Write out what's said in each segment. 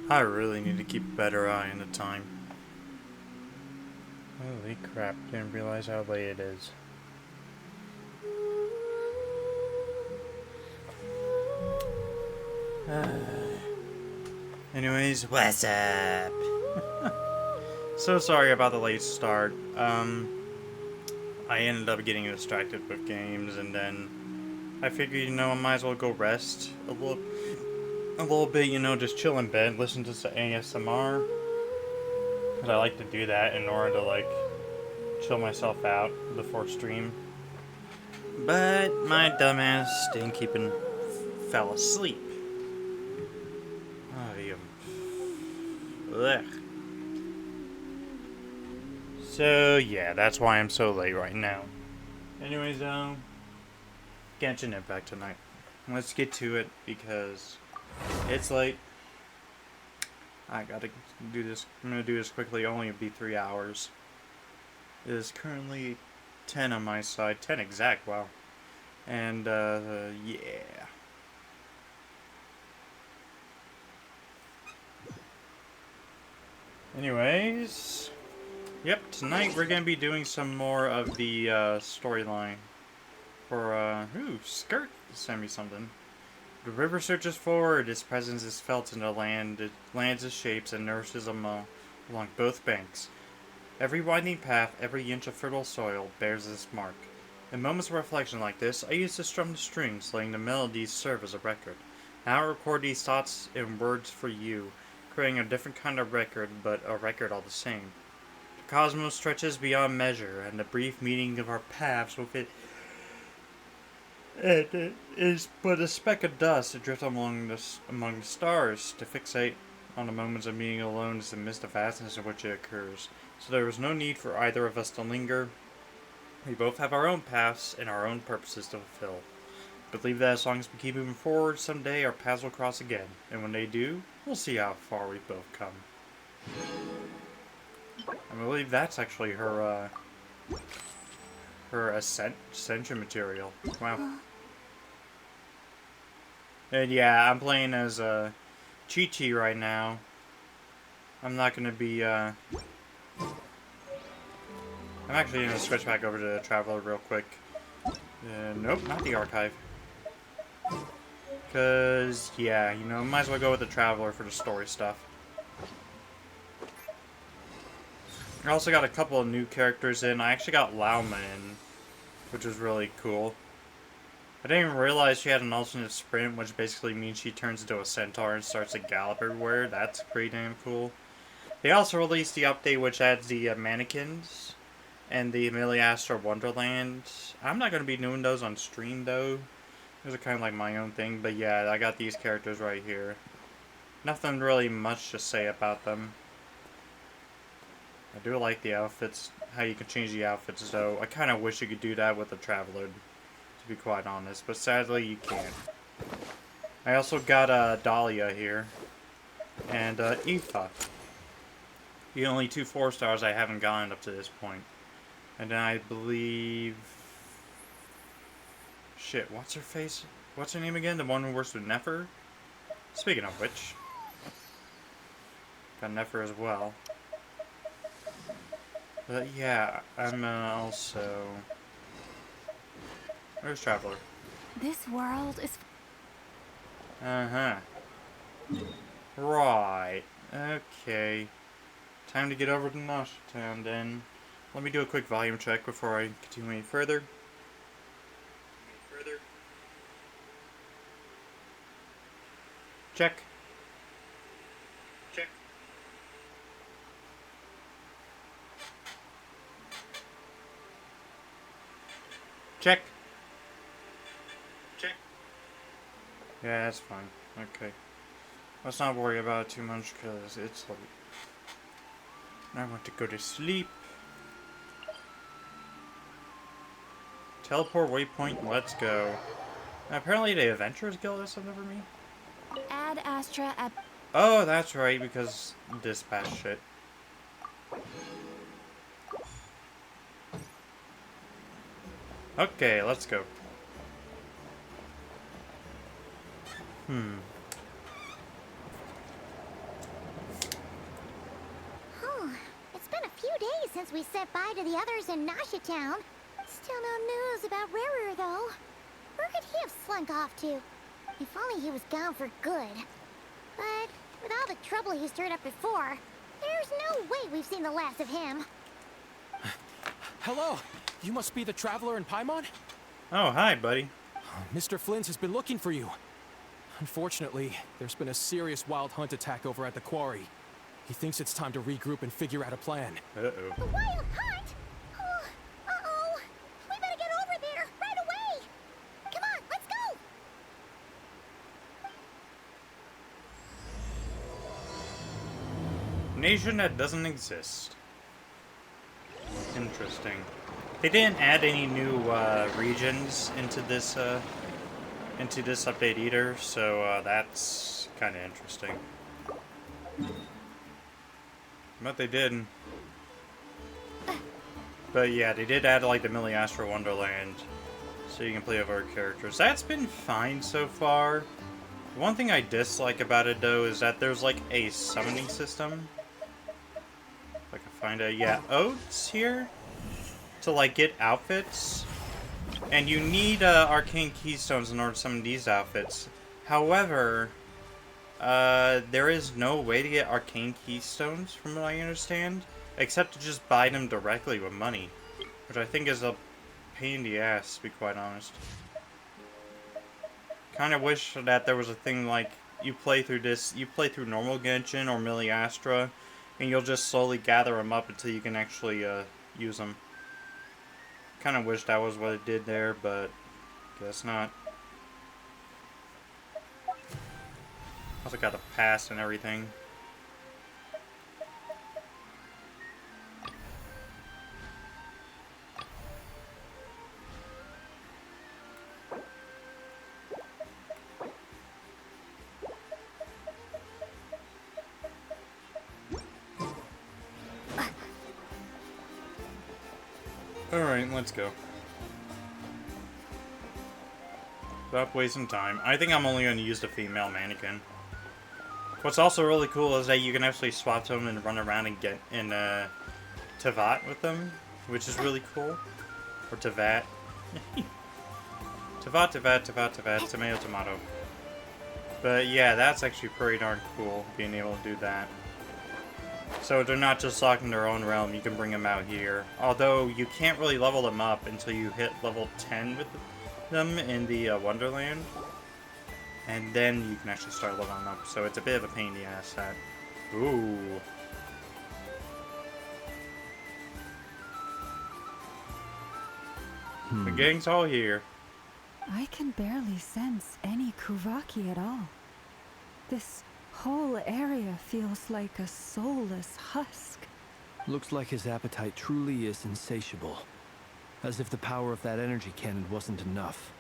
I really need to keep a better eye on the time. Holy crap, didn't realize how late it is. Anyways, what's up? So sorry about the late start. I ended up getting distracted with games, and then I figured, I might as well go rest a little bit, just chill in bed, listen to some ASMR, because I like to do that in order to, chill myself out before stream. But my dumbass didn't keep and fell asleep. Ugh. So yeah, that's why I'm so late right now. Anyways, Genshin Impact tonight. Let's get to it because it's late. I gotta do this. I'm gonna do this quickly. Only be 3 hours. It is currently 10 on my side. 10 exact. Wow. And yeah. Anyways, yep. Tonight we're gonna be doing some more of the storyline for Skirt sent me something. The river searches forward, its presence is felt in the land, it lands its shapes and nourishes along both banks. Every winding path, every inch of fertile soil bears its mark. In moments of reflection like this, I used to strum the strings, letting the melodies serve as a record. Now I record these thoughts in words for you, creating a different kind of record, but a record all the same. The cosmos stretches beyond measure, and the brief meeting of our paths with it is but a speck of dust to drift among the stars. To fixate on the moments of being alone is to miss the vastness in which it occurs. So there is no need for either of us to linger. We both have our own paths and our own purposes to fulfill. Believe that as long as we keep moving forward, someday our paths will cross again. And when they do, we'll see how far we've both come. I believe that's actually her ascension material. Wow. And yeah, I'm playing as Chi-Chi right now. I'm not gonna be I'm actually gonna switch back over to the Traveler real quick. Nope, not the archive. Cause yeah, might as well go with the Traveler for the story stuff. I also got a couple of new characters in. I actually got Lauma in, which is really cool. I didn't even realize she had an alternate sprint, which basically means she turns into a centaur and starts to gallop everywhere. That's pretty damn cool. They also released the update which adds the mannequins and the Astra Wonderland. I'm not going to be doing those on stream though. Those are kind of like my own thing, but yeah, I got these characters right here. Nothing really much to say about them. I do like the outfits, how you can change the outfits though. I kind of wish you could do that with the Traveler, to be quite honest, but sadly you can't. I also got Dahlia here, and Aoife. The only two 4-stars I haven't gotten up to this point. And then I believe... Shit, what's her face? What's her name again? The one who works with Nefer? Speaking of which. Got Nefer as well. But yeah, I'm also... Where's Traveler? This world is... Uh-huh. Right. Okay. Time to get over to Nosh Town then. Let me do a quick volume check before I continue any further. Check. Check. Check. Check. Yeah, that's fine. Okay. Let's not worry about it too much because it's late. I want to go to sleep. Teleport waypoint, let's go. Now, apparently the Adventurers Guild has something for me. Add Astra at... Oh, that's right, because dispatch shit. Okay, let's go. since we said bye to the others in Nasha Town. Still no news about Rarer, though. Where could he have slunk off to? If only he was gone for good. But with all the trouble he stirred up before, there's no way we've seen the last of him. Hello, you must be the traveler in Paimon? Oh, hi, buddy. Mr. Flins has been looking for you. Unfortunately, there's been a serious wild hunt attack over at the quarry. He thinks it's time to regroup and figure out a plan. The wild hunt? Oh, uh-oh. We better get over there, right away. Come on, let's go. Nation that doesn't exist. Interesting. They didn't add any new regions into this update either, so that's kind of interesting. But they did. But yeah, they did add like the Miliastra Wonderland, so you can play with other characters. That's been fine so far. One thing I dislike about it though is that there's like a summoning system. If I can find it, yeah, oats here to like get outfits, and you need arcane keystones in order to summon these outfits. However, there is no way to get arcane keystones from what I understand, except to just buy them directly with money, which I think is a pain in the ass, to be quite honest. Kind of wish that there was a thing like you play through normal Genshin or Miliastra, and you'll just slowly gather them up until you can actually use them. Kind of wish that was what it did there, but guess not. Also got a pass and everything. Alright, let's go. Stop wasting time. I think I'm only going to use the female mannequin. What's also really cool is that you can actually swap to them and run around and get in Tevat with them, which is really cool. Or Tevat. Tevat, tomato. But yeah, that's actually pretty darn cool, being able to do that. So they're not just locked in their own realm, you can bring them out here. Although you can't really level them up until you hit level 10 with them in the Wonderland. And then you can actually start leveling up, so it's a bit of a pain in the ass that. Ooh. The gang's all here. I can barely sense any Kuvaki at all. This whole area feels like a soulless husk. Looks like his appetite truly is insatiable. As if the power of that energy cannon wasn't enough.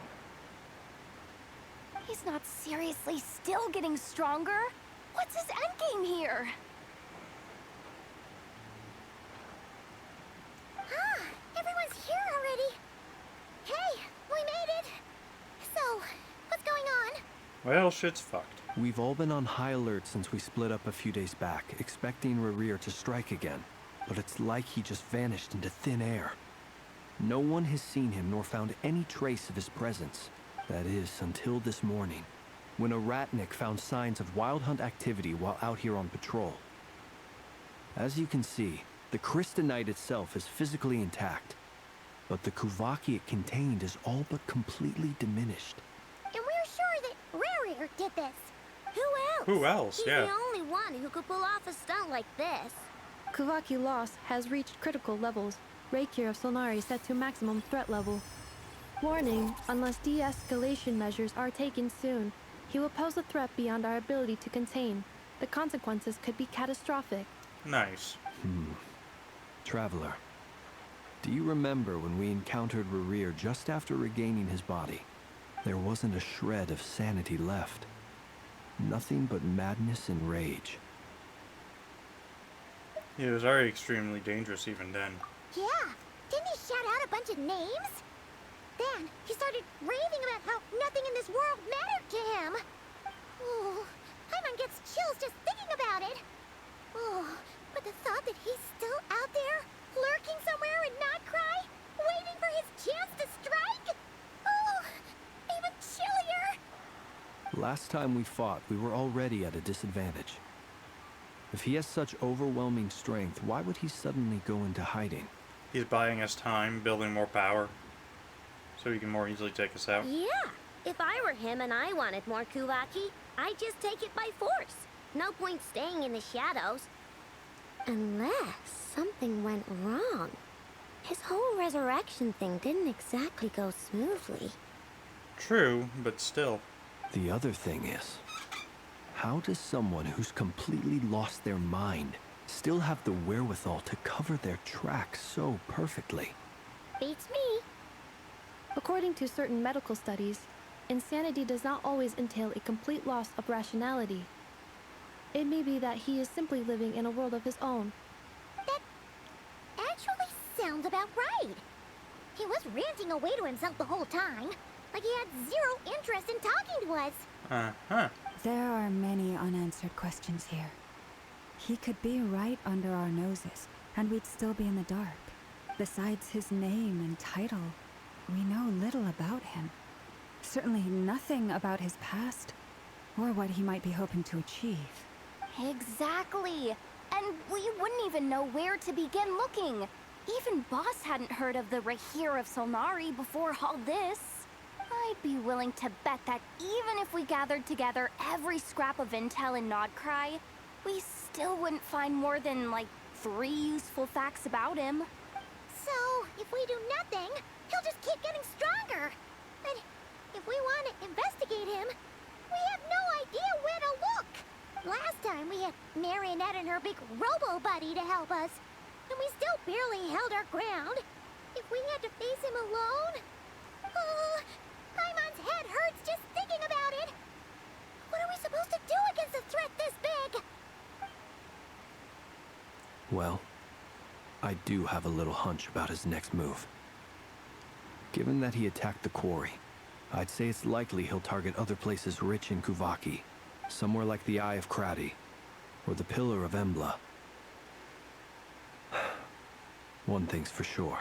He's not seriously still getting stronger? What's his endgame here? Ah, everyone's here already. Hey, we made it. So, what's going on? Well, shit's fucked. We've all been on high alert since we split up a few days back, expecting Racher to strike again. But it's like he just vanished into thin air. No one has seen him nor found any trace of his presence. That is, until this morning, when a ratnik found signs of wild hunt activity while out here on patrol. As you can see, the crystalline itself is physically intact, but the Kuvaki it contained is all but completely diminished. And we're sure that Rarer did this. Who else? Who else? He's Yeah. the only one who could pull off a stunt like this. Kuvaki loss has reached critical levels. Racher of Solnari set to maximum threat level. Warning, unless de-escalation measures are taken soon, he will pose a threat beyond our ability to contain. The consequences could be catastrophic. Nice. Traveler, do you remember when we encountered Racher just after regaining his body? There wasn't a shred of sanity left. Nothing but madness and rage. He was already extremely dangerous even then. Yeah, didn't he shout out a bunch of names? Then he started raving about how nothing in this world mattered to him. Ooh, Paimon gets chills just thinking about it. Oh, but the thought that he's still out there, Lurking somewhere in Nod-Krai, waiting for his chance to strike? Oh, even chillier! Last time we fought, we were already at a disadvantage. If he has such overwhelming strength, why would he suddenly go into hiding? He's buying us time, building more power, so he can more easily take us out. Yeah, if I were him and I wanted more Kuvaki, I'd just take it by force. No point staying in the shadows. Unless something went wrong. His whole resurrection thing didn't exactly go smoothly. True, but still. The other thing is, how does someone who's completely lost their mind still have the wherewithal to cover their tracks so perfectly? Beats me. According to certain medical studies, insanity does not always entail a complete loss of rationality. It may be that he is simply living in a world of his own. That actually sounds about right. He was ranting away to himself the whole time, like he had zero interest in talking to us. Uh-huh. There are many unanswered questions here. He could be right under our noses, and we'd still be in the dark. Besides his name and title, we know little about him. Certainly nothing about his past, or what he might be hoping to achieve. Exactly. And we wouldn't even know where to begin looking. Even Boss hadn't heard of the Racher of Solnari before all this. I'd be willing to bet that even if we gathered together every scrap of intel in Nod-Krai, we still wouldn't find more than, like, 3 useful facts about him. So, if we do nothing, he'll just keep getting stronger. And if we want to investigate him, we have no idea where to look. Last time we had Marionette and her big robo-buddy to help us, and we still barely held our ground. If we had to face him alone... Oh, Paimon's head hurts just thinking about it. What are we supposed to do against a threat this big? Well, I do have a little hunch about his next move. Given that he attacked the quarry, I'd say it's likely he'll target other places rich in Kuvaki, somewhere like the Eye of Krati, or the Pillar of Embla. One thing's for sure.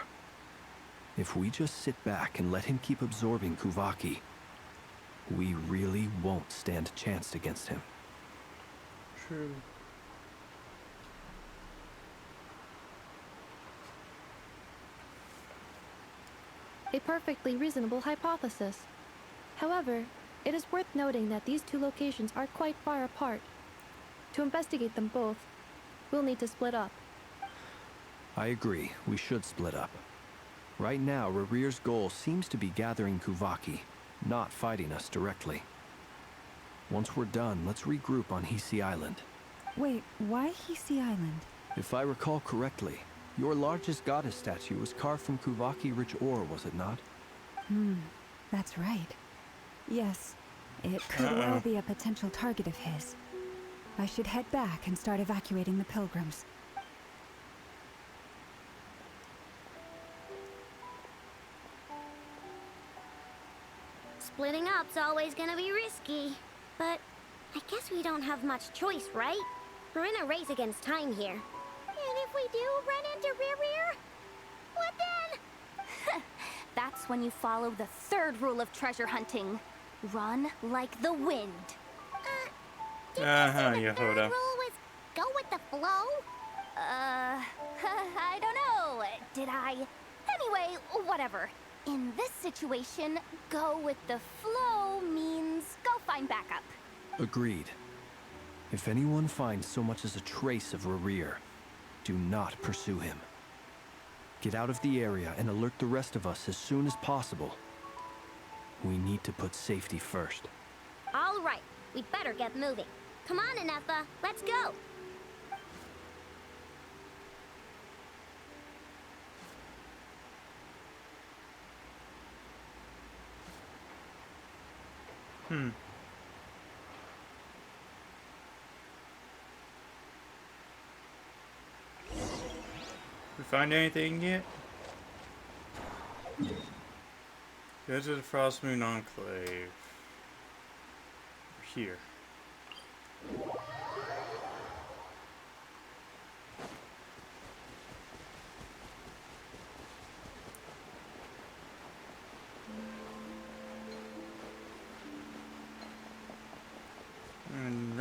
If we just sit back and let him keep absorbing Kuvaki, we really won't stand a chance against him. True. A perfectly reasonable hypothesis. However, it is worth noting that these two locations are quite far apart. To investigate them both, we'll need to split up. I agree, we should split up. Right now, Rarir's goal seems to be gathering Kuvaki, not fighting us directly. Once we're done, let's regroup on Hisi Island. Wait, why Hisi Island? If I recall correctly, your largest goddess statue was carved from Kuvaki-rich ore, was it not? That's right. Yes, it could well be a potential target of his. I should head back and start evacuating the pilgrims. Splitting up's always gonna be risky. But I guess we don't have much choice, right? We're in a race against time here. And if we do run into Rarir, what then? That's when you follow the 3rd rule of treasure hunting. Run like the wind. Yehuda. Third rule was go with the flow? I don't know. Did I? Anyway, whatever. In this situation, go with the flow means go find backup. Agreed. If anyone finds so much as a trace of Rarir, do not pursue him. Get out of the area and alert the rest of us as soon as possible. We need to put safety first. All right, we'd better get moving. Come on, Nefer, let's go. We find anything yet? Go to the Frost Moon Enclave. Here.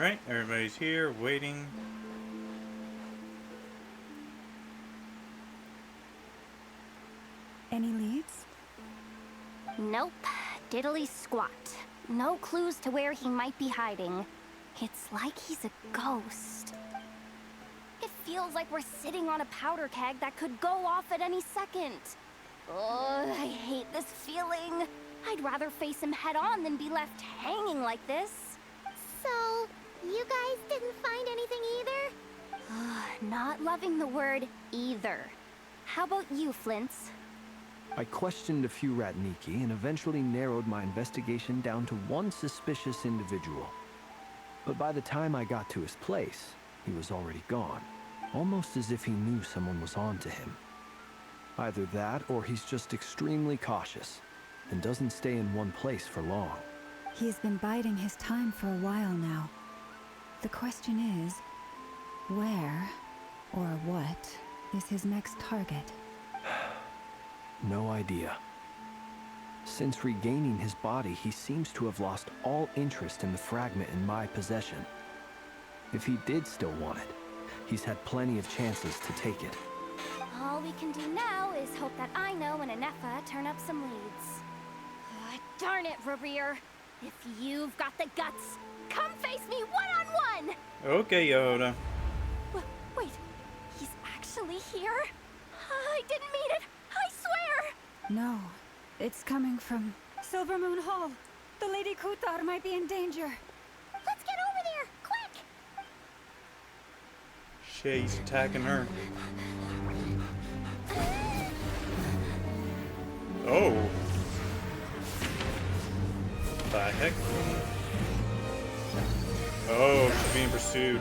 Alright, everybody's here, waiting. Any leads? Nope. Diddly squat. No clues to where he might be hiding. It's like he's a ghost. It feels like we're sitting on a powder keg that could go off at any second. Ugh, I hate this feeling. I'd rather face him head on than be left hanging like this. So, you guys didn't find anything either? Not loving the word either. How about you, Flins? I questioned a few Ratniki and eventually narrowed my investigation down to one suspicious individual. But by the time I got to his place, he was already gone. Almost as if he knew someone was on to him. Either that, or he's just extremely cautious and doesn't stay in one place for long. He's been biding his time for a while now. The question is, where or what is his next target? No idea. Since regaining his body, he seems to have lost all interest in the fragment in my possession. If he did still want it, he's had plenty of chances to take it. All we can do now is hope that I know and Nefer turn up some leads. Darn it, Racher. If you've got the guts, come face me one-on-one! Okay, Yoda. Wait, he's actually here? I didn't mean it, I swear! No, it's coming from Silver Moon Hall. The Lady Kutar might be in danger. Let's get over there, quick! Shit, he's attacking her. Oh. The heck? Oh, she's being pursued.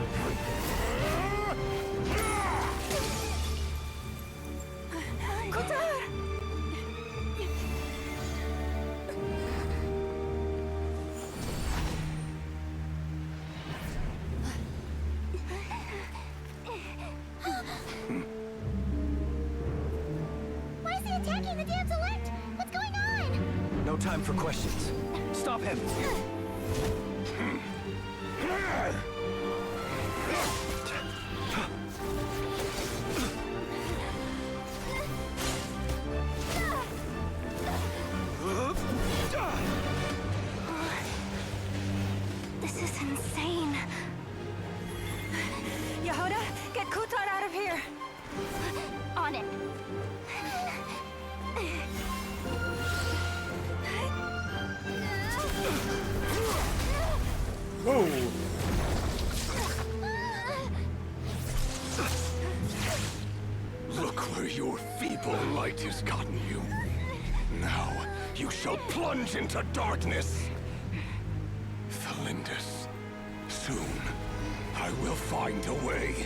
Why is he attacking the damsel elect? What's going on? No time for questions. Stop him! This is insane. Yehuda, get Kutar out of here! On it. Whoa! Look where your feeble light has gotten you. Now, you shall plunge into darkness. Flinders, soon, I will find a way.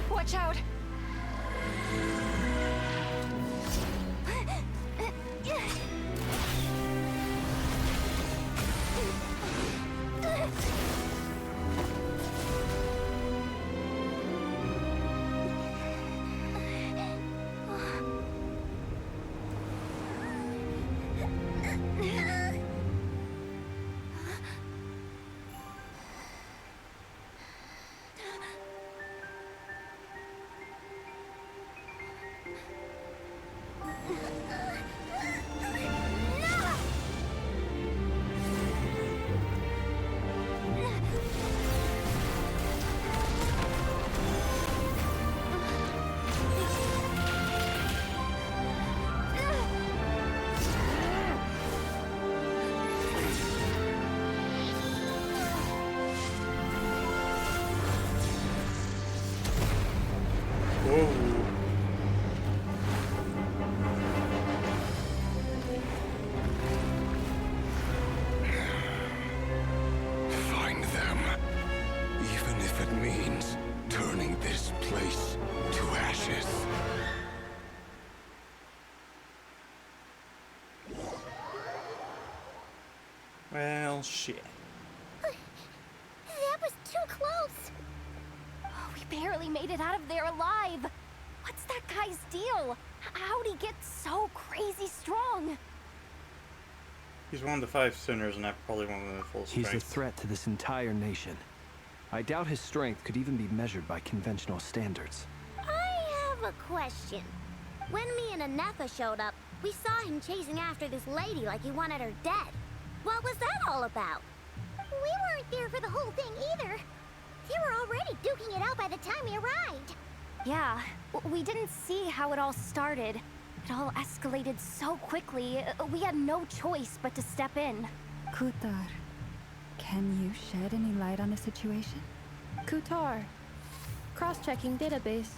Watch out! Find them, even if it means turning this place to ashes. Well, shit. That was too close! We barely made it out of there alive. What's that guy's deal? How'd he get so crazy strong? He's one of the 5 sinners, and I probably one of the full strength. He's a threat to this entire nation. I doubt his strength could even be measured by conventional standards. I have a question. When me and Nefer showed up, we saw him chasing after this lady like he wanted her dead. What was that all about? We weren't there for the whole thing either. They were already duking it out by the time we arrived. Yeah, we didn't see how it all started. It all escalated so quickly, we had no choice but to step in. Kutar, can you shed any light on the situation? Kutar. Cross-checking database.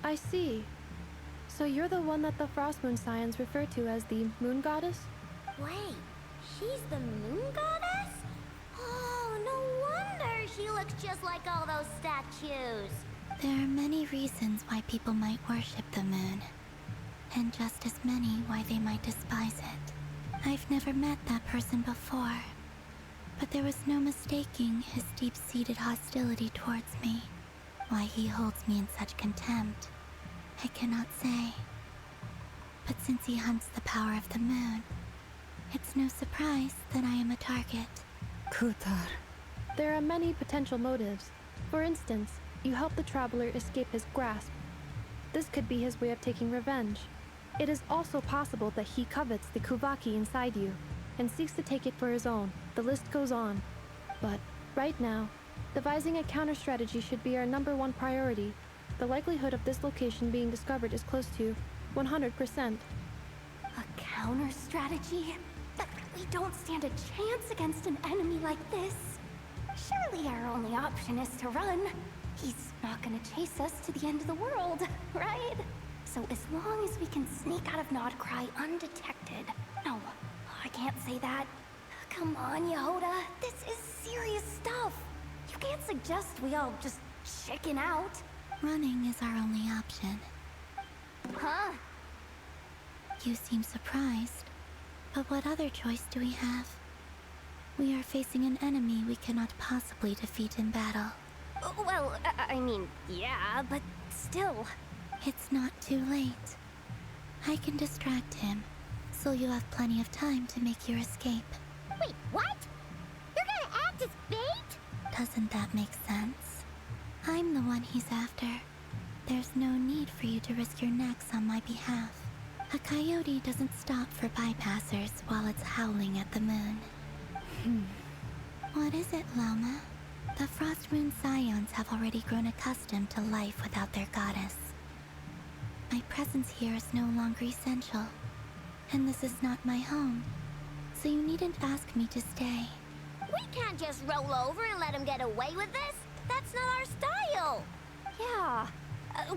I see. So you're the one that the Frost Moon Scions refer to as the Moon Goddess? Wait, she's the moon goddess? Oh, no wonder she looks just like all those statues. There are many reasons why people might worship the moon, and just as many why they might despise it. I've never met that person before, but there was no mistaking his deep-seated hostility towards me. Why he holds me in such contempt, I cannot say. But since he hunts the power of the moon, it's no surprise that I am a target. Kutar. There are many potential motives. For instance, you help the traveler escape his grasp. This could be his way of taking revenge. It is also possible that he covets the Kuvaki inside you and seeks to take it for his own. The list goes on. But right now, devising a counter-strategy should be our #1 priority. The likelihood of this location being discovered is close to 100%. A counter-strategy? We don't stand a chance against an enemy like this. Surely our only option is to run. He's not gonna chase us to the end of the world, right? So as long as we can sneak out of Nod-Krai undetected... No, I can't say that. Come on, Yehoda. This is serious stuff. You can't suggest we all just chicken out. Running is our only option. Huh? You seem surprised. But what other choice do we have? We are facing an enemy we cannot possibly defeat in battle. Well, I mean, yeah, but still. It's not too late. I can distract him, so you'll have plenty of time to make your escape. Wait, what? You're gonna act as bait? Doesn't that make sense? I'm the one he's after. There's no need for you to risk your necks on my behalf. A coyote doesn't stop for bypassers while it's howling at the moon. What is it, Lauma? The Frost Moon Scions have already grown accustomed to life without their goddess. My presence here is no longer essential, and this is not my home, so you needn't ask me to stay. We can't just roll over and let him get away with this. That's not our style. Yeah.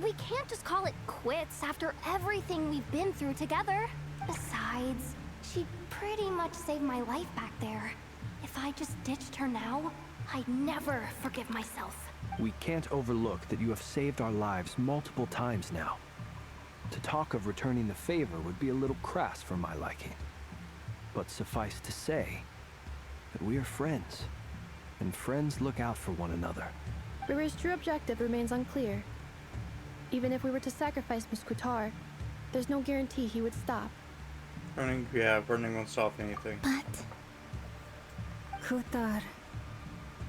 We can't just call it quits after everything we've been through together. Besides, she pretty much saved my life back there. If I just ditched her now, I'd never forgive myself. We can't overlook that you have saved our lives multiple times now. To talk of returning the favor would be a little crass for my liking. But suffice to say that we are friends, and friends look out for one another. Riri's true objective remains unclear. Even if we were to sacrifice Miss Kutar, there's no guarantee he would stop. Burning won't stop anything. But Kutar,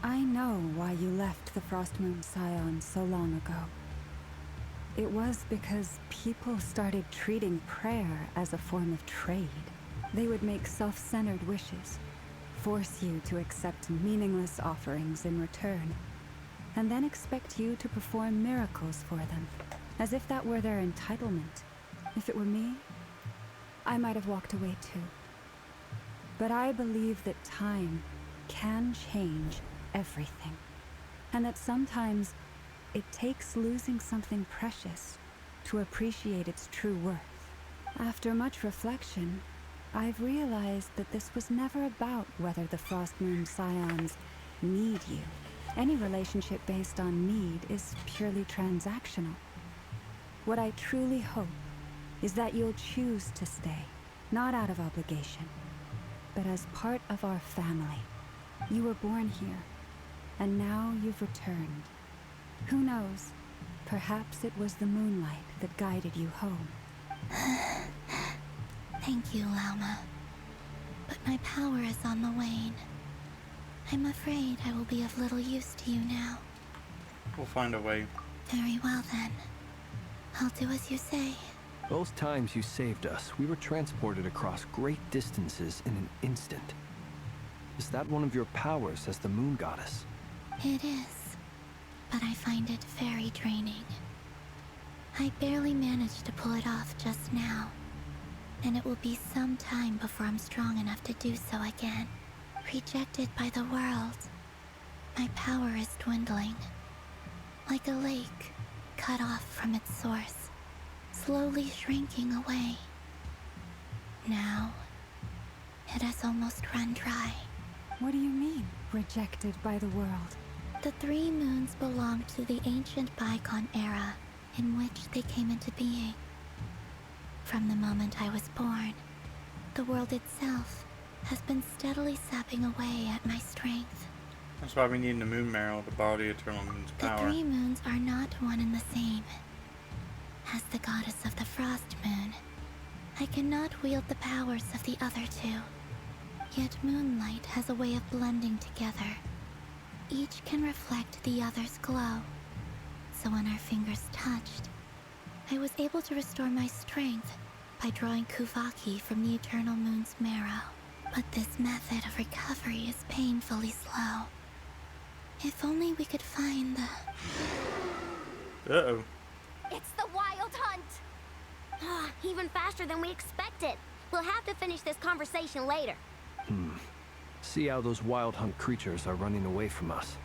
I know why you left the Frost Moon Scions so long ago. It was because people started treating prayer as a form of trade. They would make self-centered wishes, force you to accept meaningless offerings in return, and then expect you to perform miracles for them, as if that were their entitlement. If it were me, I might have walked away too. But I believe that time can change everything, and that sometimes it takes losing something precious to appreciate its true worth. After much reflection, I've realized that this was never about whether the Frost Moon Scions need you. Any relationship based on need is purely transactional. What I truly hope is that you'll choose to stay, not out of obligation, but as part of our family. You were born here, and now you've returned. Who knows? Perhaps it was the moonlight that guided you home. Thank you, Lauma. But my power is on the wane. I'm afraid I will be of little use to you now. We'll find a way. Very well then. I'll do as you say. Those times you saved us, we were transported across great distances in an instant. Is that one of your powers as the moon goddess? It is, but I find it very draining. I barely managed to pull it off just now, and it will be some time before I'm strong enough to do so again. Rejected by the world, my power is dwindling. Like a lake, cut off from its source, slowly shrinking away. Now, it has almost run dry. What do you mean, rejected by the world? The 3 moons belong to the ancient bygone era in which they came into being. From the moment I was born, the world itself has been steadily sapping away at my strength. That's why we need the moon marrow to borrow the eternal moon's The power. 3 moons are not one and the same. As the goddess of the frost moon, I cannot wield the powers of the other 2. Yet moonlight has a way of blending together. Each can reflect the other's glow. So when our fingers touched, I was able to restore my strength by drawing Kuvaki from the eternal moon's marrow. But this method of recovery is painfully slow. If only we could find the... Uh-oh. It's the Wild Hunt! Ah, even faster than we expected. We'll have to finish this conversation later. See how those wild hunt creatures are running away from us.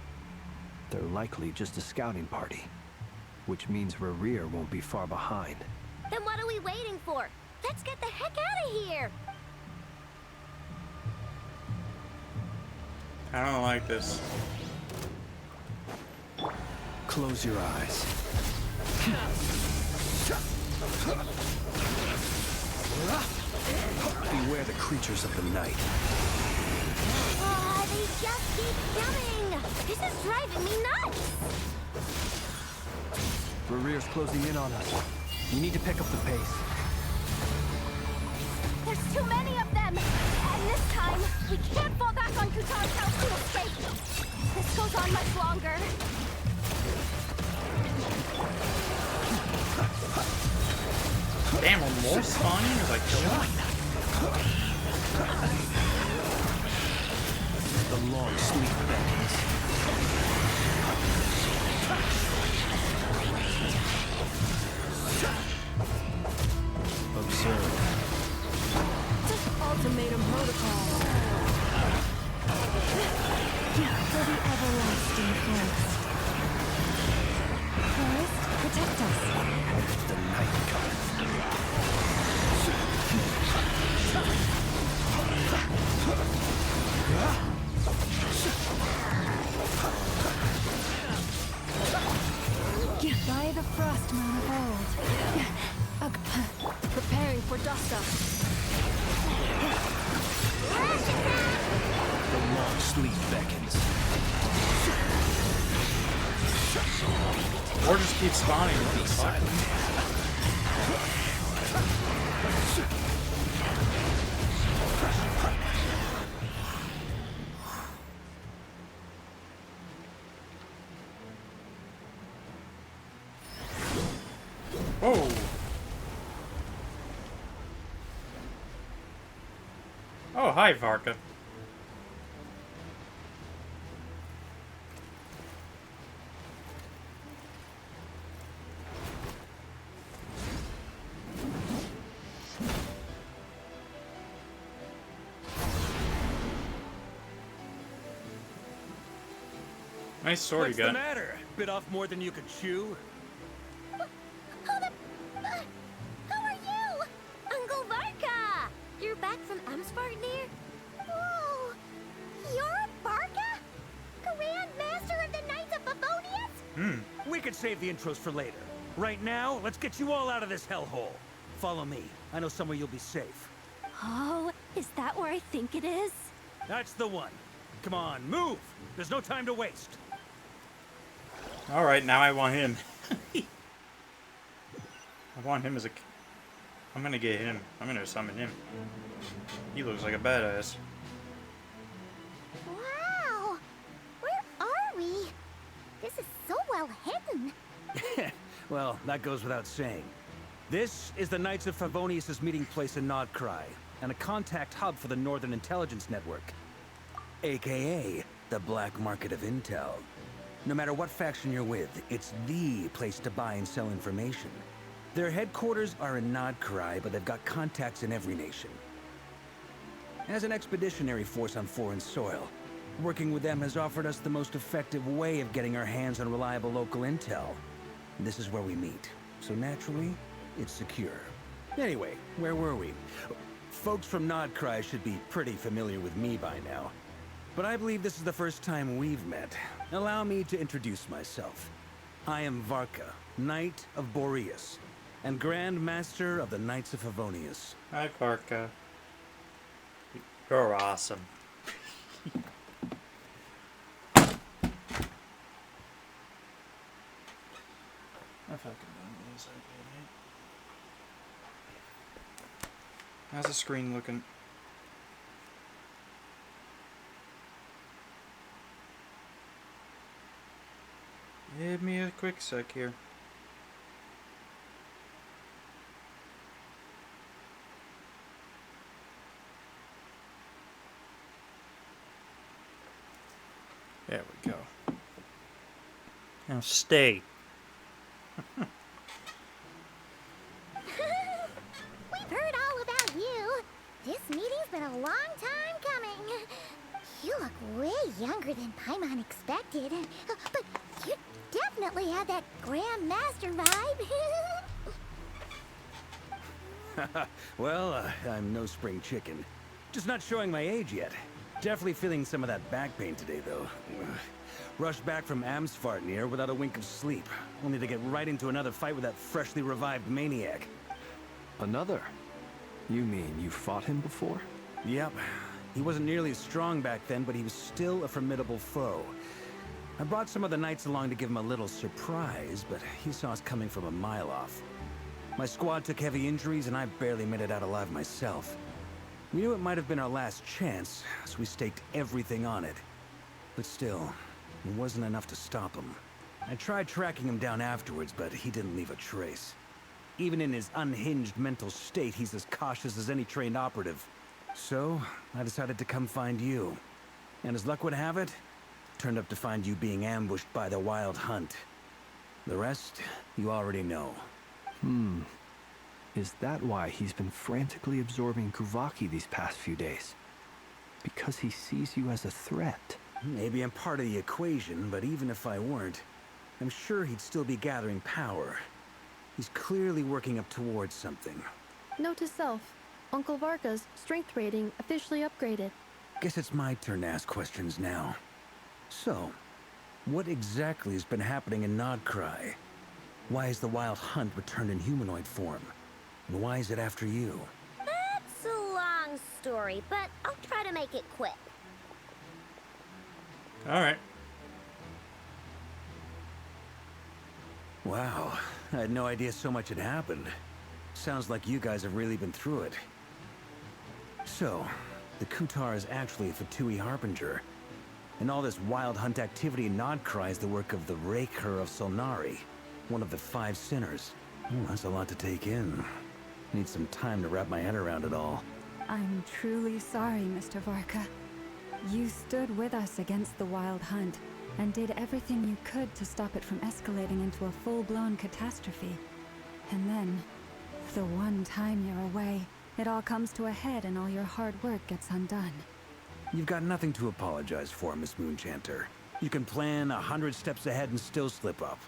They're likely just a scouting party, which means Racher won't be far behind. Then what are we waiting for? Let's get the heck out of here! I don't like this. Close your eyes. Beware the creatures of the night. Ah, they just keep coming! This is driving me nuts! Rareer's closing in on us. We need to pick up the pace. There's too many of them! And this time, we can't fall back on Kutar's house to escape! This goes on much longer. Damn, are more spawning as I kill them? The long sleep beckons. Observe. Ultimatum protocol. For the everlasting forest. Forest, protect us. The night cometh. By the frost moon of old. Preparing for dust up. The long sleep beckons. Or just keep spawning. What the fuck? Whoa! Oh, hi, Varka. Nice sword What's you the got. matter? Bit off more than you could chew? Hold up! How are you? Uncle Varka! You're back from Amsvarnir? Whoa! You're a Varka? Grand Master of the Knights of Favonius? We could save the intros for later. Right now, let's get you all out of this hellhole. Follow me. I know somewhere you'll be safe. Oh, is that where I think it is? That's the one. Come on, move! There's no time to waste. Alright, now I want him. I want him as a... I'm gonna get him. I'm gonna summon him. He looks like a badass. Wow! well hidden. Well, that goes without saying. This is the Knights of Favonius' meeting place in Nod-Krai, and a contact hub for the Northern Intelligence Network. AKA, the black market of intel. No matter what faction you're with, it's the place to buy and sell information. Their headquarters are in Nod-Krai, but they've got contacts in every nation. As an expeditionary force on foreign soil, working with them has offered us the most effective way of getting our hands on reliable local intel. This is where we meet, so naturally, it's secure. Anyway, where were we? Folks from Nod-Krai should be pretty familiar with me by now. But I believe this is the first time we've met. Allow me to introduce myself. I am Varka, Knight of Boreas, and Grand Master of the Knights of Favonius. Hi, Varka. You're awesome. I fucking don't know this idea, How's the screen looking? Give me a quick sec here. There we go. Now stay. We've heard all about you. This meeting's been a long time coming. You look way younger than Paimon expected. But you definitely have that Grand Master vibe. Well, I'm no spring chicken. Just not showing my age yet. Definitely feeling some of that back pain today, though. Rushed back from Amsfartnir without a wink of sleep, only to get right into another fight with that freshly revived maniac. Another? You mean you fought him before? Yep. He wasn't nearly as strong back then, but he was still a formidable foe. I brought some of the knights along to give him a little surprise, but he saw us coming from a mile off. My squad took heavy injuries, and I barely made it out alive myself. We knew it might have been our last chance, so we staked everything on it. But still, it wasn't enough to stop him. I tried tracking him down afterwards, but he didn't leave a trace. Even in his unhinged mental state, he's as cautious as any trained operative. So, I decided to come find you. And as luck would have it, turned up to find you being ambushed by the Wild Hunt. The rest, you already know. Is that why he's been frantically absorbing Kuvaki these past few days? Because he sees you as a threat? Maybe I'm part of the equation, but even if I weren't, I'm sure he'd still be gathering power. He's clearly working up towards something. Note to self, Uncle Varka's strength rating officially upgraded. Guess it's my turn to ask questions now. So, what exactly has been happening in Nod-Krai? Why is the Wild Hunt returned in humanoid form? And why is it after you? That's a long story, but I'll try to make it quick. Alright. Wow, I had no idea so much had happened. Sounds like you guys have really been through it. So, the Kutar is actually a Fatui Harbinger. And all this Wild Hunt activity in Nod-Krai is the work of the Racher of Solnari, one of the 5 sinners. That's a lot to take in. Need some time to wrap my head around it all. I'm truly sorry, Mr. Varka. You stood with us against the Wild Hunt, and did everything you could to stop it from escalating into a full-blown catastrophe. And then, the one time you're away, it all comes to a head and all your hard work gets undone. You've got nothing to apologize for, Miss Moonchanter. You can plan 100 steps ahead and still slip up.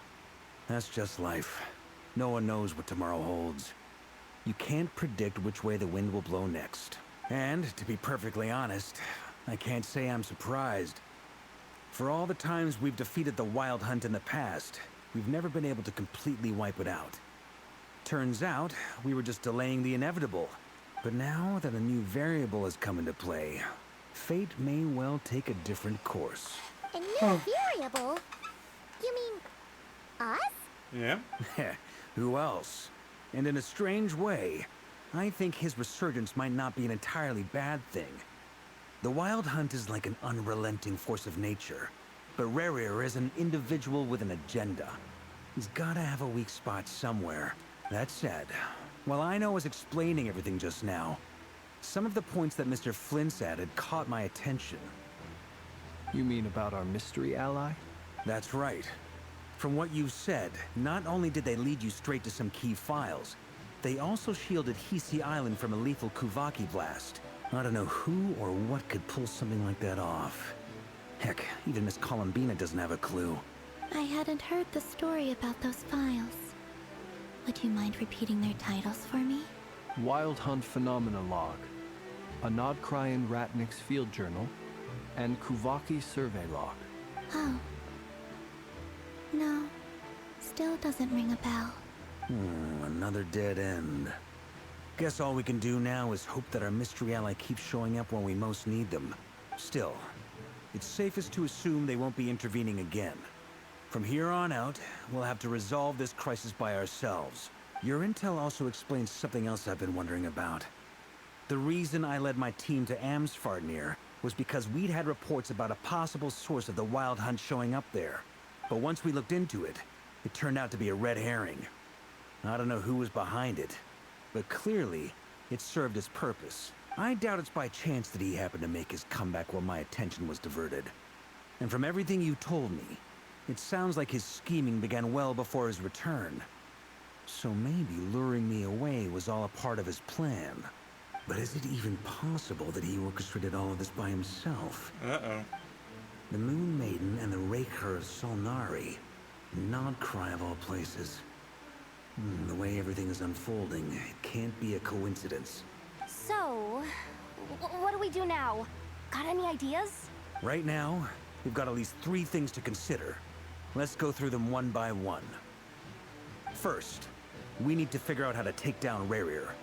That's just life. No one knows what tomorrow holds. You can't predict which way the wind will blow next. And, to be perfectly honest, I can't say I'm surprised. For all the times we've defeated the Wild Hunt in the past, we've never been able to completely wipe it out. Turns out, we were just delaying the inevitable. But now that a new variable has come into play, fate may well take a different course. A new variable? You mean us? Yeah. Who else? And in a strange way, I think his resurgence might not be an entirely bad thing. The Wild Hunt is like an unrelenting force of nature. But Rarer is an individual with an agenda. He's gotta have a weak spot somewhere. That said, while Aino was explaining everything just now, some of the points that Mr. Flins added caught my attention. You mean about our mystery ally? That's right. From what you said, not only did they lead you straight to some key files, they also shielded Hisi Island from a lethal Kuvaki blast. I don't know who or what could pull something like that off. Heck, even Miss Columbina doesn't have a clue. I hadn't heard the story about those files. Would you mind repeating their titles for me? Wild Hunt Phenomena Log, a Nod-Krai and Ratnik's Field Journal, and Kuvaki Survey Log. Oh. No. Still doesn't ring a bell. Another dead end. Guess all we can do now is hope that our mystery ally keeps showing up when we most need them. Still, it's safest to assume they won't be intervening again. From here on out, we'll have to resolve this crisis by ourselves. Your intel also explains something else I've been wondering about. The reason I led my team to Amsfarnir was because we'd had reports about a possible source of the Wild Hunt showing up there. But once we looked into it, it turned out to be a red herring. I don't know who was behind it, but clearly, it served its purpose. I doubt it's by chance that he happened to make his comeback while my attention was diverted. And from everything you told me, it sounds like his scheming began well before his return. So maybe luring me away was all a part of his plan. But is it even possible that he orchestrated all of this by himself? Uh-oh. The Moon Maiden and the Racher of Solnari. Nod-Krai of all places. The way everything is unfolding, it can't be a coincidence. So, what do we do now? Got any ideas? Right now, we've got at least 3 things to consider. Let's go through them one by one. First, we need to figure out how to take down Rarer.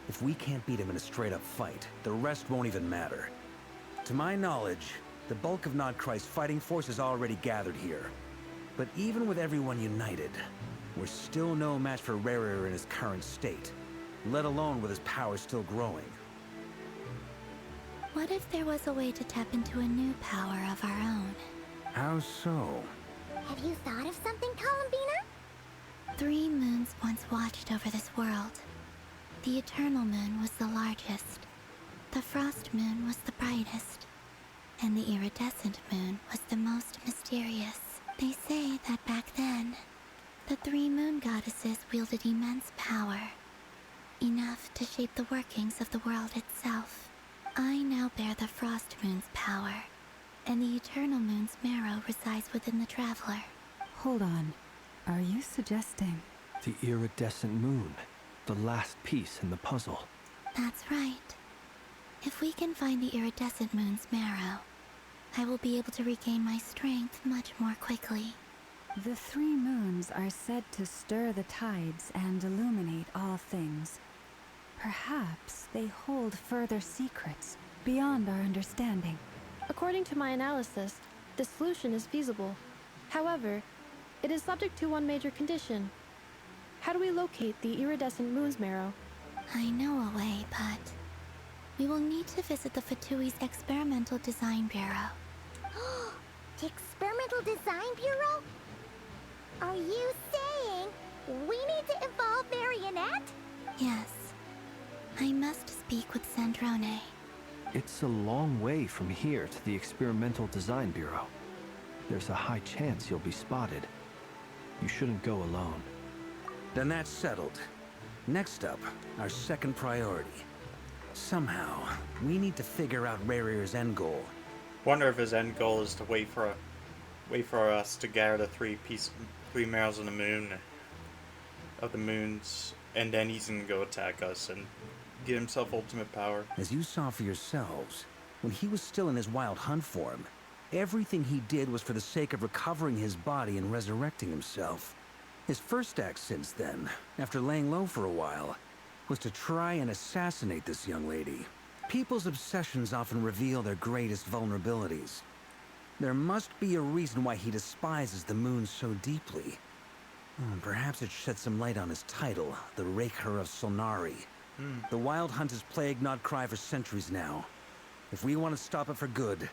If we can't beat him in a straight-up fight, the rest won't even matter. To my knowledge, the bulk of Nod-Krai's fighting force is already gathered here. But even with everyone united, we're still no match for Rarer in his current state, let alone with his power still growing. What if there was a way to tap into a new power of our own? How so? Have you thought of something, Columbina? 3 moons once watched over this world. The Eternal Moon was the largest. The Frost Moon was the brightest. And the Iridescent Moon was the most mysterious. They say that back then, the 3 moon goddesses wielded immense power. Enough to shape the workings of the world itself. I now bear the Frost Moon's power, and the Eternal Moon's marrow resides within the Traveler. Hold on. Are you suggesting? The Iridescent Moon, the last piece in the puzzle. That's right. If we can find the Iridescent Moon's marrow, I will be able to regain my strength much more quickly. The 3 moons are said to stir the tides and illuminate all things. Perhaps they hold further secrets beyond our understanding. According to my analysis, the solution is feasible. However, it is subject to one major condition. How do we locate the iridescent moon's marrow? I know a way, but we will need to visit the Fatui's Experimental Design Bureau. The Experimental Design Bureau? Are you saying we need to involve Marionette? Yes. I must speak with Sandrone. It's a long way from here to the Experimental Design Bureau. There's a high chance you'll be spotted. You shouldn't go alone. Then that's settled. Next up, our second priority. Somehow, we need to figure out Rarier's end goal. Wonder if his end goal is to wait for us to gather the 3 marrows of the moons, and then he's gonna go attack us and get himself ultimate power. As you saw for yourselves, when he was still in his wild hunt form, everything he did was for the sake of recovering his body and resurrecting himself. His first act since then, after laying low for a while, was to try and assassinate this young lady. People's obsessions often reveal their greatest vulnerabilities. There must be a reason why he despises the moon so deeply. Perhaps it sheds some light on his title, the Racher of Solnari. The Wild Hunt has plagued Nod-Krai for centuries now. If we want to stop it for good,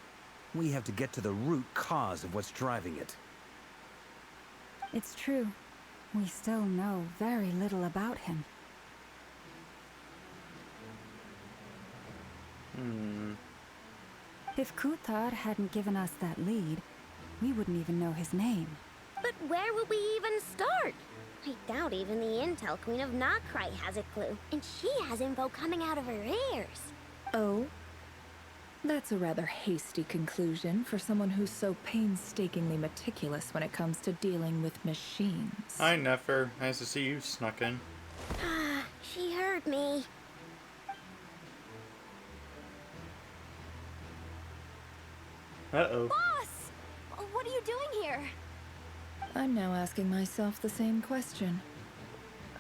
we have to get to the root cause of what's driving it. It's true. We still know very little about him. If Kuthar hadn't given us that lead, we wouldn't even know his name. But where would we even start? I doubt even the Intel Queen of Nod-Krai has a clue, and she has info coming out of her ears. Oh? That's a rather hasty conclusion for someone who's so painstakingly meticulous when it comes to dealing with machines. Hi, Nefer. Nice to see you snuck in. Ah, she heard me. Uh-oh. Boss! What are you doing here? I'm now asking myself the same question.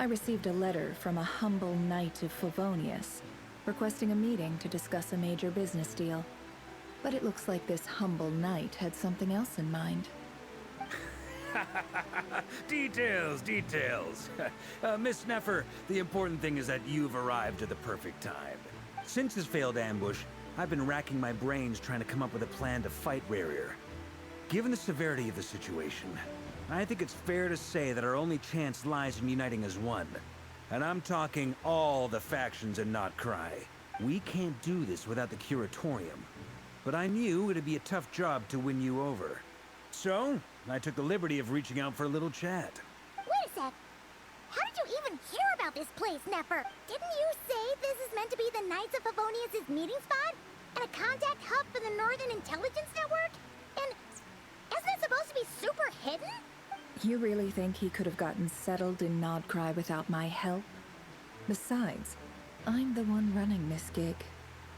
I received a letter from a humble knight of Favonius, requesting a meeting to discuss a major business deal. But it looks like this humble knight had something else in mind. Details, details. Miss Nefer, the important thing is that you've arrived at the perfect time. Since his failed ambush, I've been racking my brains trying to come up with a plan to fight Racher. Given the severity of the situation, I think it's fair to say that our only chance lies in uniting as one. And I'm talking all the factions in Nod-Krai. We can't do this without the Curatorium. But I knew it'd be a tough job to win you over. So, I took the liberty of reaching out for a little chat. Wait a sec. How did you even hear about this place, Nefer? Didn't you say this is meant to be the Knights of Favonius' meeting spot? And a contact hub for the Northern Intelligence Network? And isn't it supposed to be super hidden? You really think he could have gotten settled in Nod-Krai without my help? Besides, I'm the one running this gig.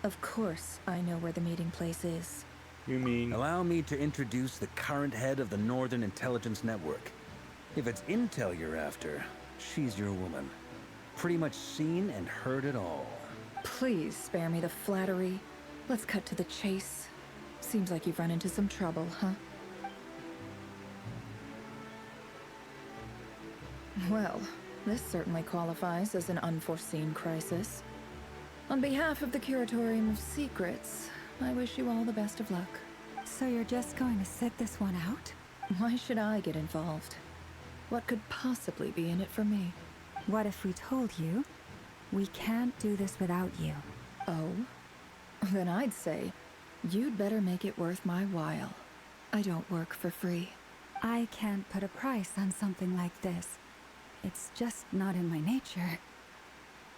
Of course I know where the meeting place is. You mean... Allow me to introduce the current head of the Northern Intelligence Network. If it's intel you're after, she's your woman. Pretty much seen and heard it all. Please spare me the flattery. Let's cut to the chase. Seems like you've run into some trouble, huh? Well, this certainly qualifies as an unforeseen crisis. On behalf of the Curatorium of Secrets, I wish you all the best of luck. So you're just going to sit this one out? Why should I get involved? What could possibly be in it for me? What if we told you we can't do this without you? Oh? Then I'd say you'd better make it worth my while. I don't work for free. I can't put a price on something like this. It's just not in my nature.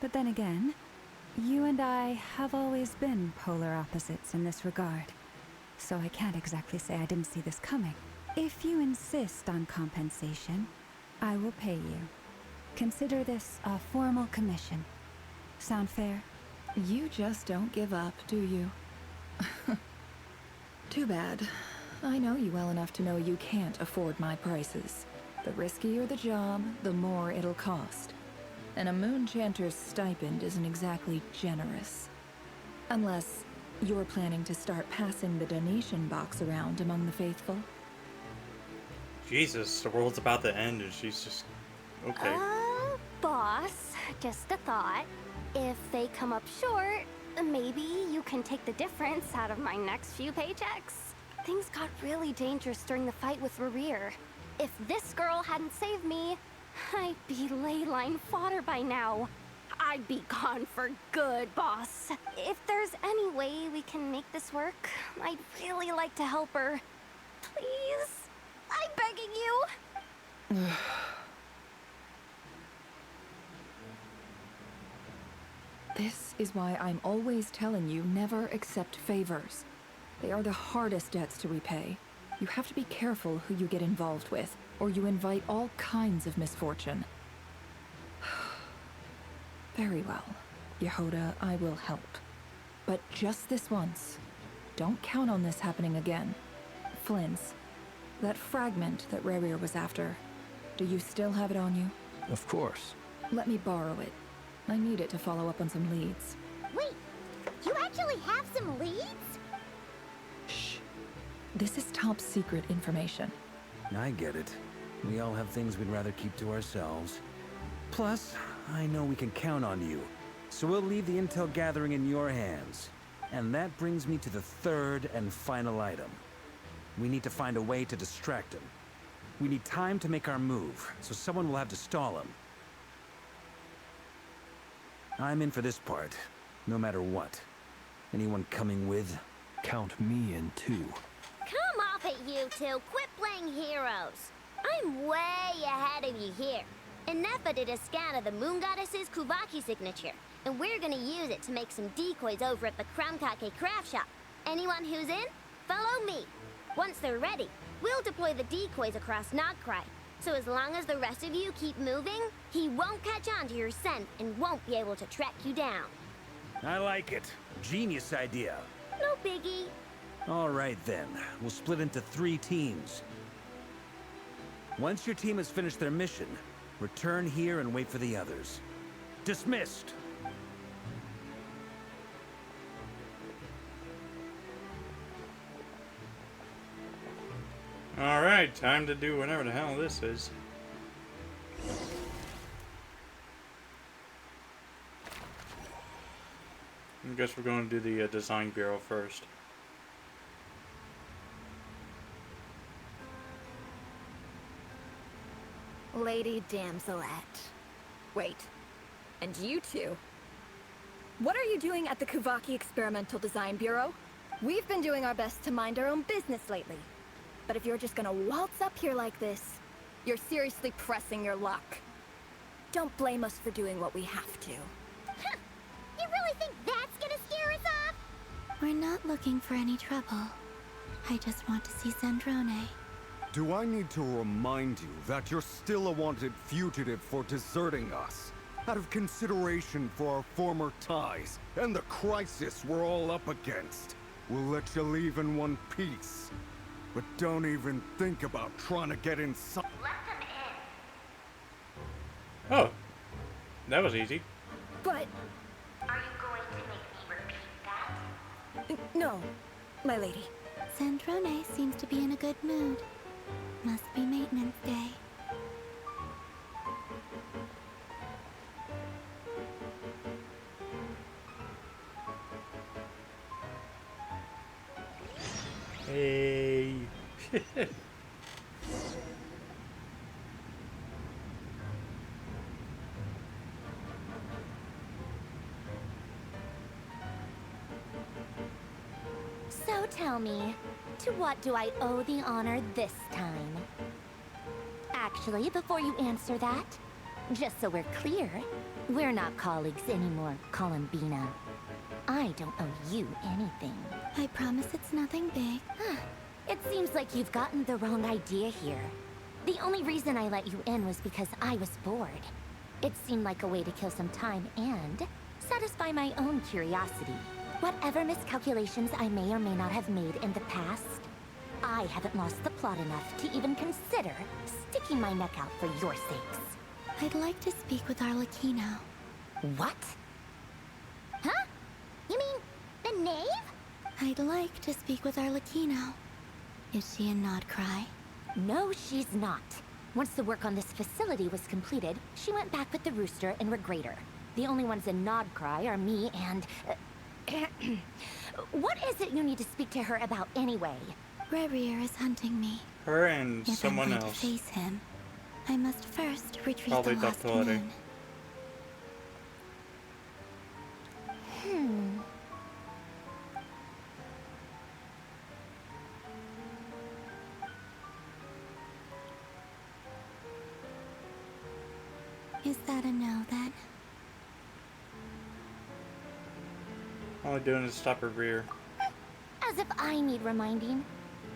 But then again, you and I have always been polar opposites in this regard. So I can't exactly say I didn't see this coming. If you insist on compensation, I will pay you. Consider this a formal commission. Sound fair? You just don't give up, do you? Too bad. I know you well enough to know you can't afford my prices. The riskier the job, the more it'll cost. And a Moonchanter's stipend isn't exactly generous. Unless you're planning to start passing the donation box around among the faithful. Jesus, the world's about to end and she's just... Okay. Boss, just a thought. If they come up short, maybe you can take the difference out of my next few paychecks. Things got really dangerous during the fight with Racher. If this girl hadn't saved me, I'd be ley line fodder by now. I'd be gone for good, boss. If there's any way we can make this work, I'd really like to help her. Please? I'm begging you. This is why I'm always telling you never accept favors. They are the hardest debts to repay. You have to be careful who you get involved with, or you invite all kinds of misfortune. Very well. Yehoda, I will help. But just this once. Don't count on this happening again. Flins, that fragment that Racher was after, do you still have it on you? Of course. Let me borrow it. I need it to follow up on some leads. Wait, you actually have some leads? Shh. This is top secret information. I get it. We all have things we'd rather keep to ourselves. Plus, I know we can count on you. So we'll leave the intel gathering in your hands. And that brings me to the third and final item. We need to find a way to distract him. We need time to make our move, so someone will have to stall him. I'm in for this part, no matter what. Anyone coming with? Count me in too. Come off it, you two. Quit playing heroes. I'm way ahead of you here. And Nefer did a scan of the Moon Goddess's Kuvaki signature, and we're gonna use it to make some decoys over at the Kramkake craft shop. Anyone who's in, follow me. Once they're ready, we'll deploy the decoys across Nod-Krai. So as long as the rest of you keep moving, he won't catch on to your scent and won't be able to track you down. I like it. Genius idea. No biggie. All right then, we'll split into 3 teams. Once your team has finished their mission, return here and wait for the others. Dismissed! Alright, time to do whatever the hell this is. I guess we're going to do the design bureau first. Lady Damselette. Wait. And you two? What are you doing at the Kuvaki Experimental Design Bureau? We've been doing our best to mind our own business lately. But if you're just gonna waltz up here like this, you're seriously pressing your luck. Don't blame us for doing what we have to. You really think that's gonna scare us off? We're not looking for any trouble. I just want to see Zandrone. Do I need to remind you that you're still a wanted fugitive for deserting us? Out of consideration for our former ties and the crisis we're all up against. We'll let you leave in one piece. But don't even think about trying to get inside. Let them in. Oh, that was easy. But... Are you going to make me repeat that? no, my lady. Zandrone seems to be in a good mood. Must be maintenance day. Hey. So tell me, to what do I owe the honor this time? Actually, before you answer that, just so we're clear, we're not colleagues anymore, Columbina. I don't owe you anything. I promise it's nothing big. It seems like you've gotten the wrong idea here. The only reason I let you in was because I was bored. It seemed like a way to kill some time and satisfy my own curiosity. Whatever miscalculations I may or may not have made in the past, I haven't lost the plot enough to even consider sticking my neck out for your sakes. I'd like to speak with Arlecchino. What? Huh? You mean the knave? I'd like to speak with Arlecchino. Is she in Nod-Krai? No, she's not. Once the work on this facility was completed, she went back with the Rooster and Regrator. The only ones in Nod-Krai are me and... what is it you need to speak to her about anyway? Racher is hunting me. Her and If someone I'm going else. to face him, I must first retrieve Probably the lost Dr. Lottie. moon. Is that a no, then? All I'm doing is stop her rear. As if I need reminding.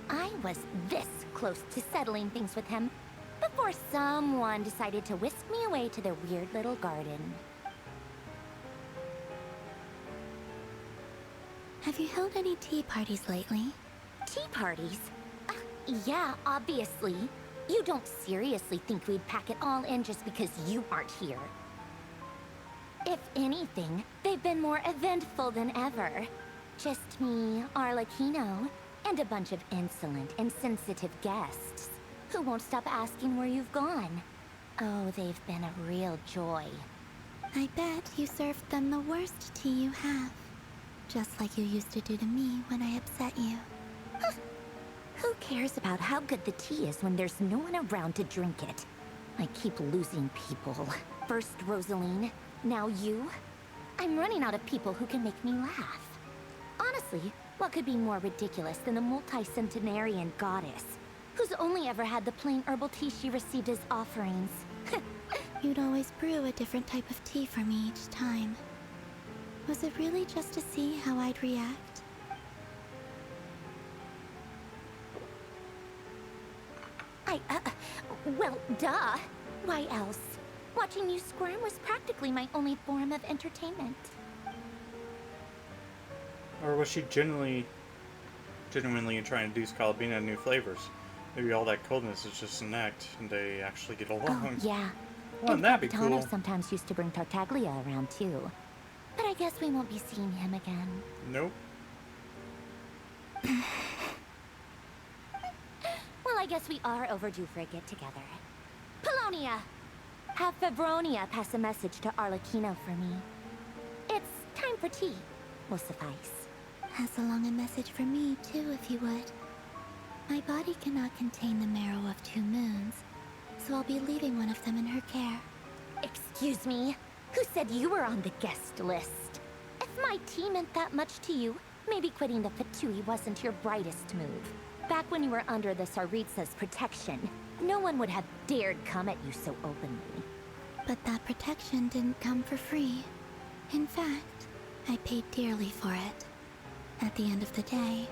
I was this close to settling things with him before someone decided to whisk me away to their weird little garden. Have you held any tea parties lately? Tea parties? Yeah, obviously. You don't seriously think we'd pack it all in just because you aren't here. If anything, they've been more eventful than ever. Just me, Arlecchino, and a bunch of insolent and sensitive guests who won't stop asking where you've gone. Oh, they've been a real joy. I bet you served them the worst tea you have. Just like you used to do to me when I upset you. Who cares about how good the tea is when there's no one around to drink it? I keep losing people. First Rosaline, now you. I'm running out of people who can make me laugh. Honestly, what could be more ridiculous than a multi-centenarian goddess who's only ever had the plain herbal tea she received as offerings? You'd always brew a different type of tea for me each time. Was it really just to see how I'd react? Well, duh. Why else? Watching you squirm was practically my only form of entertainment. Or was she genuinely trying to introduce Calabina new flavors? Maybe all that coldness is just an act, and they actually get along. Oh, yeah. Wouldn't that be Capitano cool? sometimes used to bring Tartaglia around, too. But I guess we won't be seeing him again. Nope. Well, I guess we are overdue for a get-together. Polonia! Have Fevronia pass a message to Arlecchino for me. It's time for tea. Will suffice. Pass along a message for me, too, if you would. My body cannot contain the marrow of 2 moons, so I'll be leaving one of them in her care. Excuse me? Who said you were on the guest list? If my tea meant that much to you, maybe quitting the Fatui wasn't your brightest move. Back when you were under the Tsaritsa's protection, no one would have dared come at you so openly. But that protection didn't come for free. In fact, I paid dearly for it. At the end of the day,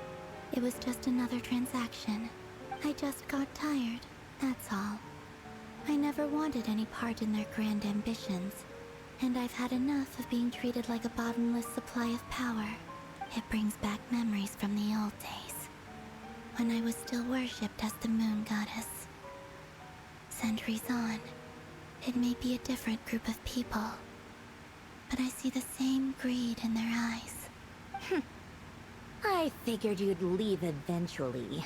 it was just another transaction. I just got tired, that's all. I never wanted any part in their grand ambitions, and I've had enough of being treated like a bottomless supply of power. It brings back memories from the old days, when I was still worshipped as the moon goddess. Centuries on, it may be a different group of people, but I see the same greed in their eyes. I figured you'd leave eventually.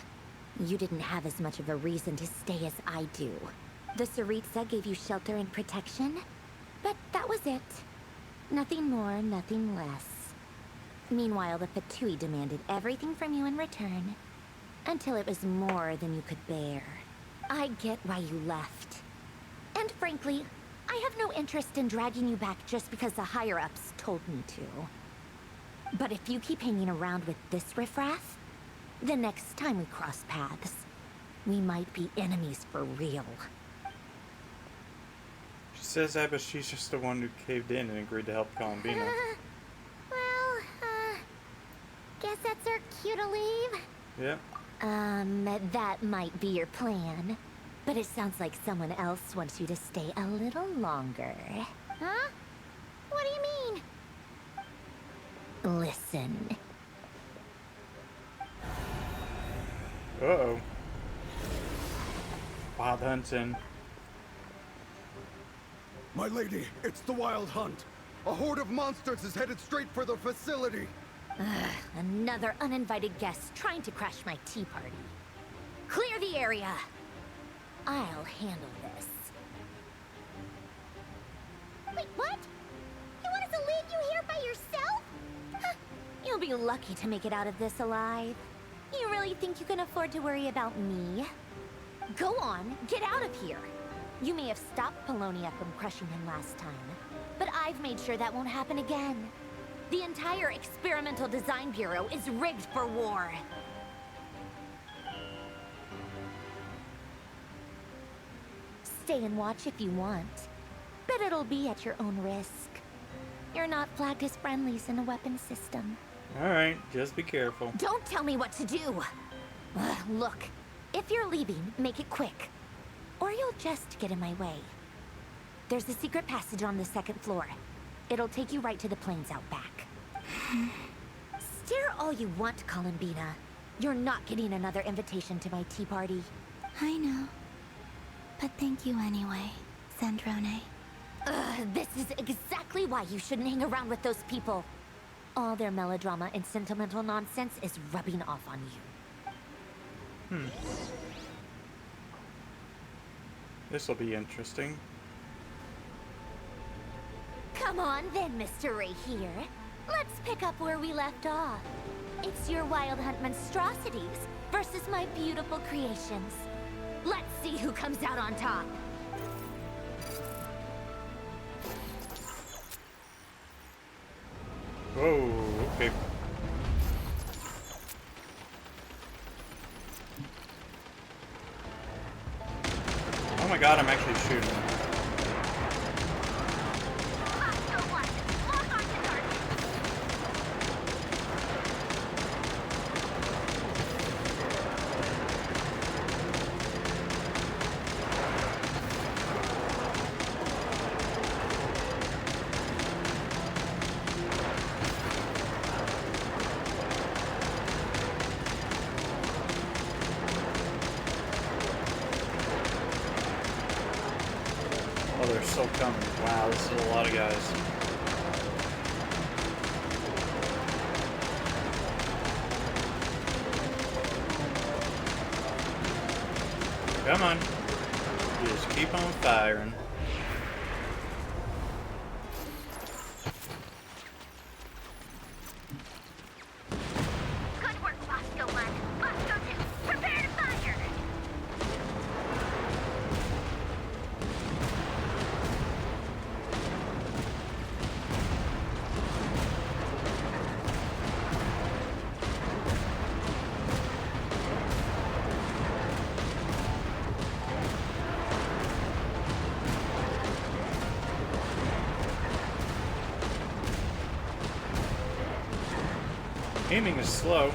You didn't have as much of a reason to stay as I do. The Tsaritsa gave you shelter and protection, but that was it. Nothing more, nothing less. Meanwhile, the Fatui demanded everything from you in return, until it was more than you could bear. I get why you left. And frankly, I have no interest in dragging you back just because the higher-ups told me to. But if you keep hanging around with this riffraff, the next time we cross paths, we might be enemies for real. She says that, but she's just the one who caved in and agreed to help Columbina. Guess that's our cue to leave. Yeah. That might be your plan. But it sounds like someone else wants you to stay a little longer. Huh? What do you mean? Listen. Uh-oh. Wild hunting. My lady, it's the Wild Hunt. A horde of monsters is headed straight for the facility. Another uninvited guest trying to crash my tea party. Clear the area. I'll handle this. Wait, what? You want us to leave you here by yourself? You'll be lucky to make it out of this alive. You really think you can afford to worry about me? Go on, get out of here. You may have stopped Polonia from crushing him last time, but I've made sure that won't happen again. The entire Experimental Design Bureau is rigged for war. Stay and watch if you want, but it'll be at your own risk. You're not flagged as friendlies in a weapon system. Alright, just be careful. Don't tell me what to do! Look, if you're leaving, make it quick. Or you'll just get in my way. There's a secret passage on the 2nd floor. It'll take you right to the plains out back. Stare all you want, Columbina. You're not getting another invitation to my tea party. I know. But thank you anyway, Sandrone. This is exactly why you shouldn't hang around with those people. All their melodrama and sentimental nonsense is rubbing off on you. This'll be interesting. Come on then, Mr. Racher. let's pick up where we left off. It's your wild hunt monstrosities versus my beautiful creations. Let's see who comes out on top. Whoa, okay. Oh my god, I'm actually shooting. Oh, they're still coming. Wow, this is a lot of guys. Come on. Just keep on firing. Good work, Bosco 1. Bosco 2, prepare to fire! Aiming is slow.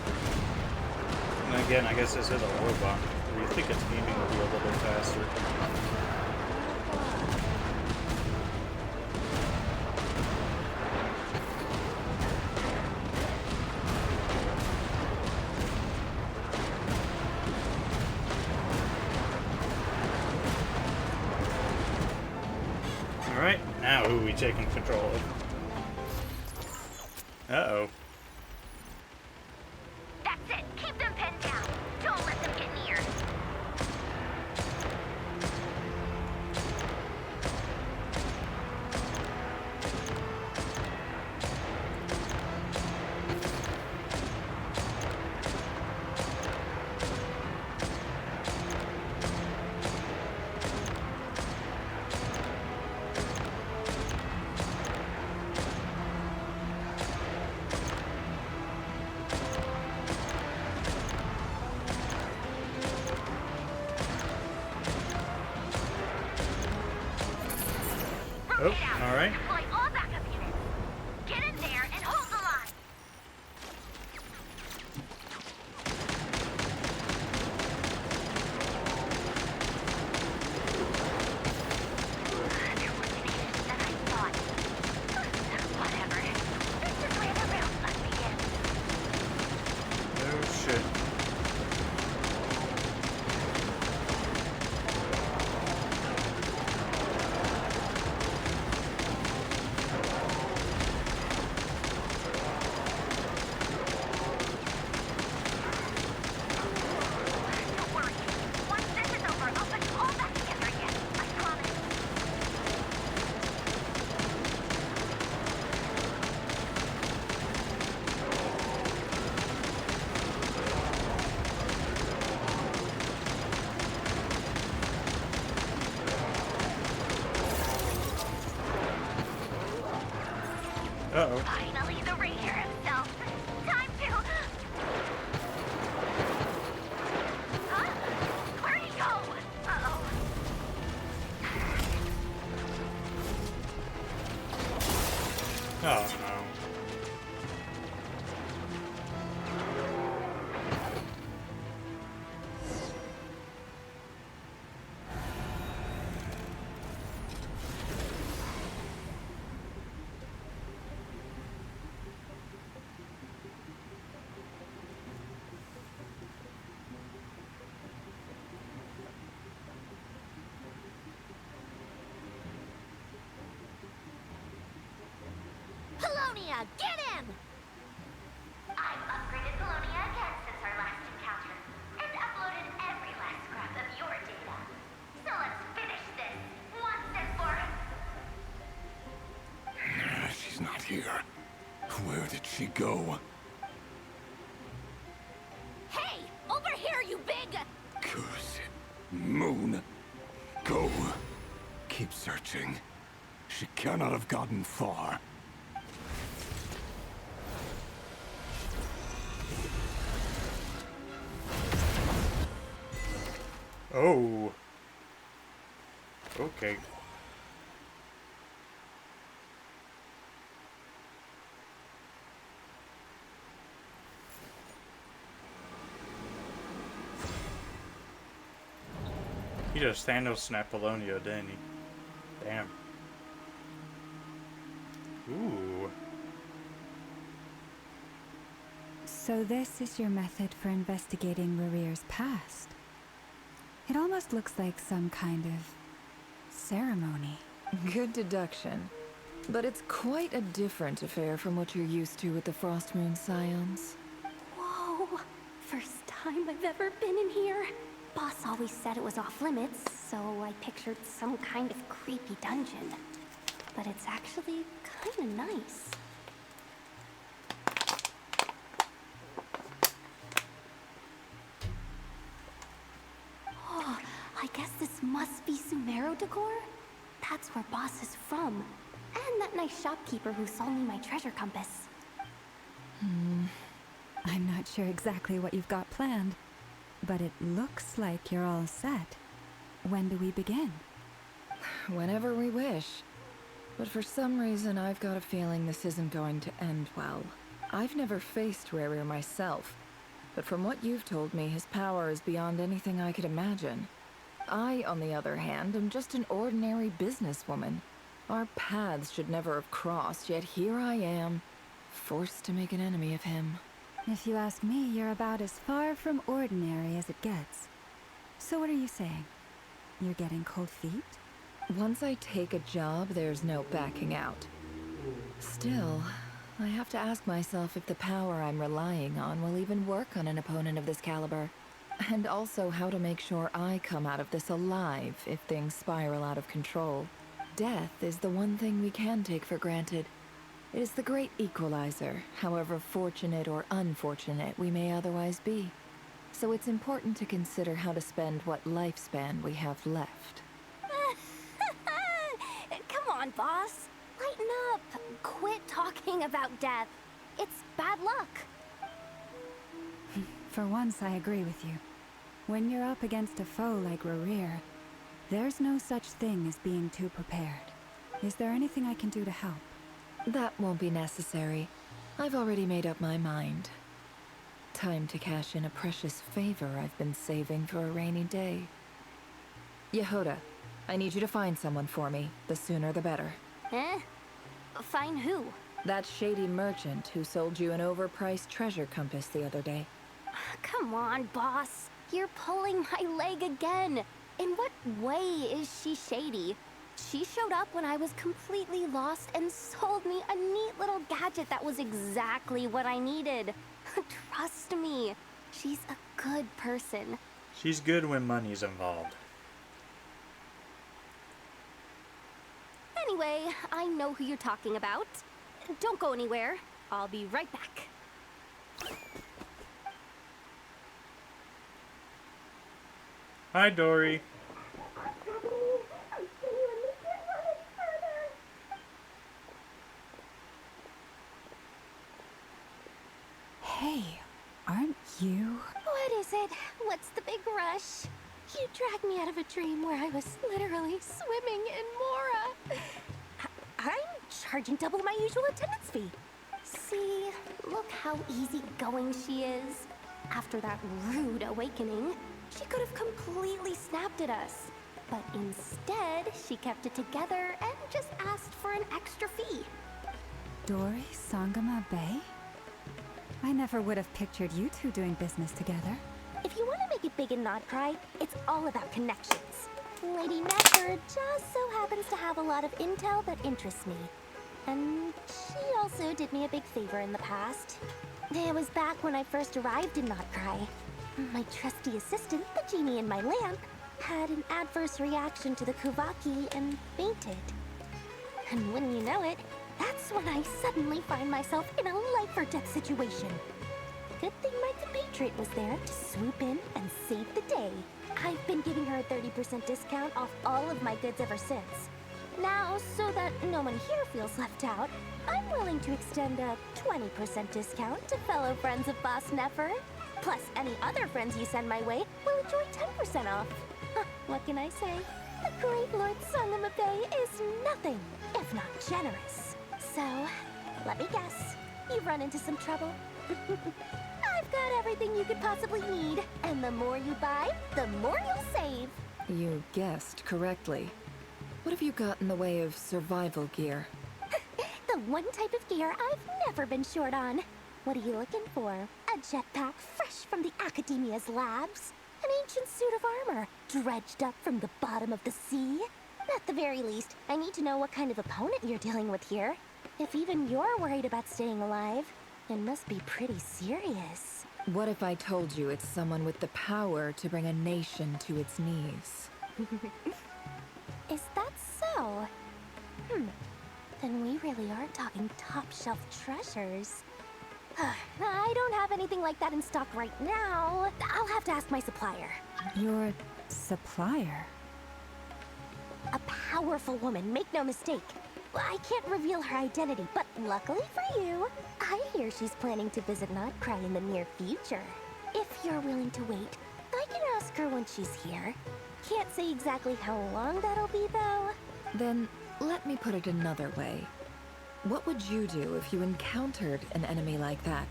And again, I guess this is a robot. You think its aiming will be a little bit faster. Alright, now who are we taking control of? Uh-oh. That's it. Keep them pinned down. Don't let them get near. Oh, alright. Deploy all backup units. Get in there and hold the line. They're more tenacious than I thought. Whatever. This is where the real fun begins. Oh shit. Don't worry. Once this is over, I'll put you all back together again. I promise. Uh-oh. Finally, the Racher himself. Time to... Huh? Where'd he go? Uh-oh. Oh no. Polonia, get him! I've upgraded Polonia again since our last encounter, and uploaded every last scrap of your data. So let's finish this once and for... She's not here. Where go. Hey! Over here, you big... Curse it. Moon. Go. Keep searching. She cannot have gotten far. Oh. Okay. He just Thanos Snapolonia, didn't he? Damn. Ooh. So this is your method for investigating Rarir's past. It almost looks like some kind of ceremony. Good deduction. But it's quite a different affair from what you're used to with the Frost Moon Scions. Whoa! First time I've ever been in here. Boss always said it was off limits, so I pictured some kind of creepy dungeon. But it's actually kinda nice. Oh, I guess this must be Sumero decor? That's where Boss is from. And that nice shopkeeper who sold me my treasure compass. I'm not sure exactly what you've got planned, but it looks like you're all set. When do we begin? Whenever we wish. But for some reason, I've got a feeling this isn't going to end well. I've never faced Rarir myself, but from what you've told me, his power is beyond anything I could imagine. I, on the other hand, am just an ordinary businesswoman. Our paths should never have crossed, yet here I am, forced to make an enemy of him. If you ask me, you're about as far from ordinary as it gets. So what are you saying? You're getting cold feet? Once I take a job, there's no backing out. Still, I have to ask myself if the power I'm relying on will even work on an opponent of this caliber. And also how to make sure I come out of this alive if things spiral out of control. Death is the one thing we can take for granted. It is the great equalizer, however fortunate or unfortunate we may otherwise be. So it's important to consider how to spend what lifespan we have left. Come on, boss. Lighten up. Quit talking about death. It's bad luck. For once, I agree with you. When you're up against a foe like Rarir, there's no such thing as being too prepared. Is there anything I can do to help? That won't be necessary. I've already made up my mind. Time to cash in a precious favor I've been saving for a rainy day. Yehoda, I need you to find someone for me. The sooner the better. Eh? Find who? That shady merchant who sold you an overpriced treasure compass the other day. Come on, boss. You're pulling my leg again. In what way is she shady? She showed up when I was completely lost and sold me a neat little gadget that was exactly what I needed. Trust me, she's a good person. She's good when money's involved. Anyway, I know who you're talking about. Don't go anywhere. I'll be right back. Hi, Dory. Hey, aren't you? What is it? What's the big rush? You dragged me out of a dream where I was literally swimming in Mora. I'm charging double my usual attendance fee. See, look how easygoing she is. After that rude awakening, she could have completely snapped at us. But instead, she kept it together and just asked for an extra fee. Dory Sangama Bay? I never would have pictured you two doing business together. If you want to make it big in Nod-Krai, it's all about connections. Lady Nefer just so happens to have a lot of intel that interests me. And she also did me a big favor in the past. It was back when I first arrived in Nod-Krai. My trusty assistant, the genie in my lamp, had an adverse reaction to the Kuvaki and fainted. And wouldn't you know it, That's when I suddenly find myself in a life-or-death situation. Good thing my compatriot was there to swoop in and save the day. I've been giving her a 30% discount off all of my goods ever since. Now, so that no one here feels left out, I'm willing to extend a 20% discount to fellow friends of Boss Nefer. Plus, any other friends you send my way will enjoy 10% off. Huh, what can I say? The great Lord Sangamabe is nothing if not generous. So, let me guess. You've run into some trouble? I've got everything you could possibly need. And the more you buy, the more you'll save. You guessed correctly. What have you got in the way of survival gear? The one type of gear I've never been short on. What are you looking for? A jetpack fresh from the Academia's labs? An ancient suit of armor dredged up from the bottom of the sea? At the very least, I need to know what kind of opponent you're dealing with here. If even you're worried about staying alive, it must be pretty serious. What if I told you it's someone with the power to bring a nation to its knees? Is that so? Then we really are talking top-shelf treasures. I don't have anything like that in stock right now. I'll have to ask my supplier. Your supplier? A powerful woman, make no mistake. I can't reveal her identity, but luckily for you, I hear she's planning to visit Nod-Krai in the near future. If you're willing to wait, I can ask her when she's here. Can't say exactly how long that'll be, though. Then, let me put it another way. What would you do if you encountered an enemy like that?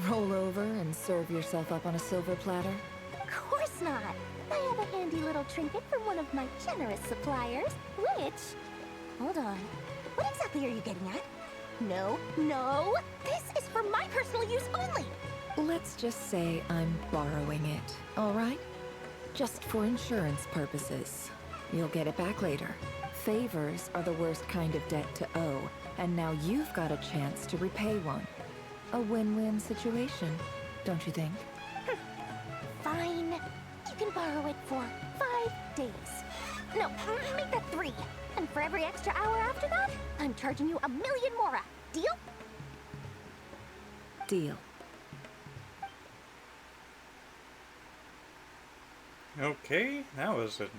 Roll over and serve yourself up on a silver platter? Of course not. I have a handy little trinket from one of my generous suppliers, which... Hold on. What exactly are you getting at? No, no! This is for my personal use only! Let's just say I'm borrowing it, all right? Just for insurance purposes. You'll get it back later. Favors are the worst kind of debt to owe, and now you've got a chance to repay one. A win-win situation, don't you think? Fine. You can borrow it for 5 days. No, make that 3. And for every extra hour after that, I'm charging you 1,000,000 mora. Deal? Deal. Okay, that was an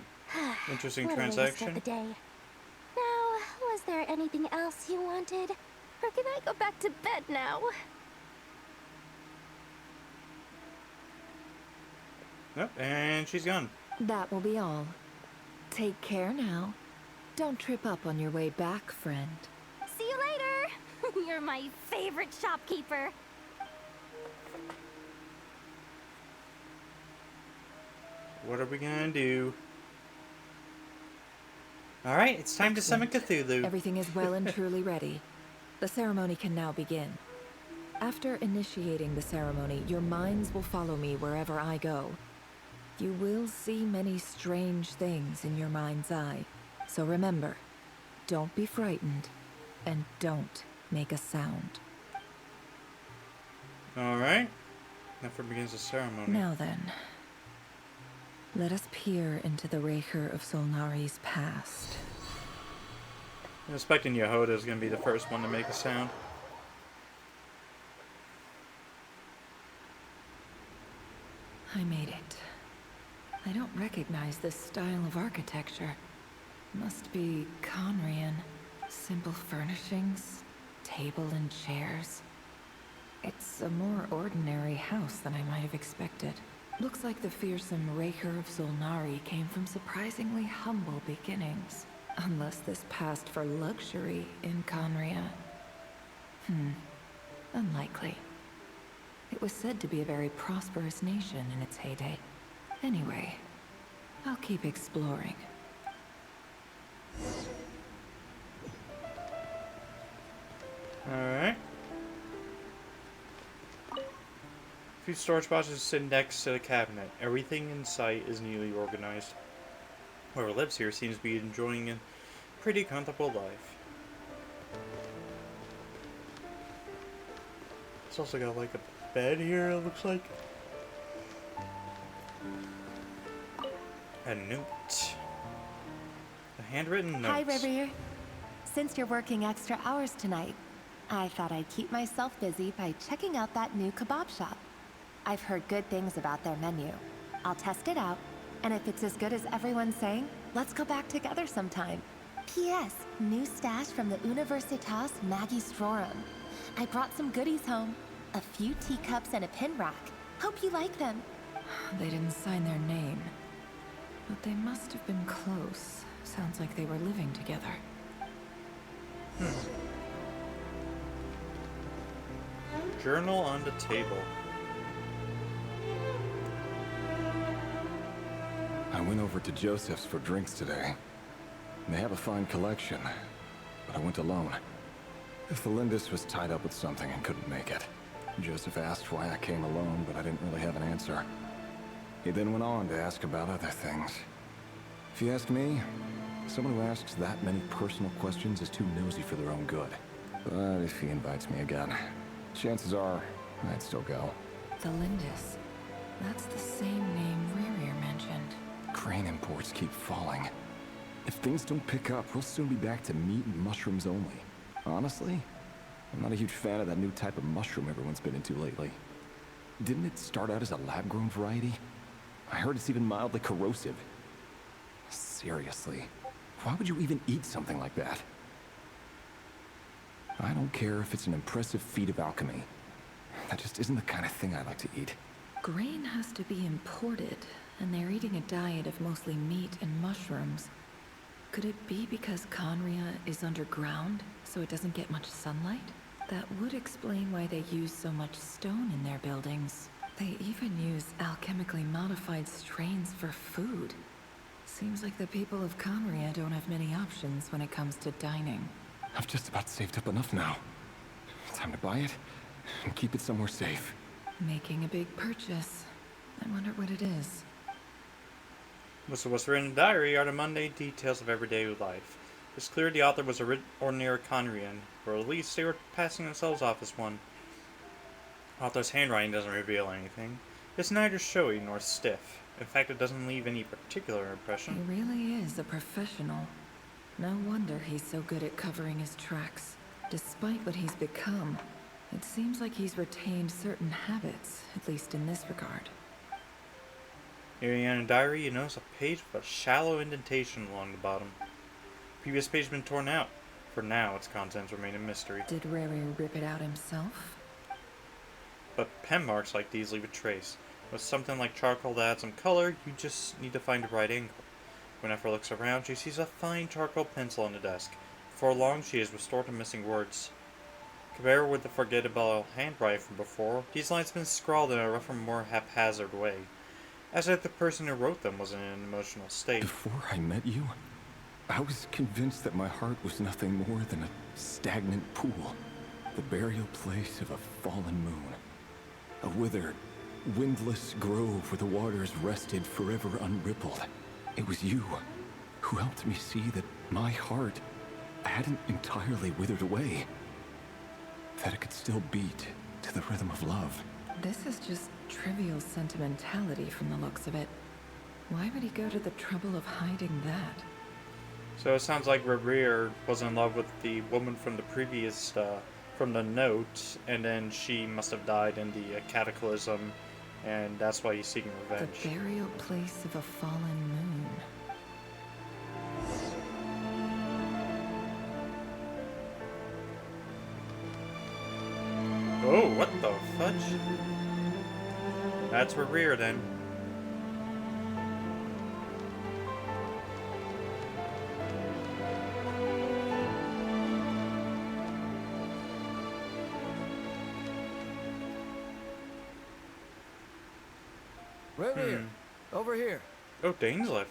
interesting What a way to transaction. start the day. Now, was there anything else you wanted? Or can I go back to bed now? Yep, and she's gone. That will be all. Take care now. Don't trip up on your way back, friend. See you later! You're my favorite shopkeeper. What are we gonna do? Alright, it's time to summon Cthulhu. Everything is well and truly ready. The ceremony can now begin. After initiating the ceremony, your minds will follow me wherever I go. You will see many strange things in your mind's eye. So remember, don't be frightened, and don't make a sound. Alright. Nefer begins the ceremony. Now then, let us peer into the Racher of Solnari's past. I'm expecting Yehoda is going to be the first one to make a sound. I made it. I don't recognize this style of architecture. Must be Conrian. Simple furnishings, table and chairs. It's a more ordinary house than I might have expected. Looks like the fearsome Racher of Solnari came from surprisingly humble beginnings. Unless this passed for luxury in Conria. Unlikely. It was said to be a very prosperous nation in its heyday. Anyway, I'll keep exploring. Alright. A few storage boxes sit next to the cabinet. Everything in sight is neatly organized. Whoever lives here seems to be enjoying a pretty comfortable life. It's also got like a bed here, it looks like. A note. A handwritten note. Hi, Racher. Since you're working extra hours tonight, I thought I'd keep myself busy by checking out that new kebab shop. I've heard good things about their menu. I'll test it out, and if it's as good as everyone's saying, let's go back together sometime. P.S. New stash from the Universitas Magistrorum. I brought some goodies home. A few teacups and a pin rack. Hope you like them. They didn't sign their name. But they must have been close. Sounds like they were living together. Journal on the table. I went over to Joseph's for drinks today. They have a fine collection, but I went alone. Flindis was tied up with something and couldn't make it. Joseph asked why I came alone, but I didn't really have an answer. He then went on to ask about other things. If you ask me, someone who asks that many personal questions is too nosy for their own good. But if he invites me again, chances are I'd still go. The Lindis. That's the same name Racher mentioned. Crane imports keep falling. If things don't pick up, we'll soon be back to meat and mushrooms only. Honestly, I'm not a huge fan of that new type of mushroom everyone's been into lately. Didn't it start out as a lab-grown variety? I heard it's even mildly corrosive. Seriously, why would you even eat something like that? I don't care if it's an impressive feat of alchemy. That just isn't the kind of thing I like to eat. Grain has to be imported, and they're eating a diet of mostly meat and mushrooms. Could it be because Conria is underground, so it doesn't get much sunlight? That would explain why they use so much stone in their buildings. They even use alchemically modified strains for food. Seems like the people of Conria don't have many options when it comes to dining. I've just about saved up enough now. Time to buy it and keep it somewhere safe. Making a big purchase. I wonder what it is. So what's written in the diary are the mundane details of everyday life. It's clear the author was a ordinary Conrian, or at least they were passing themselves off as one. Author's handwriting doesn't reveal anything. It's neither showy nor stiff. In fact, it doesn't leave any particular impression. He really is a professional. No wonder he's so good at covering his tracks. Despite what he's become, it seems like he's retained certain habits, at least in this regard. Near the end of the diary, you notice a page with a shallow indentation along the bottom. The previous page has been torn out. For now, its contents remain a mystery. Did Racher rip it out himself? But pen marks like these leave a trace. With something like charcoal to add some color, you just need to find the right angle. When Nefer looks around, she sees a fine charcoal pencil on the desk. Before long, she has restored her missing words. Compared with the forgettable handwriting from before, these lines have been scrawled in a rougher, more haphazard way, as if the person who wrote them was in an emotional state. Before I met you, I was convinced that my heart was nothing more than a stagnant pool, the burial place of a fallen moon. A withered, windless grove where the waters rested forever unrippled. It was you who helped me see that my heart hadn't entirely withered away, that it could still beat to the rhythm of love. This is just trivial sentimentality from the looks of it. Why would he go to the trouble of hiding that? So it sounds like Racher was in love with the woman from the previous, from the note, and then she must have died in the cataclysm, and that's why he's seeking revenge. The burial place of a fallen moon. Oh, what the fudge? That's Racher then. Racher, over here. Oh, Dane's left.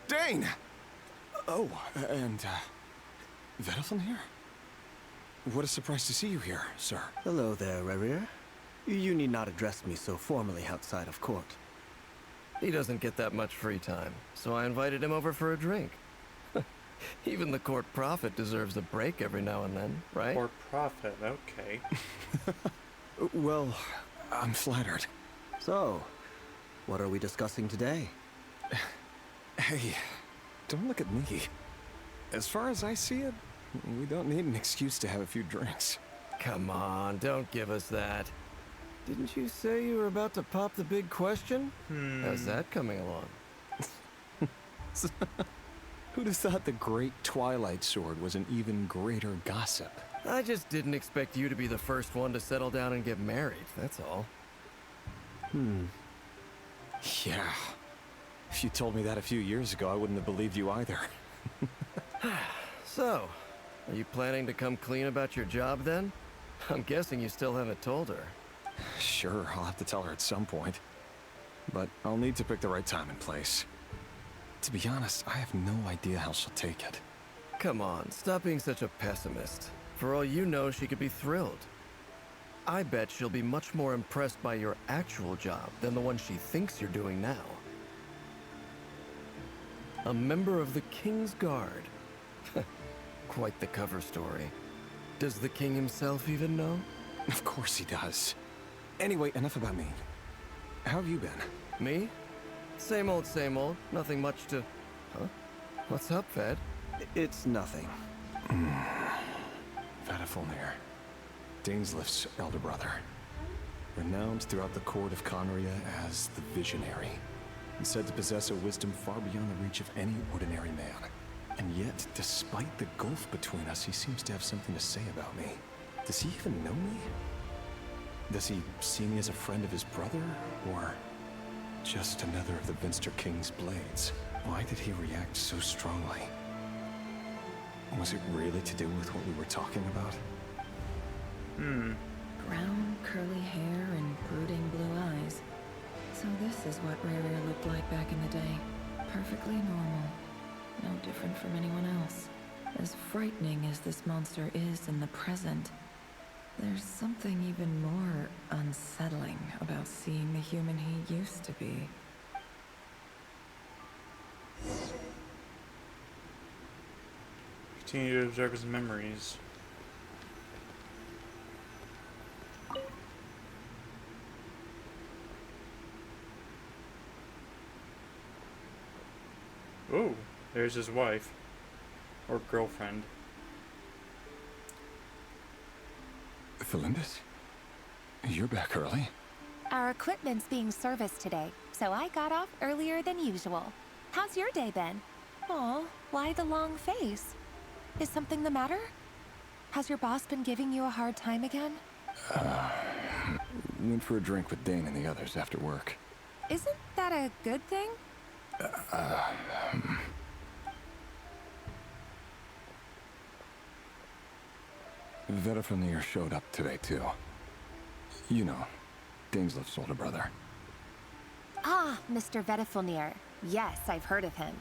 Dane! Oh, and, Vedelson here? What a surprise to see you here, sir. Hello there, Racher. You need not address me so formally outside of court. He doesn't get that much free time, so I invited him over for a drink. Even the court prophet deserves a break every now and then, right? Court prophet, okay. Well, I'm flattered. So, what are we discussing today? Hey, don't look at me. As far as I see it, we don't need an excuse to have a few drinks. Come on, don't give us that. Didn't you say you were about to pop the big question? How's that coming along? Who'd have thought the Great Twilight Sword was an even greater gossip? I just didn't expect you to be the first one to settle down and get married, that's all. Yeah. If you told me that a few years ago, I wouldn't have believed you either. So, are you planning to come clean about your job then? I'm guessing you still haven't told her. Sure, I'll have to tell her at some point. But I'll need to pick the right time and place. To be honest, I have no idea how she'll take it. Come on, stop being such a pessimist. For all you know, she could be thrilled. I bet she'll be much more impressed by your actual job than the one she thinks you're doing now. A member of the King's Guard. Quite the cover story. Does the king himself even know? Of course he does. Anyway, enough about me. How have you been? Me? Same old, same old. Nothing much to... Huh? What's up, Ved? It's nothing. Vadafulnir, Dainsleif's elder brother. Renowned throughout the court of Conria as the Visionary. And said to possess a wisdom far beyond the reach of any ordinary man. And yet, despite the gulf between us, he seems to have something to say about me. Does he even know me? Does he see me as a friend of his brother, or just another of the Vinster King's blades? Why did he react so strongly? Was it really to do with what we were talking about? Brown, curly hair and brooding blue eyes. So this is what Racher looked like back in the day. Perfectly normal. No different from anyone else. As frightening as this monster is in the present, there's something even more unsettling about seeing the human he used to be. Continue to observe his memories. Oh, there's his wife. Or girlfriend. Felindis? You're back early? Our equipment's being serviced today, so I got off earlier than usual. How's your day been? Aw, why the long face? Is something the matter? Has your boss been giving you a hard time again? Went for a drink with Dane and the others after work. Isn't that a good thing? Vedafulnir showed up today, too. You know, Dainsleif's older brother. Ah, Mr. Vedafulnir. Yes, I've heard of him.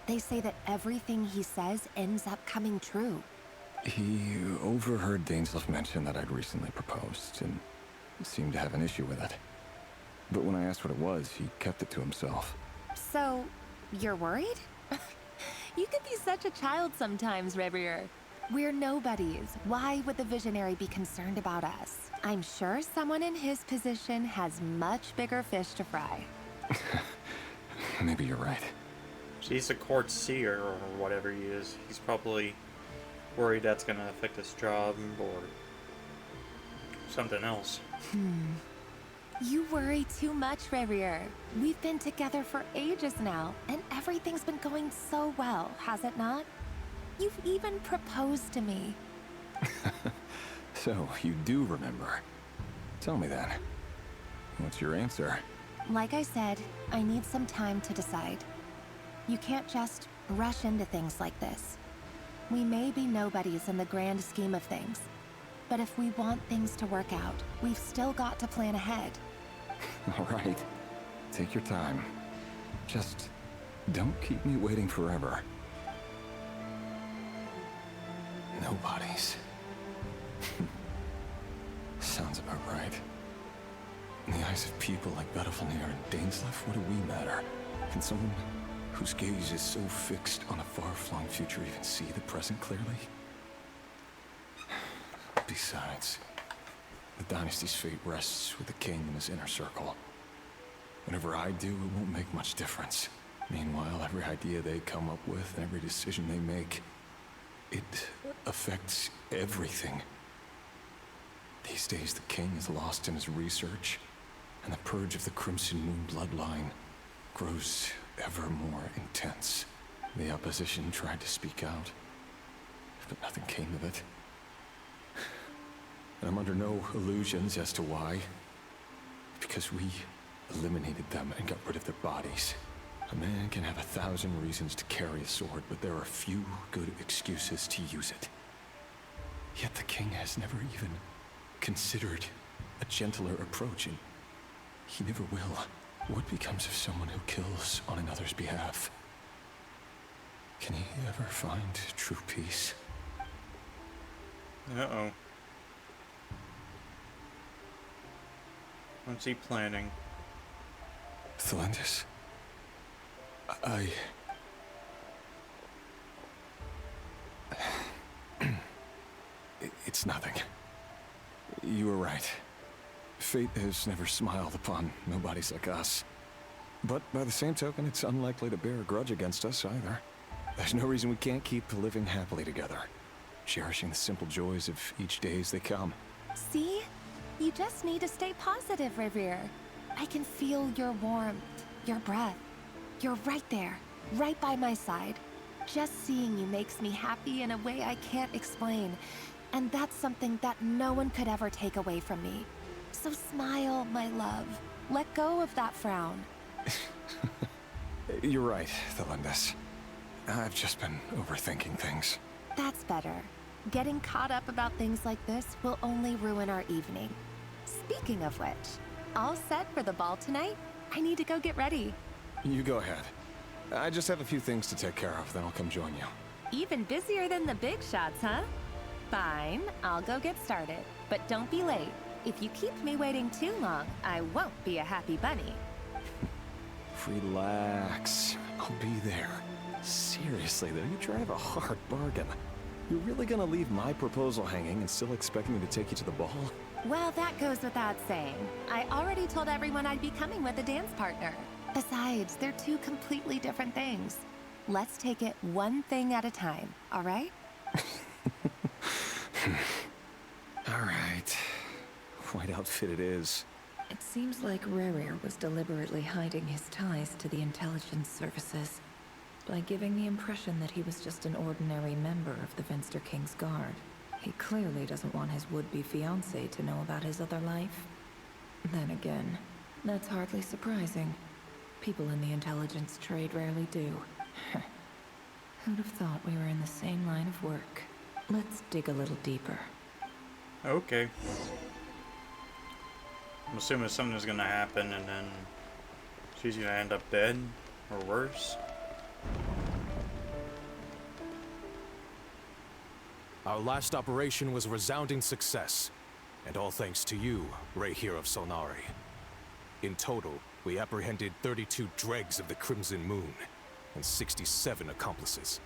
They say that everything he says ends up coming true. He overheard Dainsleif mention that I'd recently proposed, and seemed to have an issue with it. But when I asked what it was, he kept it to himself. So, you're worried? You can be such a child sometimes, Racher. We're nobodies. Why would the Visionary be concerned about us? I'm sure someone in his position has much bigger fish to fry. Maybe you're right. He's a court seer, or whatever he is. He's probably worried that's gonna affect his job, or something else. You worry too much, Racher. We've been together for ages now, and everything's been going so well, has it not? You've even proposed to me. So, you do remember. Tell me then. What's your answer? Like I said, I need some time to decide. You can't just rush into things like this. We may be nobodies in the grand scheme of things, but if we want things to work out, we've still got to plan ahead. All right. Take your time. Just don't keep me waiting forever. Nobodies. Sounds about right. In the eyes of people like Vedafulnir and Dainsleif, what do we matter? Can someone whose gaze is so fixed on a far-flung future even see the present clearly? Besides, the dynasty's fate rests with the king and his inner circle. Whatever I do, it won't make much difference. Meanwhile, every idea they come up with and every decision they make It affects everything. These days, the king is lost in his research, and the purge of the Crimson Moon bloodline grows ever more intense. The opposition tried to speak out, but nothing came of it. And I'm under no illusions as to why. Because we eliminated them and got rid of their bodies. A man can have 1,000 reasons to carry a sword, but there are few good excuses to use it. Yet the king has never even considered a gentler approach, and he never will. What becomes of someone who kills on another's behalf? Can he ever find true peace? Uh-oh. What's he planning? Flins, It's nothing. You were right. Fate has never smiled upon nobodies like us. But by the same token, it's unlikely to bear a grudge against us either. There's no reason we can't keep living happily together, cherishing the simple joys of each day as they come. See? You just need to stay positive, Racher. I can feel your warmth, your breath. You're right there, right by my side. Just seeing you makes me happy in a way I can't explain. And that's something that no one could ever take away from me. So smile, my love. Let go of that frown. You're right, Flins. I've just been overthinking things. That's better. Getting caught up about things like this will only ruin our evening. Speaking of which, all set for the ball tonight? I need to go get ready. You go ahead. I just have a few things to take care of, then I'll come join you. Even busier than the big shots, huh? Fine, I'll go get started. But don't be late. If you keep me waiting too long, I won't be a happy bunny. Relax. I'll be there. Seriously, though, you drive a hard bargain. You're really gonna leave my proposal hanging and still expect me to take you to the ball? Well, that goes without saying. I already told everyone I'd be coming with a dance partner. Besides, they're two completely different things. Let's take it one thing at a time, all right? All right. White outfit it is. It seems like Racher was deliberately hiding his ties to the intelligence services by giving the impression that he was just an ordinary member of the Venster King's Guard. He clearly doesn't want his would-be fiancée to know about his other life. Then again, that's hardly surprising. People in the intelligence trade rarely do. Who'd have thought we were in the same line of work? Let's dig a little deeper. Okay. I'm assuming something's gonna happen and then she's gonna end up dead or worse. Our last operation was a resounding success, and all thanks to you, Racher of Solnari. In total, we apprehended 32 dregs of the Crimson Moon, and 67 accomplices.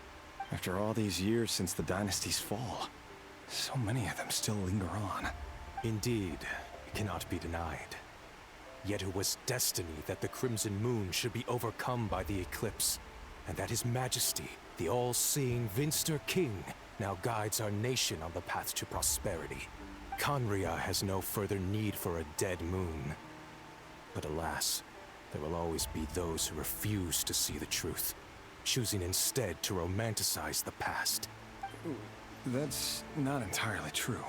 After all these years since the dynasty's fall, so many of them still linger on. Indeed, it cannot be denied. Yet it was destiny that the Crimson Moon should be overcome by the eclipse, and that His Majesty, the all-seeing Venster King, now guides our nation on the path to prosperity. Khaenri'ah has no further need for a dead moon. But alas, there will always be those who refuse to see the truth, choosing instead to romanticize the past. That's not entirely true.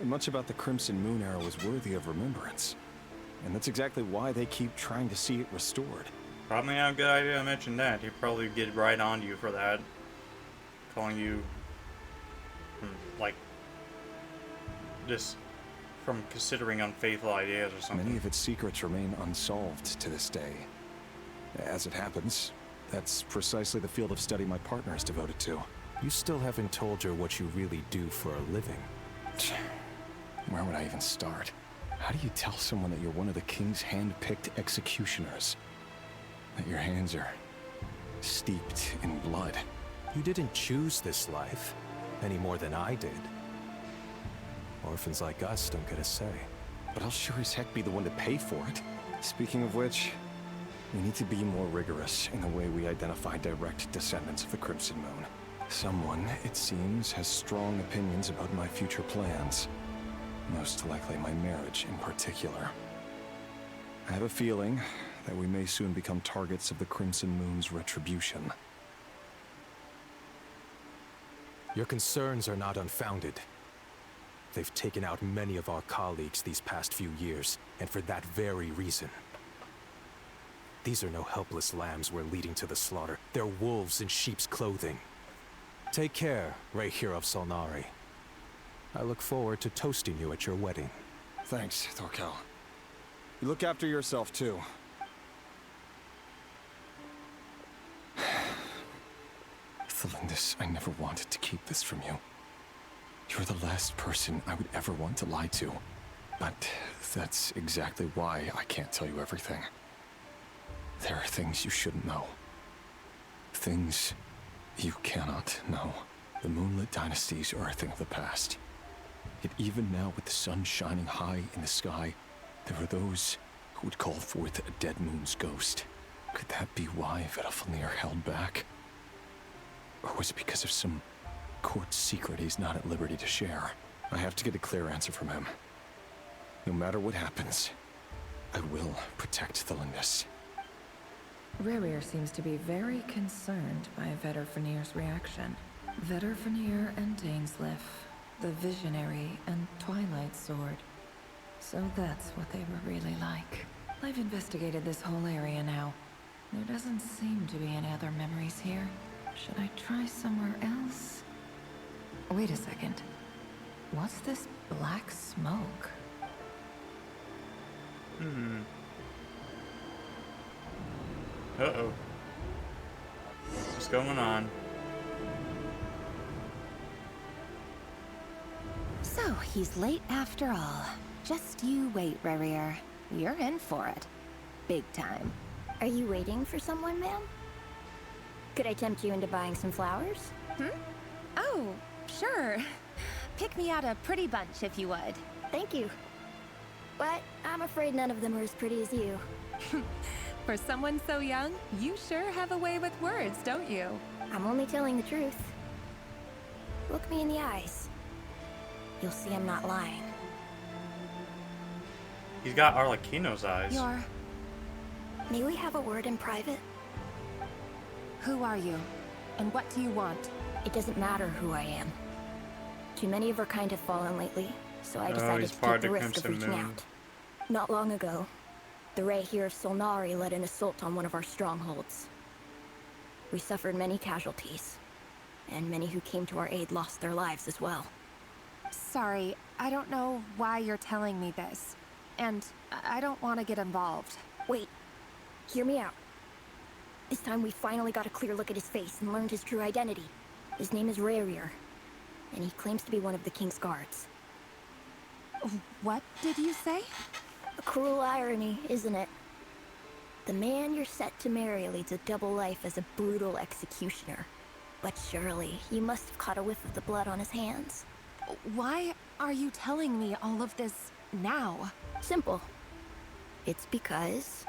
Much about the Crimson Moon era was worthy of remembrance. And that's exactly why they keep trying to see it restored. Probably not a good idea to mention that. He'd probably get right on you for that. Calling you, like, just from considering unfaithful ideas or something. Many of its secrets remain unsolved to this day. As it happens, that's precisely the field of study my partner is devoted to. You still haven't told her what you really do for a living. Where would I even start? How do you tell someone that you're one of the king's hand-picked executioners? That your hands are steeped in blood? You didn't choose this life, any more than I did. Orphans like us don't get a say. But I'll sure as heck be the one to pay for it. Speaking of which, we need to be more rigorous in the way we identify direct descendants of the Crimson Moon. Someone, it seems, has strong opinions about my future plans. Most likely my marriage in particular. I have a feeling that we may soon become targets of the Crimson Moon's retribution. Your concerns are not unfounded. They've taken out many of our colleagues these past few years, and for that very reason. These are no helpless lambs we're leading to the slaughter. They're wolves in sheep's clothing. Take care, Racher of Solnari. I look forward to toasting you at your wedding. Thanks, Thorkel. You look after yourself, too. Flins, I never wanted to keep this from you. You're the last person I would ever want to lie to. But that's exactly why I can't tell you everything. There are things you shouldn't know. Things you cannot know. The Moonlit Dynasties are a thing of the past. Yet even now, with the sun shining high in the sky, there are those who would call forth a dead moon's ghost. Could that be why Vedalfnir held back? Or was it because of some court secret he's not at liberty to share? I have to get a clear answer from him. No matter what happens, I will protect Thelindis. Racher seems to be very concerned by Vedalfnir's reaction. Vedalfnir and Dainsleif, the Visionary and Twilight Sword. So that's what they were really like. I've investigated this whole area now. There doesn't seem to be any other memories here. Should I try somewhere else? Wait a second. What's this black smoke? Uh-oh. What's going on? So, he's late after all. Just you wait, Racher. You're in for it. Big time. Are you waiting for someone, ma'am? Could I tempt you into buying some flowers? Oh, sure. Pick me out a pretty bunch if you would. Thank you. But I'm afraid none of them are as pretty as you. For someone so young, you sure have a way with words, don't you? I'm only telling the truth. Look me in the eyes. You'll see I'm not lying. He's got Arlecchino's eyes. May we have a word in private? Who are you? And what do you want? It doesn't matter who I am. Too many of our kind have fallen lately, so I decided to take the risk of reaching out. Not long ago, the Racher of Solnari led an assault on one of our strongholds. We suffered many casualties, and many who came to our aid lost their lives as well. Sorry, I don't know why you're telling me this. And I don't want to get involved. Wait, hear me out. This time we finally got a clear look at his face and learned his true identity. His name is Racher, and he claims to be one of the King's guards. What did you say? A cruel irony, isn't it? The man you're set to marry leads a double life as a brutal executioner. But surely, you must have caught a whiff of the blood on his hands. Why are you telling me all of this now? Simple. It's because...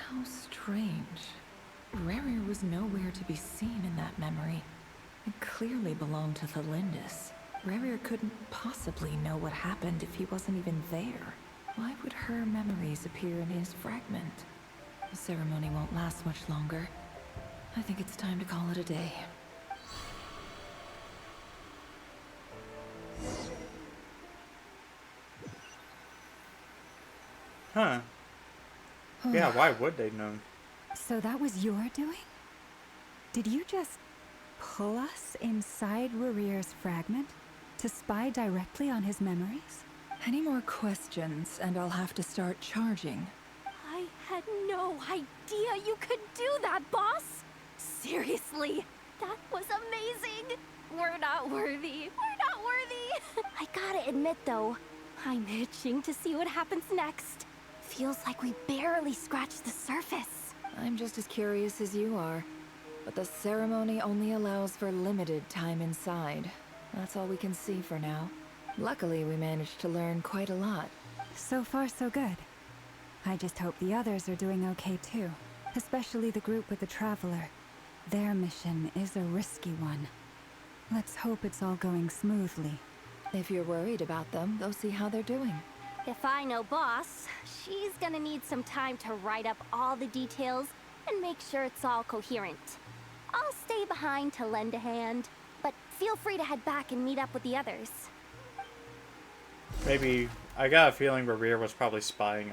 How strange. Racher was nowhere to be seen in that memory. It clearly belonged to Thelindis. Racher couldn't possibly know what happened if he wasn't even there. Why would her memories appear in his fragment? The ceremony won't last much longer. I think it's time to call it a day. Huh. Yeah, why would they know? So that was your doing? Did you just pull us inside Rarir's fragment to spy directly on his memories? Any more questions, and I'll have to start charging. I had no idea you could do that, boss! Seriously, that was amazing! We're not worthy. We're not worthy! I gotta admit, though, I'm itching to see what happens next. Feels like we barely scratched the surface. I'm just as curious as you are. But the ceremony only allows for limited time inside. That's all we can see for now. Luckily, we managed to learn quite a lot. So far, so good. I just hope the others are doing okay too. Especially the group with the Traveler. Their mission is a risky one. Let's hope it's all going smoothly. If you're worried about them, go see how they're doing. If I know Boss, she's gonna need some time to write up all the details and make sure it's all coherent. I'll stay behind to lend a hand, but feel free to head back and meet up with the others. Maybe, I got a feeling Rarir was probably spying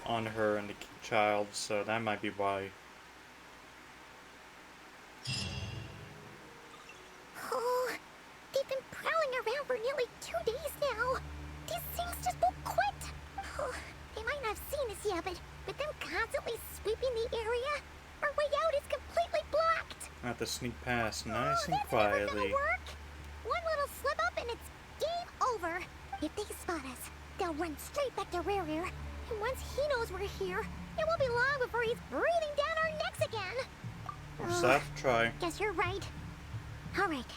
on her and the child, so that might be why. Oh, they've been prowling around for nearly 2 days now. These things just won't quit. Oh, they might not have seen us yet, but with them constantly sweeping the area, our way out is completely blocked. I have to sneak past nice and That's quietly. never gonna work. One little slip up and it's game over. If they spot us, they'll run straight back to Rarir. And once he knows we're here, it won't be long before he's breathing down our necks again. We'll just have to try. Guess you're right. All right,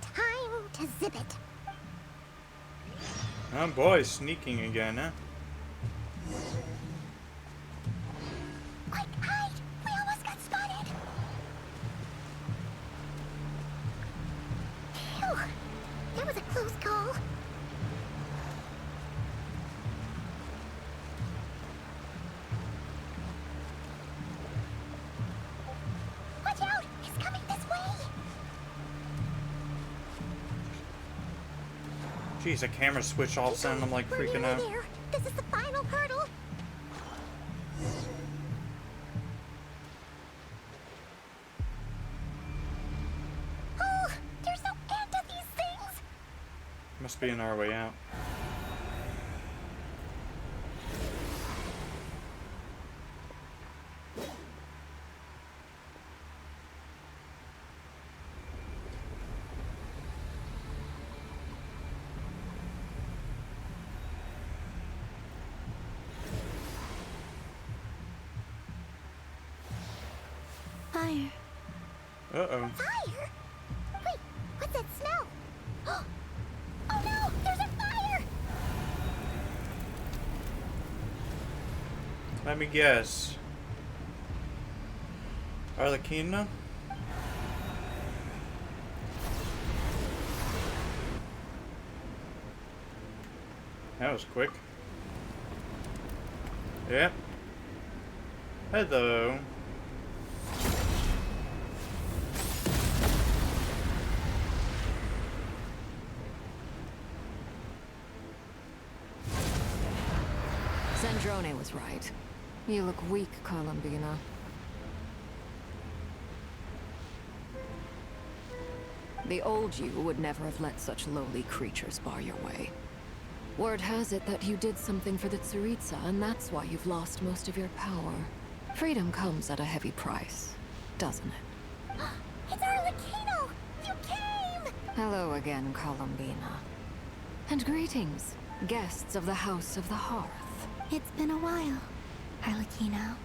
time to zip it. Oh boy, sneaking again, huh? Quick, hide! We almost got spotted. Phew, that was a close call. Watch out! He's coming this way! Jeez, the camera switched all of a sudden. I'm like We're freaking nearly out. there. This is the final hurdle. Oh, there's no end to these things. Must be in our way out. Fire. Uh-oh. Fire? Wait, what's that smell? Oh no, there's a fire! Let me guess. Arlecchino? That was quick. Yep. Hello. Sandrone was right. You look weak, Columbina. The old you would never have let such lowly creatures bar your way. Word has it that you did something for the Tsaritsa, and that's why you've lost most of your power. Freedom comes at a heavy price, doesn't it? It's Arlecchino! You came! Hello again, Columbina. And greetings, guests of the House of the Hearth. It's been a while, Arlecchino.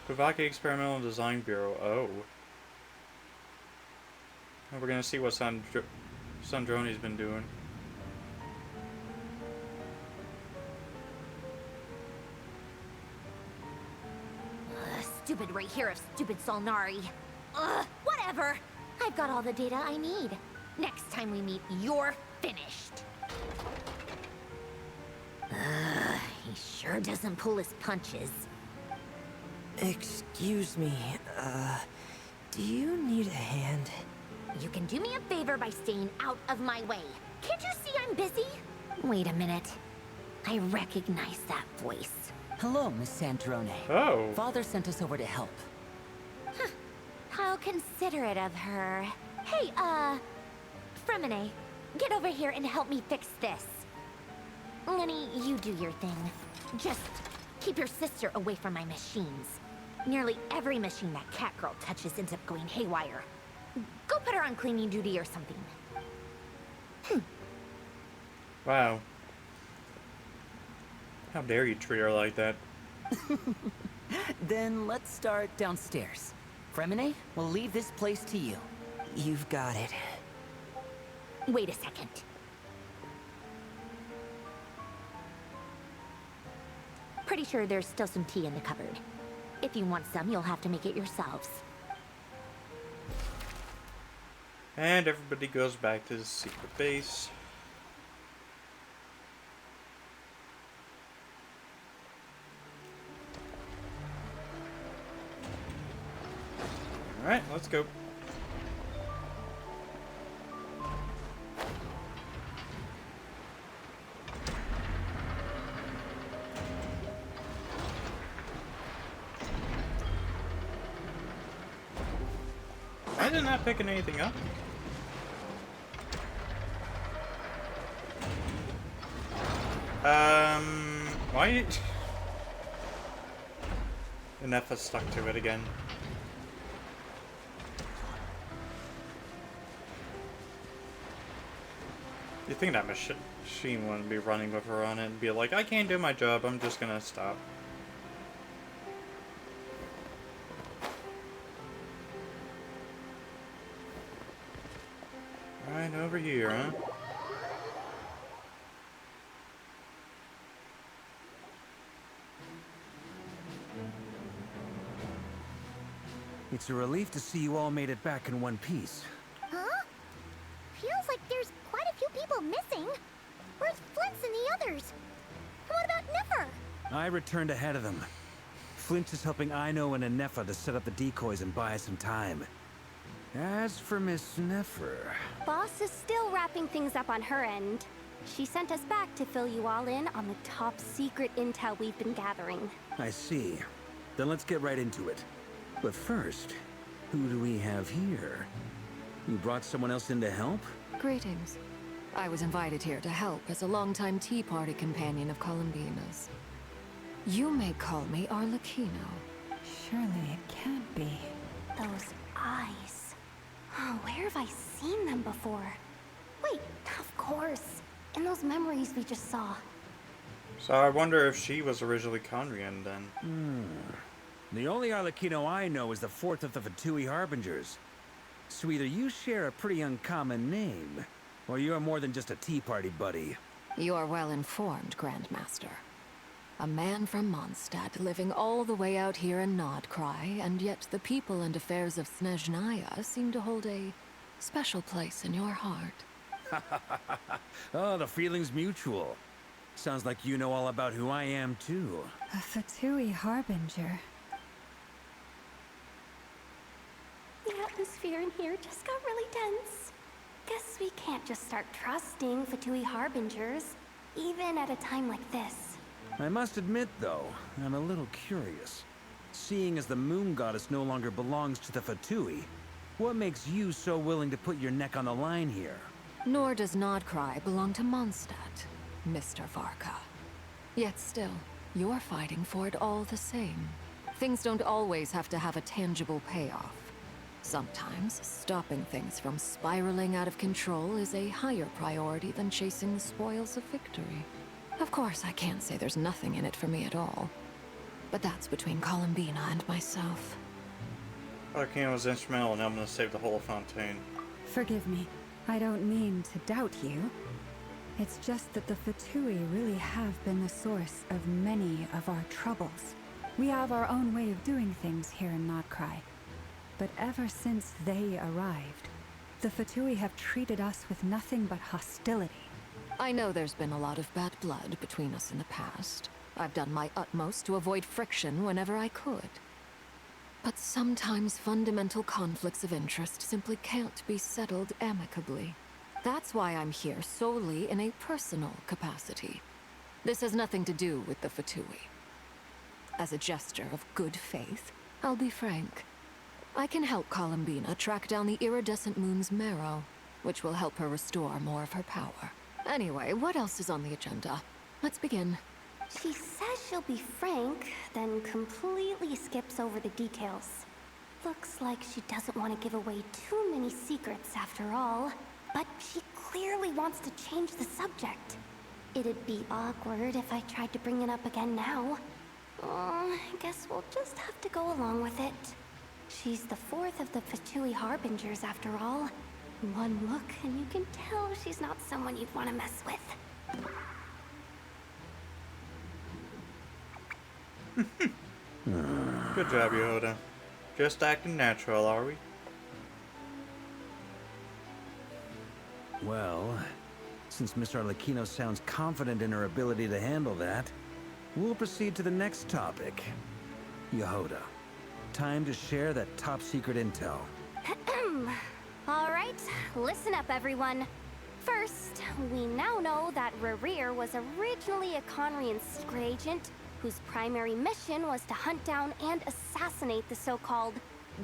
Kavaki Experimental Design Bureau. Oh. And we're gonna see what Sandrone's been doing. Stupid Racher of stupid Solnari. Ugh, whatever. I've got all the data I need. Next time we meet, you're finished. He sure doesn't pull his punches. Excuse me, do you need a hand? You can do me a favor by staying out of my way. Can't you see I'm busy? Wait a minute. I recognize that voice. Hello, Miss Sandrone. Oh. Father sent us over to help. Huh. How considerate of her. Hey, Fremine, get over here and help me fix this. Lenny, you do your thing. Just keep your sister away from my machines. Nearly every machine that cat girl touches ends up going haywire. Go put her on cleaning duty or something. Wow. How dare you treat her like that? Then let's start downstairs. Fremine, we'll leave this place to you. You've got it. Wait a second. Pretty sure there's still some tea in the cupboard. If you want some, you'll have to make it yourselves. And everybody goes back to the secret base. Alright, let's go. Why didn't I pick anything up? Why? Nefer stuck to it again. You think that machine wouldn't be running with her on it and be like, I can't do my job, I'm just gonna stop. Right over here, huh? It's a relief to see you all made it back in one piece. Huh? Feels like there's quite a few people missing. Where's Flins and the others? What about Nefer? I returned ahead of them. Flint is helping Ino and Nefer to set up the decoys and buy us some time. As for Miss Nefer... Boss is still wrapping things up on her end. She sent us back to fill you all in on the top secret intel we've been gathering. I see. Then let's get right into it. But first, who do we have here? You brought someone else in to help? Greetings. I was invited here to help as a longtime Tea Party companion of Columbina's. You may call me Arlecchino. Surely it can't be. Those eyes. Oh, where have I seen them before? Wait, of course. In those memories we just saw. So I wonder if she was originally Conrian then. The only Arlecchino I know is the fourth of the Fatui Harbingers. So either you share a pretty uncommon name, or you're more than just a Tea Party buddy. You are well informed, Grandmaster. A man from Mondstadt living all the way out here in Nod-Krai, and yet the people and affairs of Snezhnaya seem to hold a special place in your heart. Oh, the feeling's mutual. Sounds like you know all about who I am, too. A Fatui Harbinger. The atmosphere in here just got really tense. Guess we can't just start trusting Fatui Harbingers, even at a time like this. I must admit, though, I'm a little curious. Seeing as the Moon Goddess no longer belongs to the Fatui, what makes you so willing to put your neck on the line here? Nor does Nod-Krai belong to Mondstadt, Mr. Varka. Yet still, you're fighting for it all the same. Things don't always have to have a tangible payoff. Sometimes, stopping things from spiraling out of control is a higher priority than chasing the spoils of victory. Of course, I can't say there's nothing in it for me at all. But that's between Columbina and myself. Arlecchino was instrumental in helping us save the whole Fontaine. Forgive me. I don't mean to doubt you. It's just that the Fatui really have been the source of many of our troubles. We have our own way of doing things here in Nod-Krai. But ever since they arrived, the Fatui have treated us with nothing but hostility. I know there's been a lot of bad blood between us in the past. I've done my utmost to avoid friction whenever I could. But sometimes fundamental conflicts of interest simply can't be settled amicably. That's why I'm here solely in a personal capacity. This has nothing to do with the Fatui. As a gesture of good faith, I'll be frank. I can help Columbina track down the iridescent moon's marrow, which will help her restore more of her power. Anyway, what else is on the agenda? Let's begin. She says she'll be frank, then completely skips over the details. Looks like she doesn't want to give away too many secrets after all, but she clearly wants to change the subject. It'd be awkward if I tried to bring it up again now. I guess we'll just have to go along with it. She's the fourth of the Fatui Harbingers after all. One look and you can tell she's not someone you'd want to mess with. Good job, Yehoda. Just acting natural, are we? Well, since Miss Arlecchino sounds confident in her ability to handle that, we'll proceed to the next topic. Yehoda, time to share that top-secret intel. All right, listen up, everyone. First, we now know that Racher was originally a Conrian secret agent whose primary mission was to hunt down and assassinate the so-called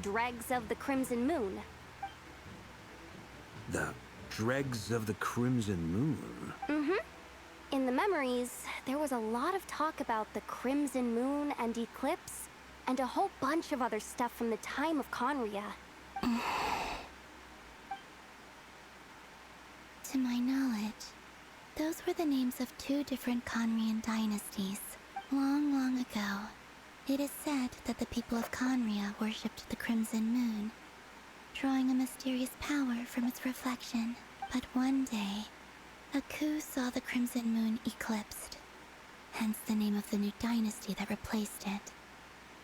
Dregs of the Crimson Moon. The Dregs of the Crimson Moon? Mm-hmm. In the memories, there was a lot of talk about the Crimson Moon and Eclipse, and a whole bunch of other stuff from the time of Conria. To my knowledge, those were the names of two different Conrian dynasties. Long, long ago, it is said that the people of Conria worshipped the Crimson Moon, drawing a mysterious power from its reflection. But one day, a coup saw the Crimson Moon eclipsed, hence the name of the new dynasty that replaced it,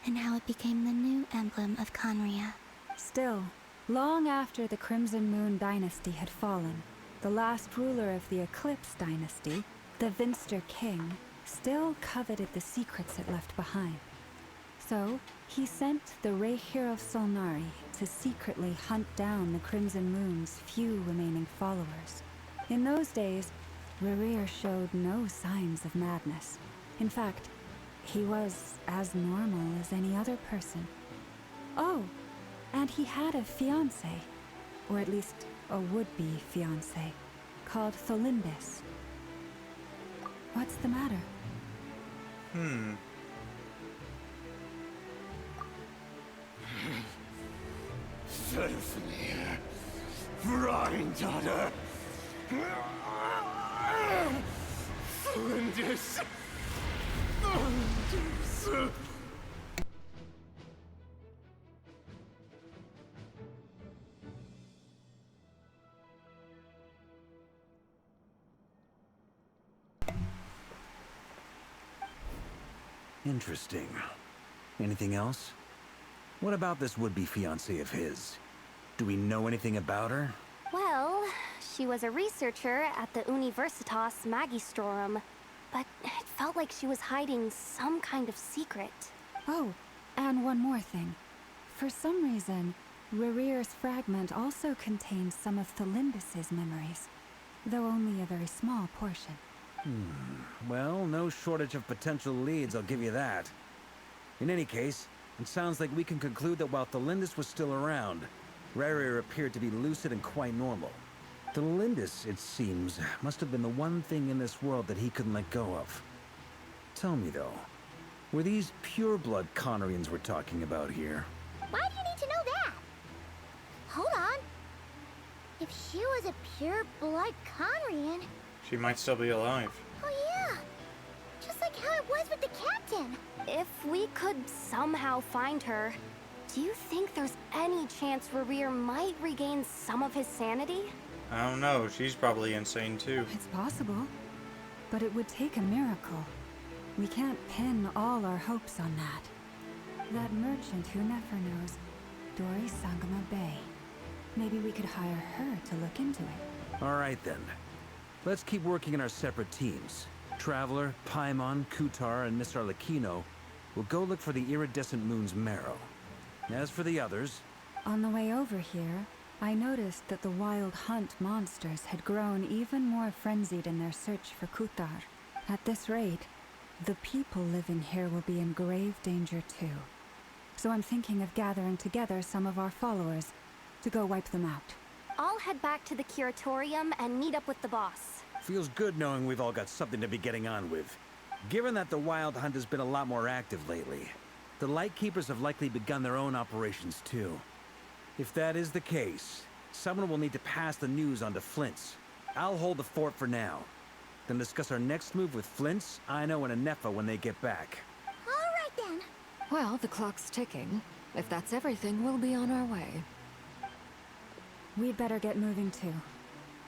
and how it became the new emblem of Conria. Still, long after the Crimson Moon dynasty had fallen, the last ruler of the Eclipse dynasty, the Vinster King, still coveted the secrets it left behind. So, he sent the Racher of Solnari to secretly hunt down the Crimson Moon's few remaining followers. In those days, Racher showed no signs of madness. In fact, he was as normal as any other person. Oh, and he had a fiancé, or at least a would-be fiancé, called Tholindis. What's the matter? Selfnir, Brindaughter, Flindis. Interesting. Anything else? What about this would-be fiancé of his? Do we know anything about her? Well, she was a researcher at the Universitas Magistrorum, but it felt like she was hiding some kind of secret. Oh, and one more thing. For some reason, Rarir's fragment also contains some of Tholindis' memories, though only a very small portion. Well, no shortage of potential leads, I'll give you that. In any case, it sounds like we can conclude that while Tholindis was still around, Rarir appeared to be lucid and quite normal. Tholindis, it seems, must have been the one thing in this world that he couldn't let go of. Tell me, though, were these pure-blood Conrians we're talking about here? Why do you need to know that? Hold on. If she was a pure-blood Conrian... She might still be alive. Oh yeah! Just like how it was with the captain. If we could somehow find her, do you think there's any chance Rarir might regain some of his sanity? I don't know. She's probably insane too. It's possible, but it would take a miracle. We can't pin all our hopes on that. That merchant who Nefer knows, Dory Sangama Bay. Maybe we could hire her to look into it. All right, then. Let's keep working in our separate teams. Traveler, Paimon, Kutar, and Miss Arlecchino will go look for the iridescent moon's marrow. As for the others... On the way over here, I noticed that the wild hunt monsters had grown even more frenzied in their search for Kutar. At this rate, the people living here will be in grave danger too. So I'm thinking of gathering together some of our followers to go wipe them out. I'll head back to the curatorium and meet up with the boss. Feels good knowing we've all got something to be getting on with. Given that the Wild Hunt has been a lot more active lately, the Lightkeepers have likely begun their own operations too. If that is the case, someone will need to pass the news on to Flins. I'll hold the fort for now. Then discuss our next move with Flins, Ino, and Nefer when they get back. All right then. Well, the clock's ticking. If that's everything, we'll be on our way. We'd better get moving too.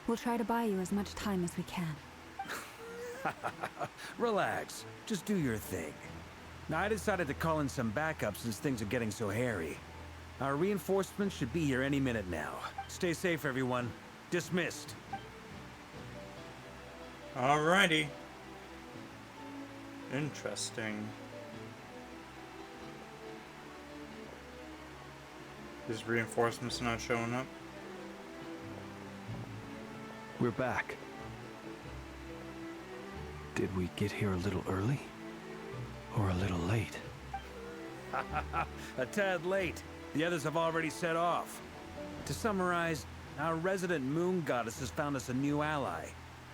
We'll try to buy you as much time as we can. Relax. Just do your thing. I decided to call in some backup since things are getting so hairy. Our reinforcements should be here any minute now. Stay safe, everyone. Dismissed. Alrighty. Interesting. His reinforcements not showing up. We're back. Did we get here a little early? Or a little late? A tad late. The others have already set off. To summarize, our resident moon goddess has found us a new ally,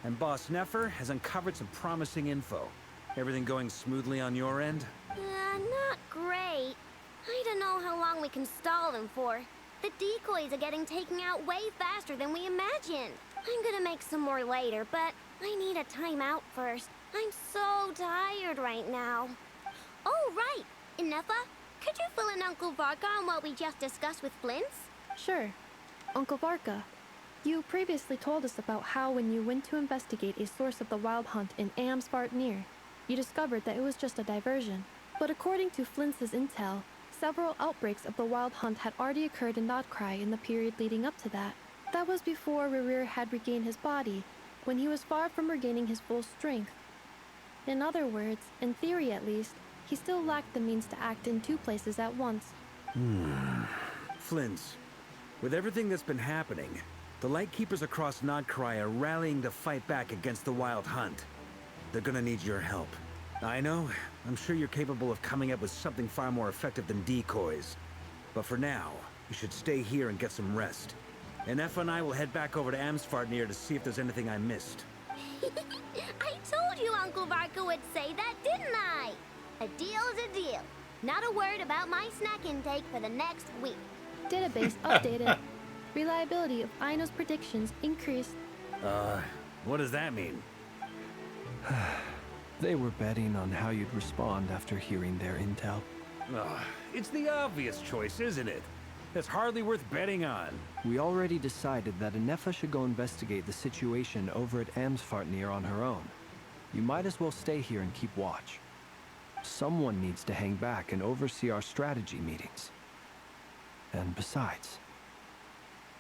and Boss Nefer has uncovered some promising info. Everything going smoothly on your end? Not great. I don't know how long we can stall them for. The decoys are getting taken out way faster than we imagined. I'm gonna make some more later, but I need a timeout first. I'm so tired right now. Oh, right! Nefer, could you fill in Uncle Varka on what we just discussed with Flins? Sure. Uncle Varka, you previously told us about how when you went to investigate a source of the wild hunt in Amsvartnir, you discovered that it was just a diversion. But according to Flins's intel, several outbreaks of the wild hunt had already occurred in Nod-Krai in the period leading up to that. That was before Racher had regained his body, when he was far from regaining his full strength. In other words, in theory at least, he still lacked the means to act in two places at once. Flins, with everything that's been happening, the Lightkeepers across Nod-Krai are rallying to fight back against the Wild Hunt. They're gonna need your help. I know, I'm sure you're capable of coming up with something far more effective than decoys. But for now, you should stay here and get some rest. And Nefer and I will head back over to Amsvartnir to see if there's anything I missed. I told you Uncle Varka would say that, didn't I? A deal is a deal. Not a word about my snack intake for the next week. Database updated. Reliability of Aino's predictions increased. What does that mean? They were betting on how you'd respond after hearing their intel. It's the obvious choice, isn't it? That's hardly worth betting on. We already decided that Nefer should go investigate the situation over at Amsvartnir on her own. You might as well stay here and keep watch. Someone needs to hang back and oversee our strategy meetings. And besides,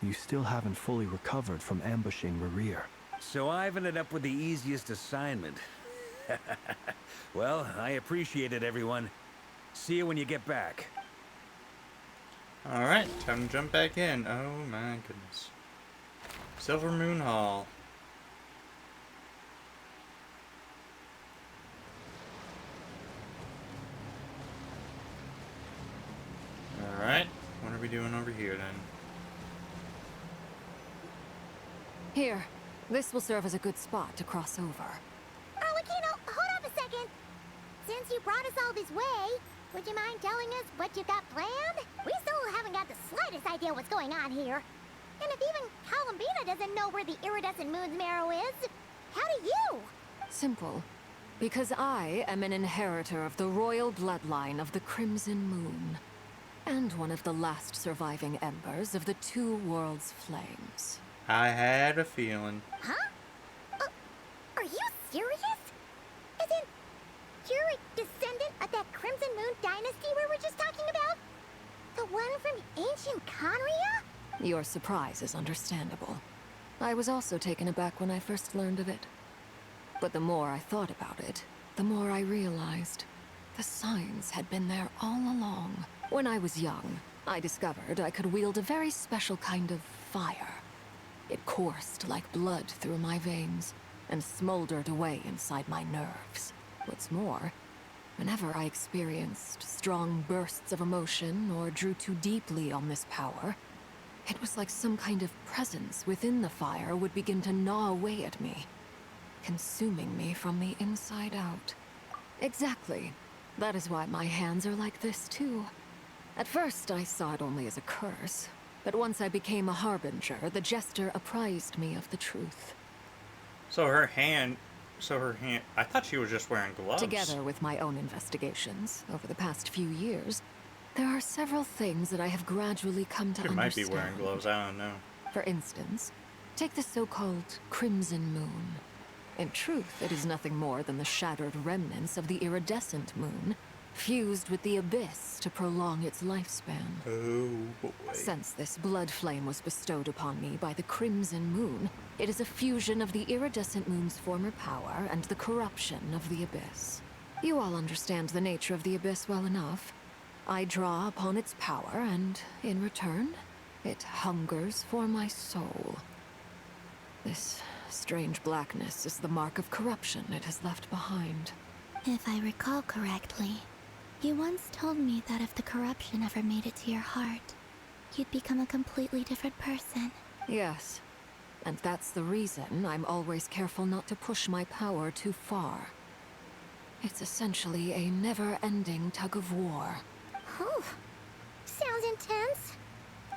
you still haven't fully recovered from ambushing Racher. So I've ended up with the easiest assignment. Well, I appreciate it, everyone. See you when you get back. Alright, time to jump back in. Oh my goodness. Silver Moon Hall. Alright, what are we doing over here then? Here, this will serve as a good spot to cross over. Arlecchino, hold up a second. Since you brought us all this way, would you mind telling us what you got planned? We still haven't got the slightest idea what's going on here. And if even Columbina doesn't know where the iridescent moon's marrow is, how do you? Simple. Because I am an inheritor of the royal bloodline of the Crimson Moon. And one of the last surviving embers of the Two Worlds' flames. I had a feeling. Huh? Are you serious? As in, you're a descendant of that Crimson Moon dynasty we were just talking about? The one from ancient Conria? Your surprise is understandable. I was also taken aback when I first learned of it. But the more I thought about it, the more I realized the signs had been there all along. When I was young, I discovered I could wield a very special kind of fire. It coursed like blood through my veins and smoldered away inside my nerves. What's more, whenever I experienced strong bursts of emotion or drew too deeply on this power, it was like some kind of presence within the fire would begin to gnaw away at me, consuming me from the inside out. Exactly. That is why my hands are like this, too. At first, I saw it only as a curse, but once I became a harbinger, the jester apprised me of the truth. So her hand, I thought she was just wearing gloves. Together with my own investigations, over the past few years, there are several things that I have gradually come to understand. She might be wearing gloves, I don't know. For instance, take the so-called Crimson Moon. In truth, it is nothing more than the shattered remnants of the iridescent moon, fused with the Abyss to prolong its lifespan. Oh boy. Since this blood flame was bestowed upon me by the Crimson Moon, it is a fusion of the iridescent moon's former power and the corruption of the Abyss. You all understand the nature of the Abyss well enough. I draw upon its power, and in return, it hungers for my soul. This strange blackness is the mark of corruption it has left behind. If I recall correctly, you once told me that if the corruption ever made it to your heart, you'd become a completely different person. Yes, and that's the reason I'm always careful not to push my power too far. It's essentially a never-ending tug-of-war. Whew. Sounds intense.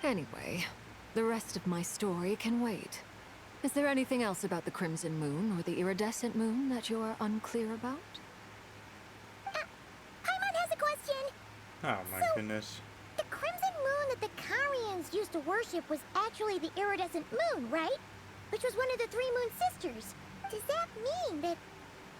Anyway, the rest of my story can wait. Is there anything else about the Crimson Moon or the Iridescent Moon that you're unclear about? Paimon has a question. Oh my goodness. The crimson moon that the Karians used to worship was actually the iridescent moon, right? Which was one of the three moon sisters. Does that mean that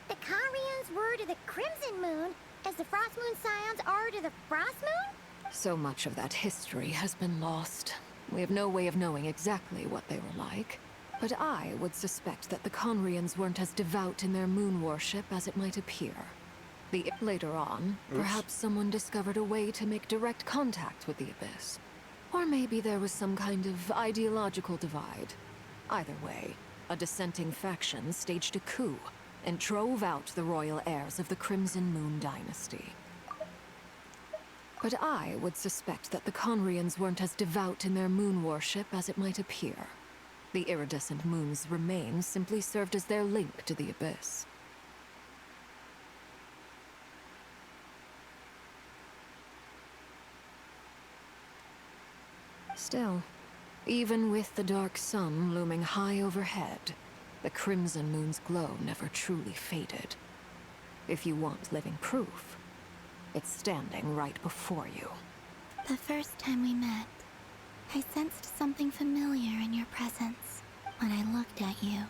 the Karians were to the crimson moon as the frost moon scions are to the frost moon? So much of that history has been lost. We have no way of knowing exactly what they were like. But I would suspect that the Conrians weren't as devout in their moon worship as it might appear. Later on, perhaps someone discovered a way to make direct contact with the Abyss. Or maybe there was some kind of ideological divide. Either way, a dissenting faction staged a coup and drove out the royal heirs of the Crimson Moon dynasty. But I would suspect that the Conrians weren't as devout in their moon worship as it might appear. The iridescent moon's remains simply served as their link to the Abyss. Still, even with the dark sun looming high overhead, the Crimson Moon's glow never truly faded. If you want living proof, it's standing right before you. The first time we met, I sensed something familiar in your presence. When I looked at you,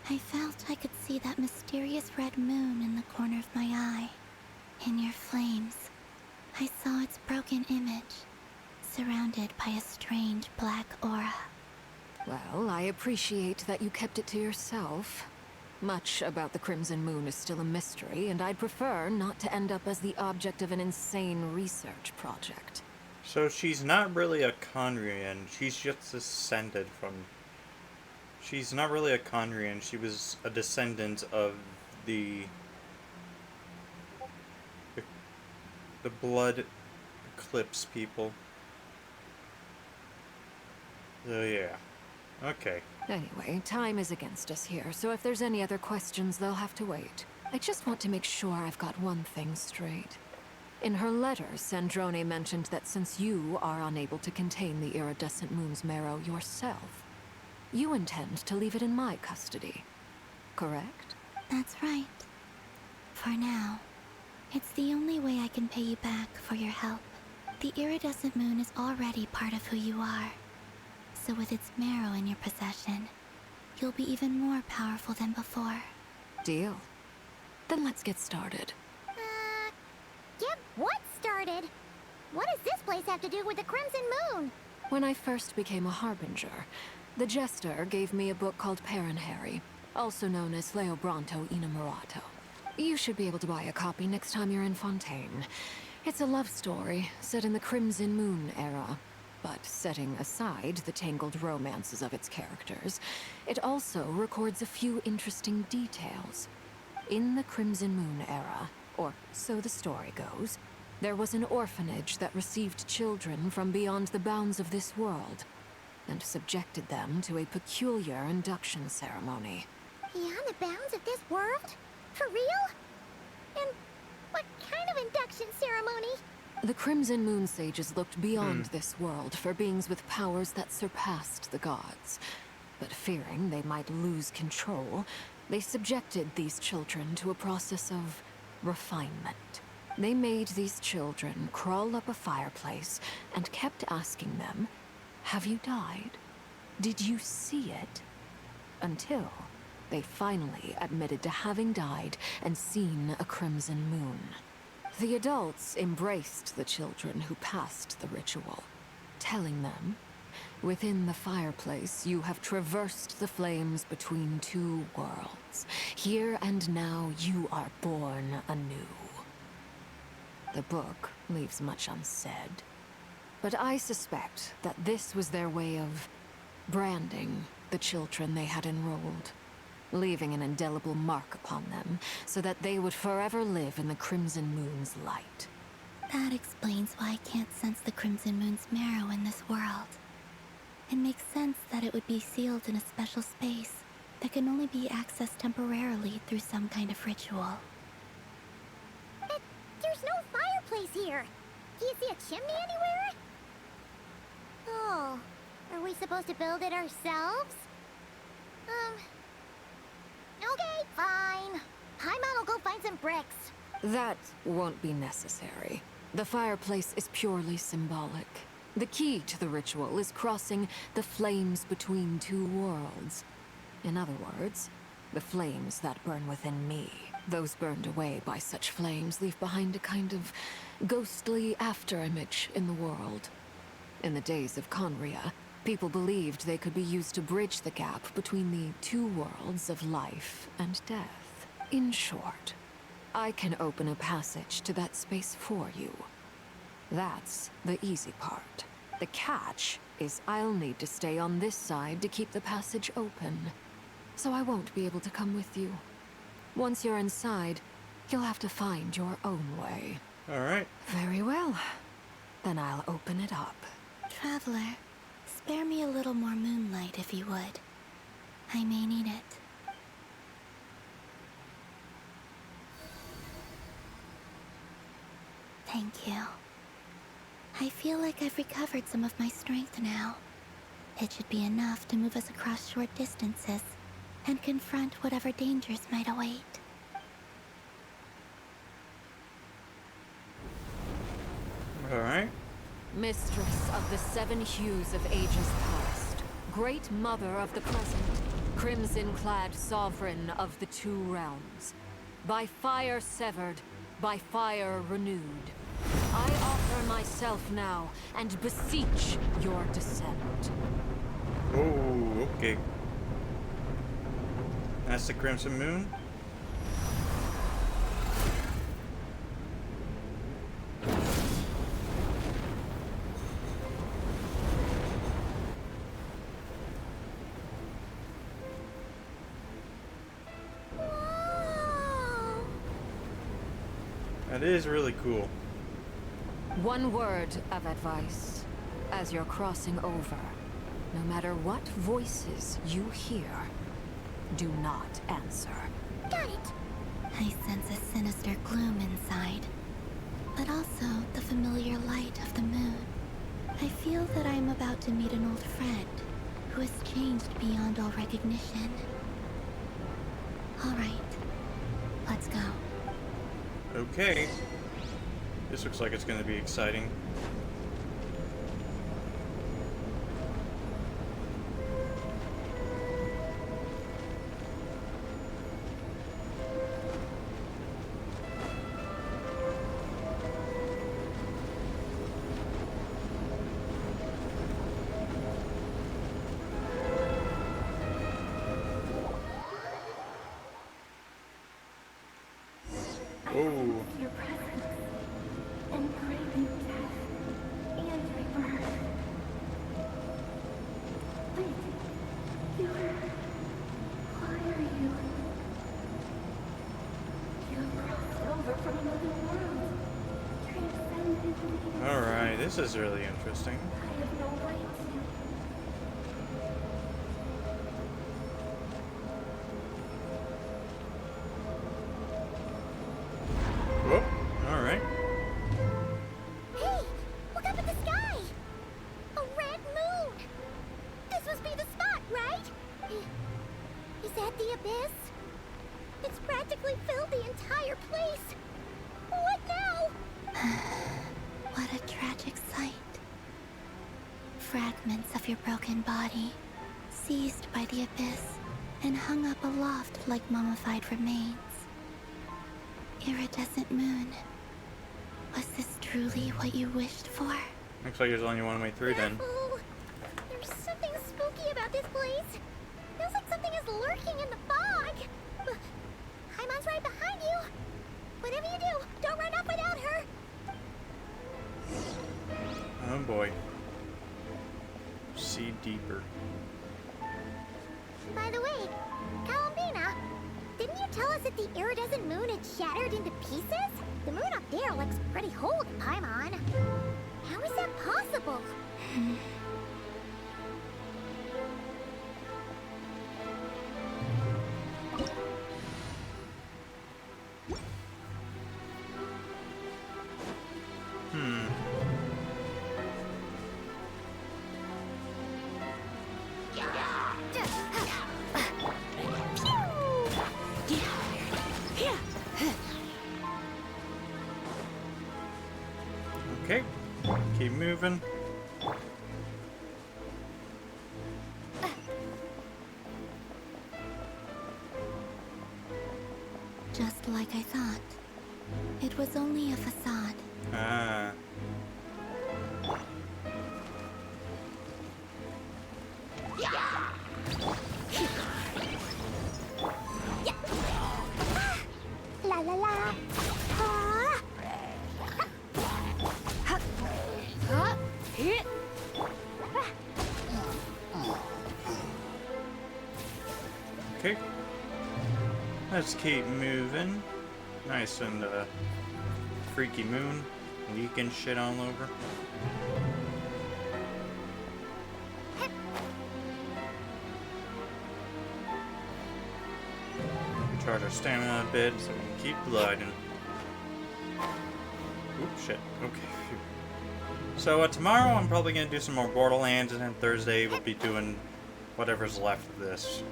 I felt I could see that mysterious red moon in the corner of my eye. In your flames, I saw its broken image, surrounded by a strange black aura. Well, I appreciate that you kept it to yourself. Much about the Crimson Moon is still a mystery, and I'd prefer not to end up as the object of an insane research project. So she's not really a Conrian, she's just descended from... She's not really a Conrian, she was a descendant of the Blood Eclipse people. So yeah. Okay. Anyway, time is against us here, so if there's any other questions, they'll have to wait. I just want to make sure I've got one thing straight. In her letter, Sandrone mentioned that since you are unable to contain the iridescent moon's marrow yourself, you intend to leave it in my custody. Correct? That's right. For now, it's the only way I can pay you back for your help. The iridescent moon is already part of who you are. So with its marrow in your possession, you'll be even more powerful than before. Deal. Then let's get started. Get what started? What does this place have to do with the Crimson Moon? When I first became a Harbinger, the Jester gave me a book called Harry, also known as Leobranto Innamorato. You should be able to buy a copy next time you're in Fontaine. It's a love story set in the Crimson Moon era. But setting aside the tangled romances of its characters, it also records a few interesting details. In the Crimson Moon era, or so the story goes, there was an orphanage that received children from beyond the bounds of this world, and subjected them to a peculiar induction ceremony. Beyond the bounds of this world? For real? And what kind of induction ceremony? The Crimson Moon sages looked beyond this world for beings with powers that surpassed the gods. But fearing they might lose control, they subjected these children to a process of refinement. They made these children crawl up a fireplace and kept asking them, "Have you died? Did you see it?" Until they finally admitted to having died and seen a crimson moon. The adults embraced the children who passed the ritual, telling them, within the fireplace, you have traversed the flames between two worlds. Here and now, you are born anew. The book leaves much unsaid, but I suspect that this was their way of branding the children they had enrolled, leaving an indelible mark upon them so that they would forever live in the Crimson Moon's light. That explains why I can't sense the Crimson Moon's marrow in this world. It makes sense that it would be sealed in a special space that can only be accessed temporarily through some kind of ritual. There's no fireplace here. Do you see a chimney anywhere? Oh, are we supposed to build it ourselves? Okay, fine. Paimon will go find some bricks. That won't be necessary. The fireplace is purely symbolic. The key to the ritual is crossing the flames between two worlds. In other words, the flames that burn within me. Those burned away by such flames leave behind a kind of ghostly afterimage in the world. In the days of Conria, people believed they could be used to bridge the gap between the two worlds of life and death. In short, I can open a passage to that space for you. That's the easy part. The catch is I'll need to stay on this side to keep the passage open. So I won't be able to come with you. Once you're inside, you'll have to find your own way. Alright. Very well. Then I'll open it up. Traveler, spare me a little more moonlight if you would. I may need it. Thank you. I feel like I've recovered some of my strength now. It should be enough to move us across short distances and confront whatever dangers might await. Alright. Mistress of the seven hues of ages past, great mother of the present, crimson-clad sovereign of the two realms, by fire severed, by fire renewed, I offer myself now and beseech your descent. Oh, okay. That's the Crimson Moon. That is really cool. One word of advice. As you're crossing over, no matter what voices you hear, do not answer. Got it. I sense a sinister gloom inside, but also the familiar light of the moon. I feel that I'm about to meet an old friend who has changed beyond all recognition. All right, let's go. Okay. This looks like it's going to be exciting. Oh. Your presence and craving death and rebirth. Wait, why are you? You have crossed over from another world, transcended me. Alright, this is really interesting. I have no right to. Whoop. Alright. Hey, look up at the sky! A red moon! This must be the spot, right? Is that the abyss? It's practically filled the entire place. What now? What a tragic sight. Fragments of your broken body, seized by the abyss, and hung up aloft like mummified remains. Iridescent moon, Was this truly what you wished for? Looks like there's only one way through then. Oh, there's something spooky about this place. Feels like something is lurking in the fog. Paimon's right behind you. Whatever you do, don't run up without her. Oh boy. See deeper. By the way, Columbina, didn't you tell us that the iridescent moon had shattered into pieces? The moon up there looks pretty whole to Paimon. How is that possible? Okay, keep moving. Just like I thought. It was only a facade. Ah. La la la. Ah. Okay. Let's keep moving. Nice and freaky moon. Leaking shit all over. Recharge our stamina a bit so we can keep gliding. Oops, shit. Okay. Phew. So tomorrow I'm probably going to do some more Borderlands, and then Thursday we'll be doing whatever's left of this.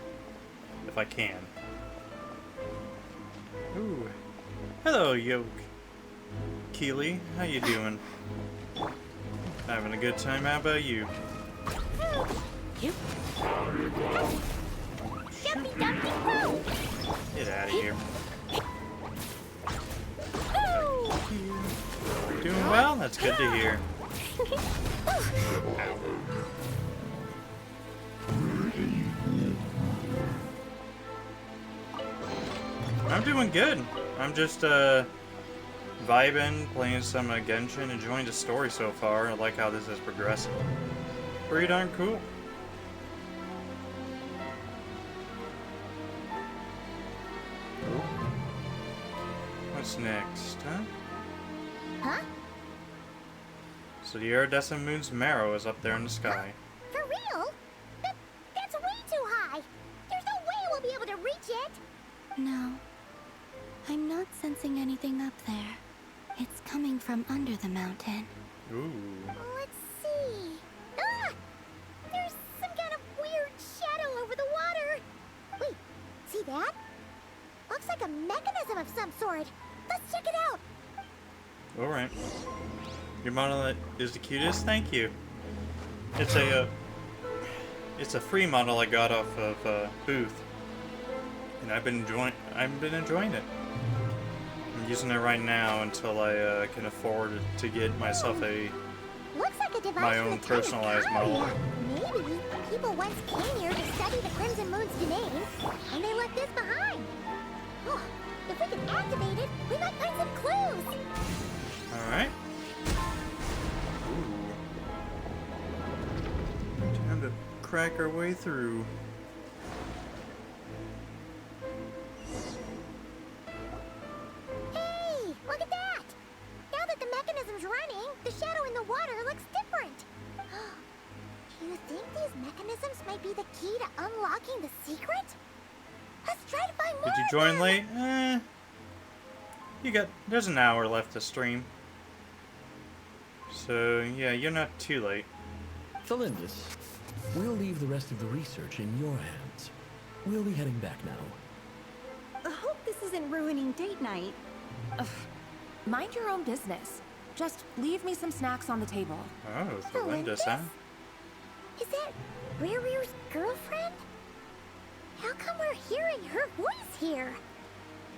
If I can. Ooh. Hello, Yoke. Keely, how you doing? Having a good time? How about you? Get out of here. Doing well? That's good to hear. I'm doing good. I'm just vibing, playing some Genshin, enjoying the story so far. I like how this is progressing. Pretty darn cool. What's next, huh? Huh? So the iridescent moon's marrow is up there in the sky. For real? That's way too high. There's no way we'll be able to reach it. No. I'm not sensing anything up there. It's coming from under the mountain. Ooh. Let's see. Ah! There's some kind of weird shadow over the water. Wait, see that? Looks like a mechanism of some sort. Let's check it out. Alright. Your model is the cutest? Thank you. It's a free model I got off of Booth. And I've been enjoying it. I'm using it right now until I can afford to get myself Looks like a device my from own the time of personalized Krai. model. Maybe people once came here to study the Crimson Moon's domain, and they left this behind. Oh, if we can activate it, we might find some clues. Alright. Time to crack our way through. Hey, look at that! Now that the mechanism's running, the shadow in the water looks different. Do you think these mechanisms might be the key to unlocking the secret? Let's try to find more. Did you join late? There's an hour left to stream. So, yeah, you're not too late. Flins, we'll leave the rest of the research in your hands. We'll be heading back now. I hope this isn't ruining date night. Ugh. Mind your own business. Just leave me some snacks on the table. Oh, Flins, huh? Is that Rarir's girlfriend? How come we're hearing her voice here?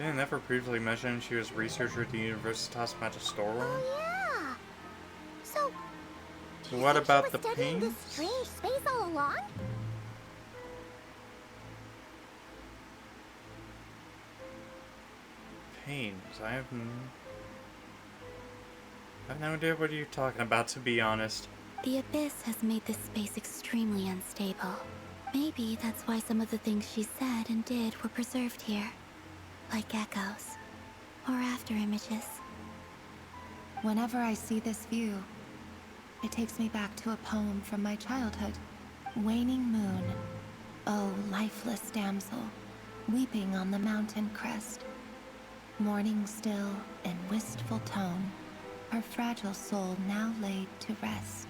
Didn't Nefer previously mention she was a researcher at the Universitas Magistrorum? Oh, yeah. So, What about she the was studying pain? this strange space all along? Pains. I have no idea what you're talking about, to be honest. The Abyss has made this space extremely unstable. Maybe that's why some of the things she said and did were preserved here. Like echoes. Or after images. Whenever I see this view, it takes me back to a poem from my childhood. Waning moon, oh lifeless damsel, weeping on the mountain crest. Mourning still in wistful tone, her fragile soul now laid to rest.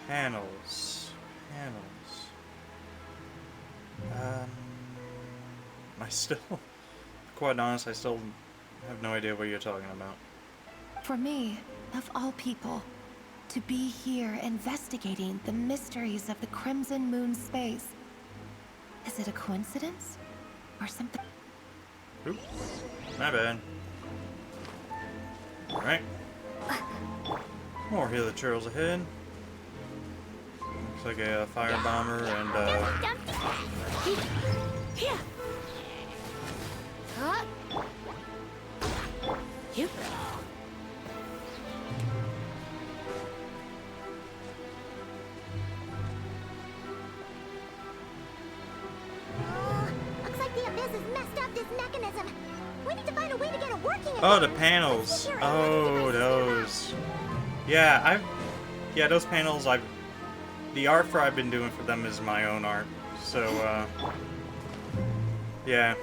Panels. I still, quite honest, I still have no idea what you're talking about. For me, of all people, to be here investigating the mysteries of the Crimson Moon space. Is it a coincidence? Or something? Oop, my bad. Alright. More healer trails ahead. Looks like a fire bomber and Looks like the Abyss has messed up this mechanism. We need to find a way to get it working again. oh, the panels. Oh, those. Yeah, those panels. The art for I've been doing for them is my own art. So, yeah.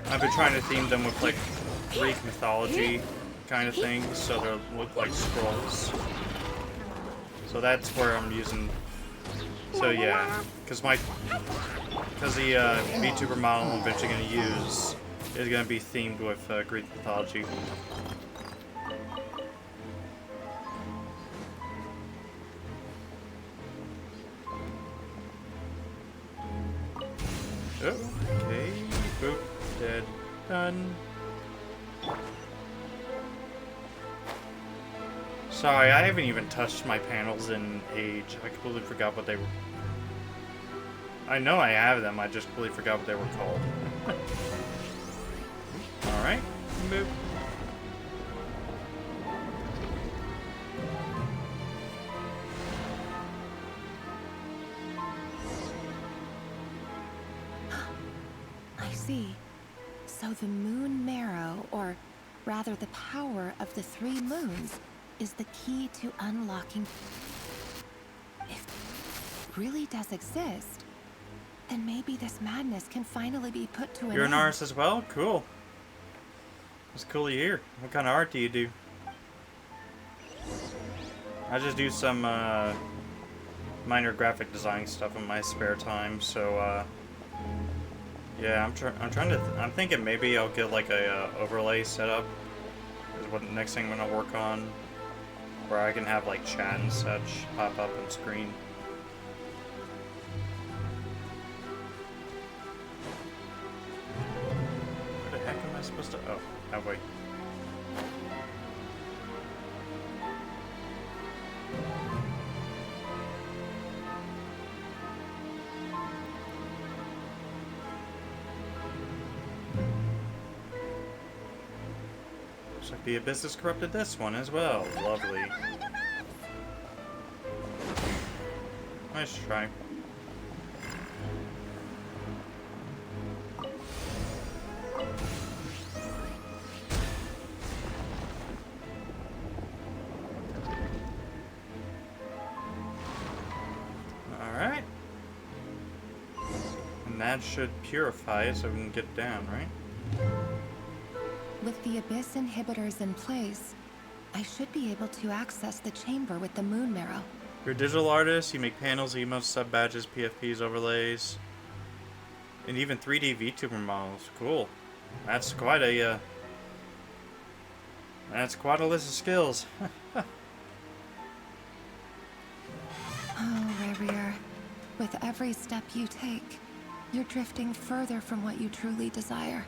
I've been trying to theme them with like Greek mythology kind of things, so they look like scrolls. So that's where I'm using. So yeah, because the VTuber model I'm eventually going to use is going to be themed with Greek mythology. Oh, okay. Boop. Dead. Done. Sorry, I haven't even touched my panels in age. I completely forgot what they were. I know I have them, I just completely forgot what they were called. Alright. Boop. I see. So the moon marrow, or rather the power of the 3 moons, is the key to unlocking. If it really does exist, then maybe this madness can finally be put to an end. You're an artist as well? Cool. It's cool to hear. What kind of art do you do? I just do some minor graphic design stuff in my spare time, so yeah, I'm thinking maybe I'll get like a overlay set up. Is what the next thing I'm gonna work on, where I can have like chat and such pop up on screen. Where the heck am I supposed to? Oh, that way. Looks like the Abyss has corrupted this one as well. Lovely. Nice try. Alright. And that should purify it so we can get down, right? With the Abyss inhibitors in place, I should be able to access the chamber with the moon marrow. You're a digital artist, you make panels, emotes, sub-badges, PFPs, overlays, and even 3D VTuber models. Cool. That's quite a, that's quite a list of skills. Oh, Racher. With every step you take, you're drifting further from what you truly desire.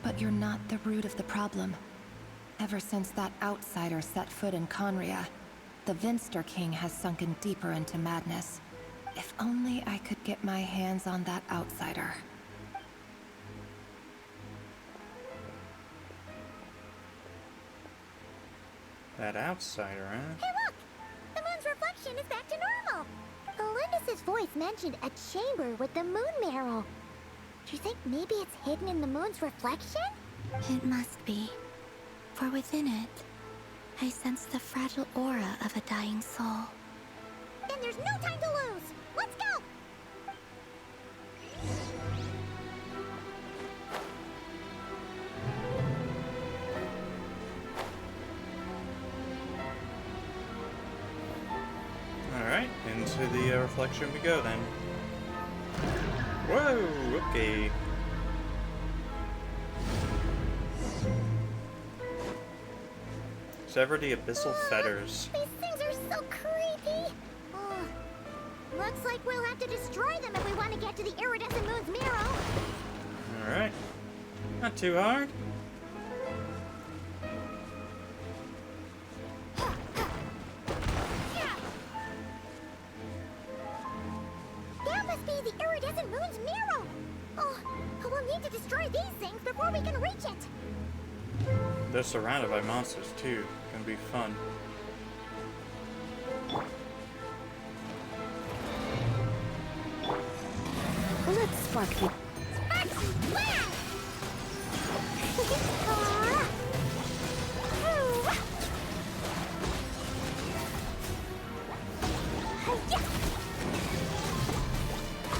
But you're not the root of the problem. Ever since that outsider set foot in Conria, the Vinster King has sunken deeper into madness. If only I could get my hands on that outsider. That outsider, huh? Hey, look! The moon's reflection is back to normal! Elendis' voice mentioned a chamber with the moon marrow. Do you think maybe it's hidden in the moon's reflection? It must be. For within it, I sense the fragile aura of a dying soul. Then there's no time to lose! Let's go! Alright, into the reflection we go then. Whoa, okay. Sever the abyssal fetters. These things are so creepy! Oh, looks like we'll have to destroy them if we want to get to the iridescent moon's marrow. Alright. Not too hard. That must be the iridescent moon's marrow! Oh, we'll need to destroy these things before we can reach it! They're surrounded by monsters too. Gonna be fun. Let's spark the...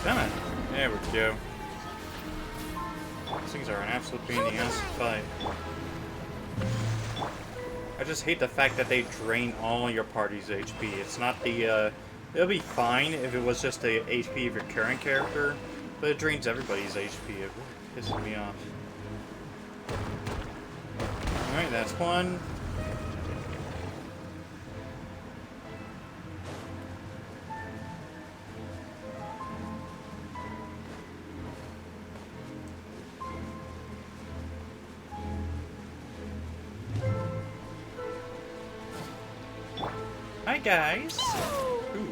Damn it. There we go. These things are an absolute pain in the ass to fight. I just hate the fact that they drain all your party's HP. It's not the, it'll be fine if it was just the HP of your current character, but it drains everybody's HP. It really pisses me off. Alright, that's one. Hi guys. Ooh.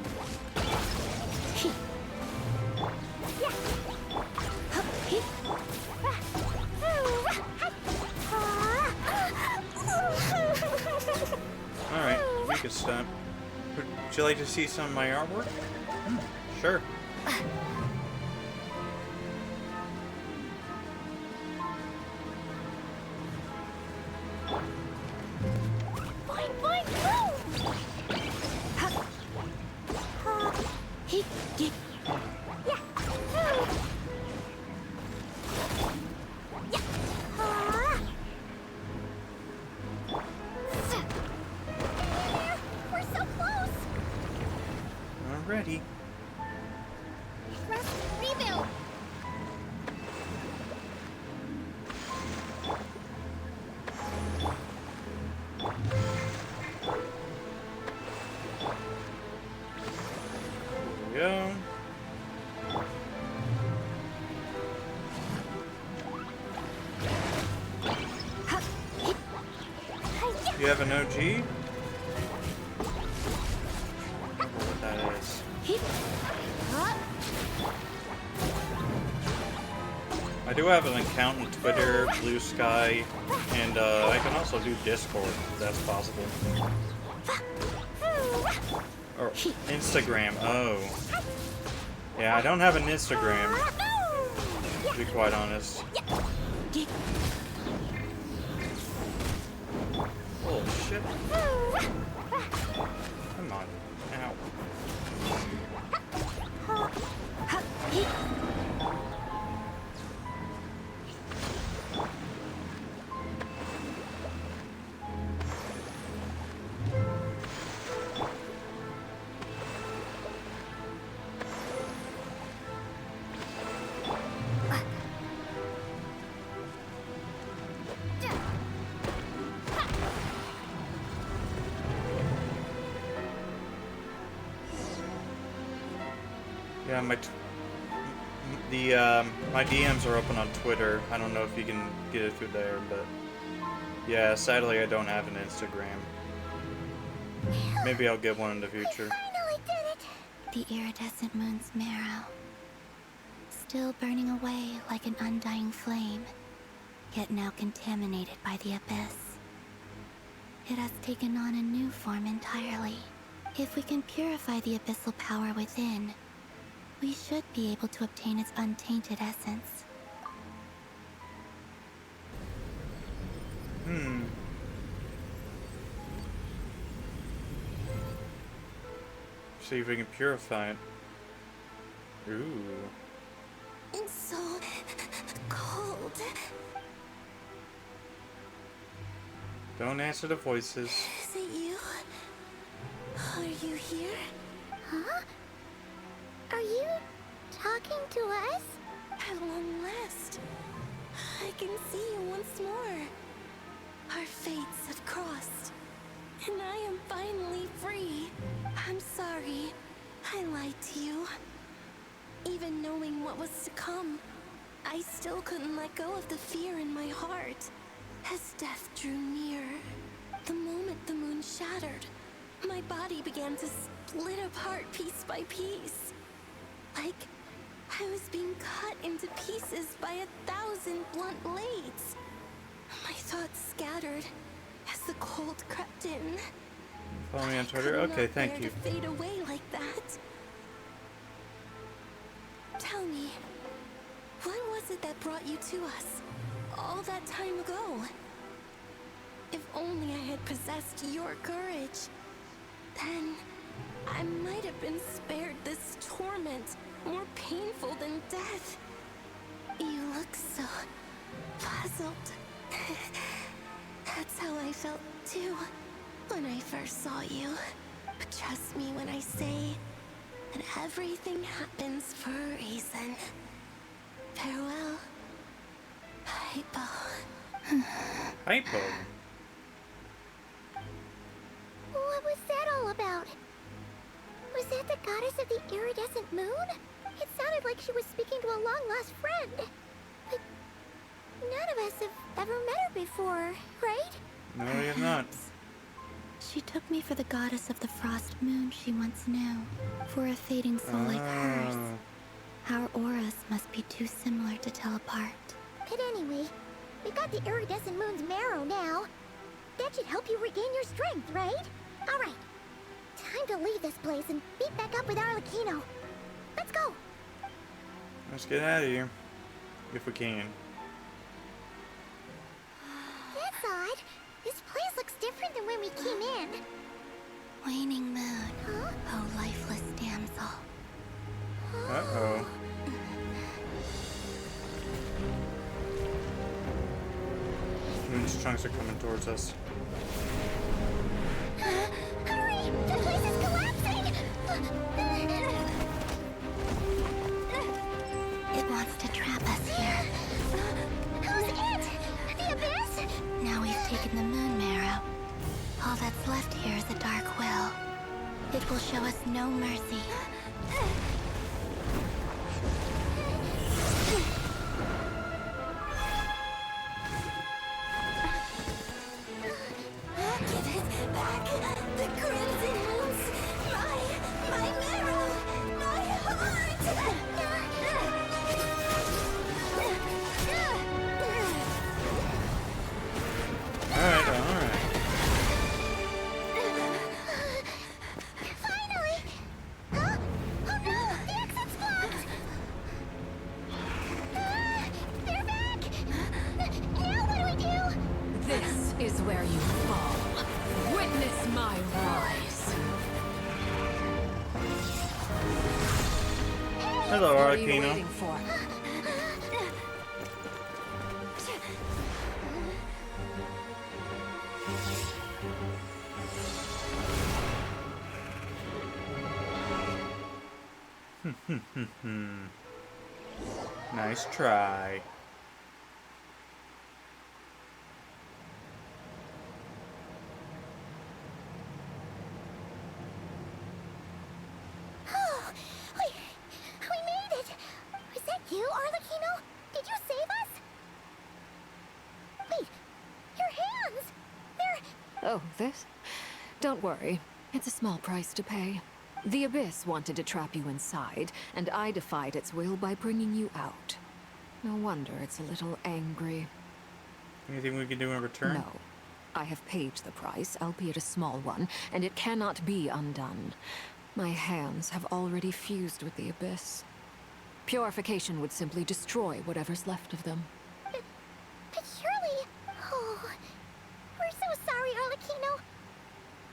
Alright, we can stop. Would you like to see some of my artwork? Sure. We're so close! Alrighty. Rest, rebuild! There we go. You have an OG? I don't know what that is. I do have an account on Twitter, Blue Sky, and I can also do Discord if that's possible. Or Instagram, oh. Yeah, I don't have an Instagram, to be quite honest. Oh shit. Come on. Ow. Yeah, my DMs are open on Twitter. I don't know if you can get it through there, but yeah, sadly I don't have an Instagram. Maybe I'll get one in the future. Finally did it! The iridescent moon's marrow, still burning away like an undying flame, yet now contaminated by the abyss. It has taken on a new form entirely. If we can purify the abyssal power within, we should be able to obtain its untainted essence. See if we can purify it. Ooh. It's so cold. Don't answer the voices. Is it you? Are you here? Huh? Are you talking to us? At long last, I can see you once more. Our fates have crossed, and I am finally free. I'm sorry, I lied to you. Even knowing what was to come, I still couldn't let go of the fear in my heart. As death drew near, the moment the moon shattered, my body began to split apart piece by piece. Like I was being cut into pieces by 1,000 blunt blades. My thoughts scattered as the cold crept in. Follow me on Twitter? Okay, thank you. To fade away like that. Tell me, what was it that brought you to us all that time ago? If only I had possessed your courage, then I might have been spared this torment, more painful than death. You look so puzzled. That's how I felt too when I first saw you. But trust me when I say that everything happens for a reason. Farewell, Hypo. Hypo? What was that all about? Was that the goddess of the iridescent moon? It sounded like she was speaking to a long-lost friend. But none of us have ever met her before, right? No, we have not. She took me for the goddess of the frost moon she once knew. For a fading soul like hers, our auras must be too similar to tell apart. But anyway, we got the iridescent moon's marrow now. That should help you regain your strength, right? Alright, time to leave this place and meet back up with Arlecchino. Let's go! Let's get out of here. If we can. That's odd. This place looks different than when we came in. Waning moon. Huh? Oh, lifeless damsel. Uh-oh. Moon's chunks are coming towards us. Hurry! The place is collapsing! It wants to trap us here. Who's it? The abyss? Now we've taken the moon marrow. All that's left here is a dark will. It will show us no mercy. Give it back! The crimson moons! My marrow! My heart! Alright. Finally! Huh? Oh no! The exit's blocked! They're back! Now what do we do? This is where you fall. Witness my rise. Hello, What are you Arlecchino. waiting for? Nice try. Oh, Oh, this? Don't worry. It's a small price to pay. The Abyss wanted to trap you inside, and I defied its will by bringing you out. No wonder it's a little angry. Anything we can do in return? No. I have paid the price, albeit a small one, and it cannot be undone. My hands have already fused with the Abyss. Purification would simply destroy whatever's left of them. But surely... Oh... We're so sorry, Arlecchino.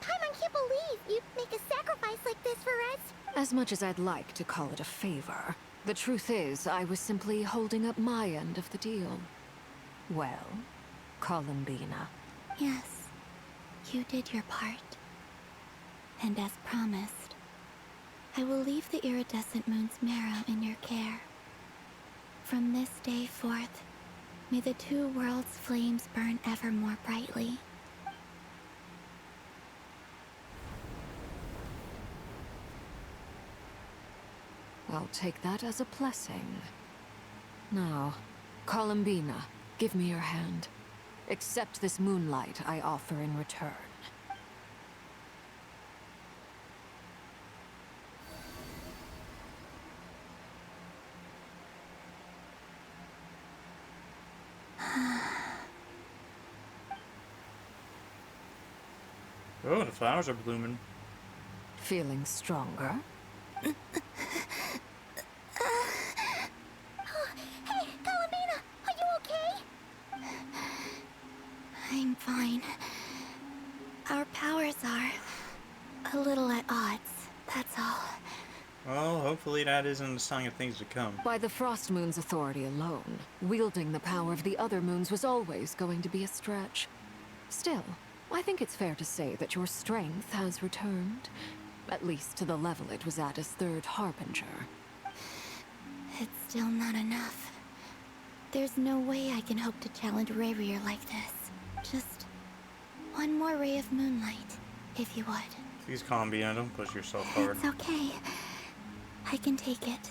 Paimon can't believe you'd make a sacrifice like this for us. As much as I'd like to call it a favor, the truth is I was simply holding up my end of the deal. Well, Columbina. Yes, you did your part. And as promised, I will leave the iridescent moon's marrow in your care. From this day forth, may the two worlds' flames burn ever more brightly. I'll take that as a blessing. Now, Columbina, give me your hand. Accept this moonlight I offer in return. Oh, the flowers are blooming. Feeling stronger? Hey, Columbina! Are you okay? I'm fine. Our powers are a little at odds, that's all. Well, hopefully that isn't a sign of things to come. By the Frost Moon's authority alone, wielding the power of the other moons was always going to be a stretch. Still, I think it's fair to say that your strength has returned. At least to the level it was at as Third Harbinger. It's still not enough. There's no way I can hope to challenge Racher like this. Just one more ray of moonlight, if you would. Please, Columbina, don't push yourself hard. It's okay. I can take it.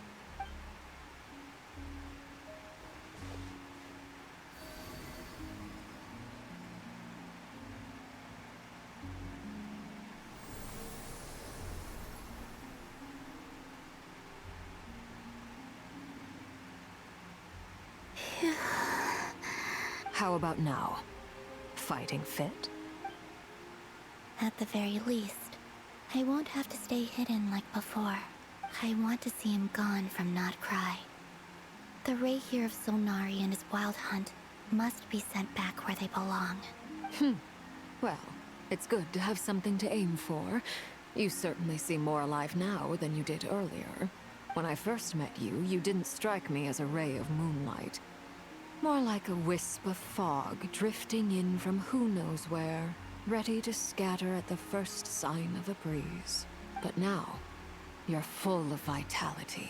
How about now? Fighting fit? At the very least, I won't have to stay hidden like before. I want to see him gone from Nod-Krai. The Racher of Solnari and his wild hunt must be sent back where they belong. Well, it's good to have something to aim for. You certainly seem more alive now than you did earlier. When I first met you, you didn't strike me as a ray of moonlight. More like a wisp of fog drifting in from who knows where, ready to scatter at the first sign of a breeze. But now, you're full of vitality.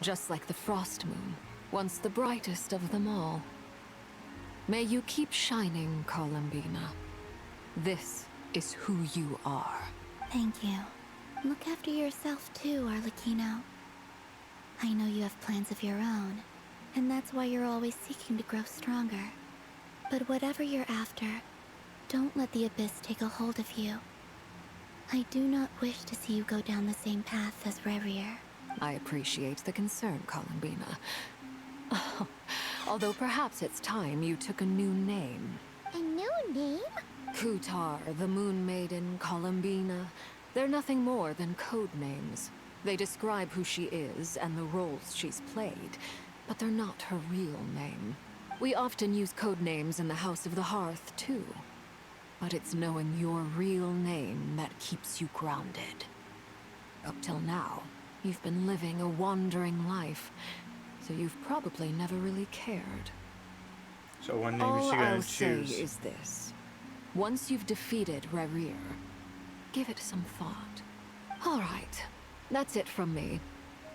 Just like the Frost Moon, once the brightest of them all. May you keep shining, Columbina. This is who you are. Thank you. Look after yourself too, Arlecchino. I know you have plans of your own, and that's why you're always seeking to grow stronger. But whatever you're after, don't let the Abyss take a hold of you. I do not wish to see you go down the same path as Racher. I appreciate the concern, Columbina. Although perhaps it's time you took a new name. A new name? Kutar, the Moon Maiden, Columbina. They're nothing more than code names. They describe who she is and the roles she's played, but they're not her real name. We often use code names in the House of the Hearth, too. But it's knowing your real name that keeps you grounded. Up till now, you've been living a wandering life, so you've probably never really cared. So what name is she All gonna I'll say choose? is this. Once you've defeated Racher, give it some thought. All right, that's it from me.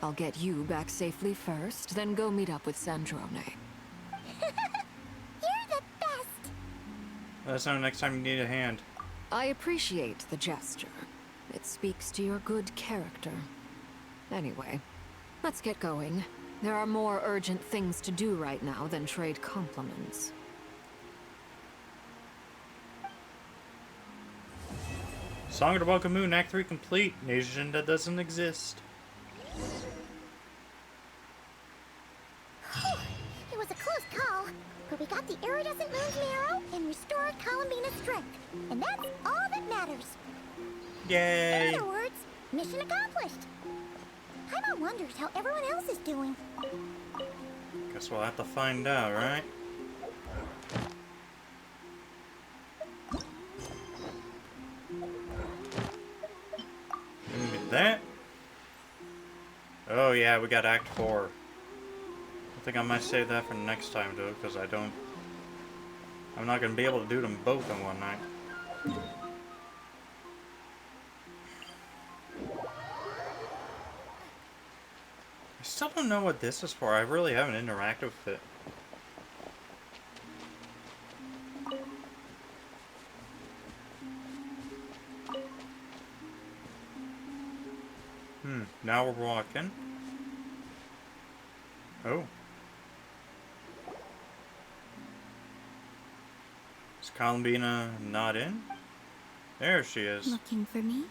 I'll get you back safely first, then go meet up with Sandrone. You're the best! Let us know next time you need a hand. I appreciate the gesture. It speaks to your good character. Anyway, let's get going. There are more urgent things to do right now than trade compliments. Song of the Welcome Moon, Act 3 complete. Nation that doesn't exist. It was a close call, but we got the iridescent moon's marrow and restored Columbina's strength. And that's all that matters. Yay! In other words, mission accomplished. Paimon wonders how everyone else is doing. Guess we'll have to find out, right? Look at that. Oh yeah, we got Act 4. I think I might save that for next time though, because I'm not gonna be able to do them both in one night. I still don't know what this is for. I really haven't interacted with it. Now we're walking. Oh. Is Columbina not in? There she is. Looking for me?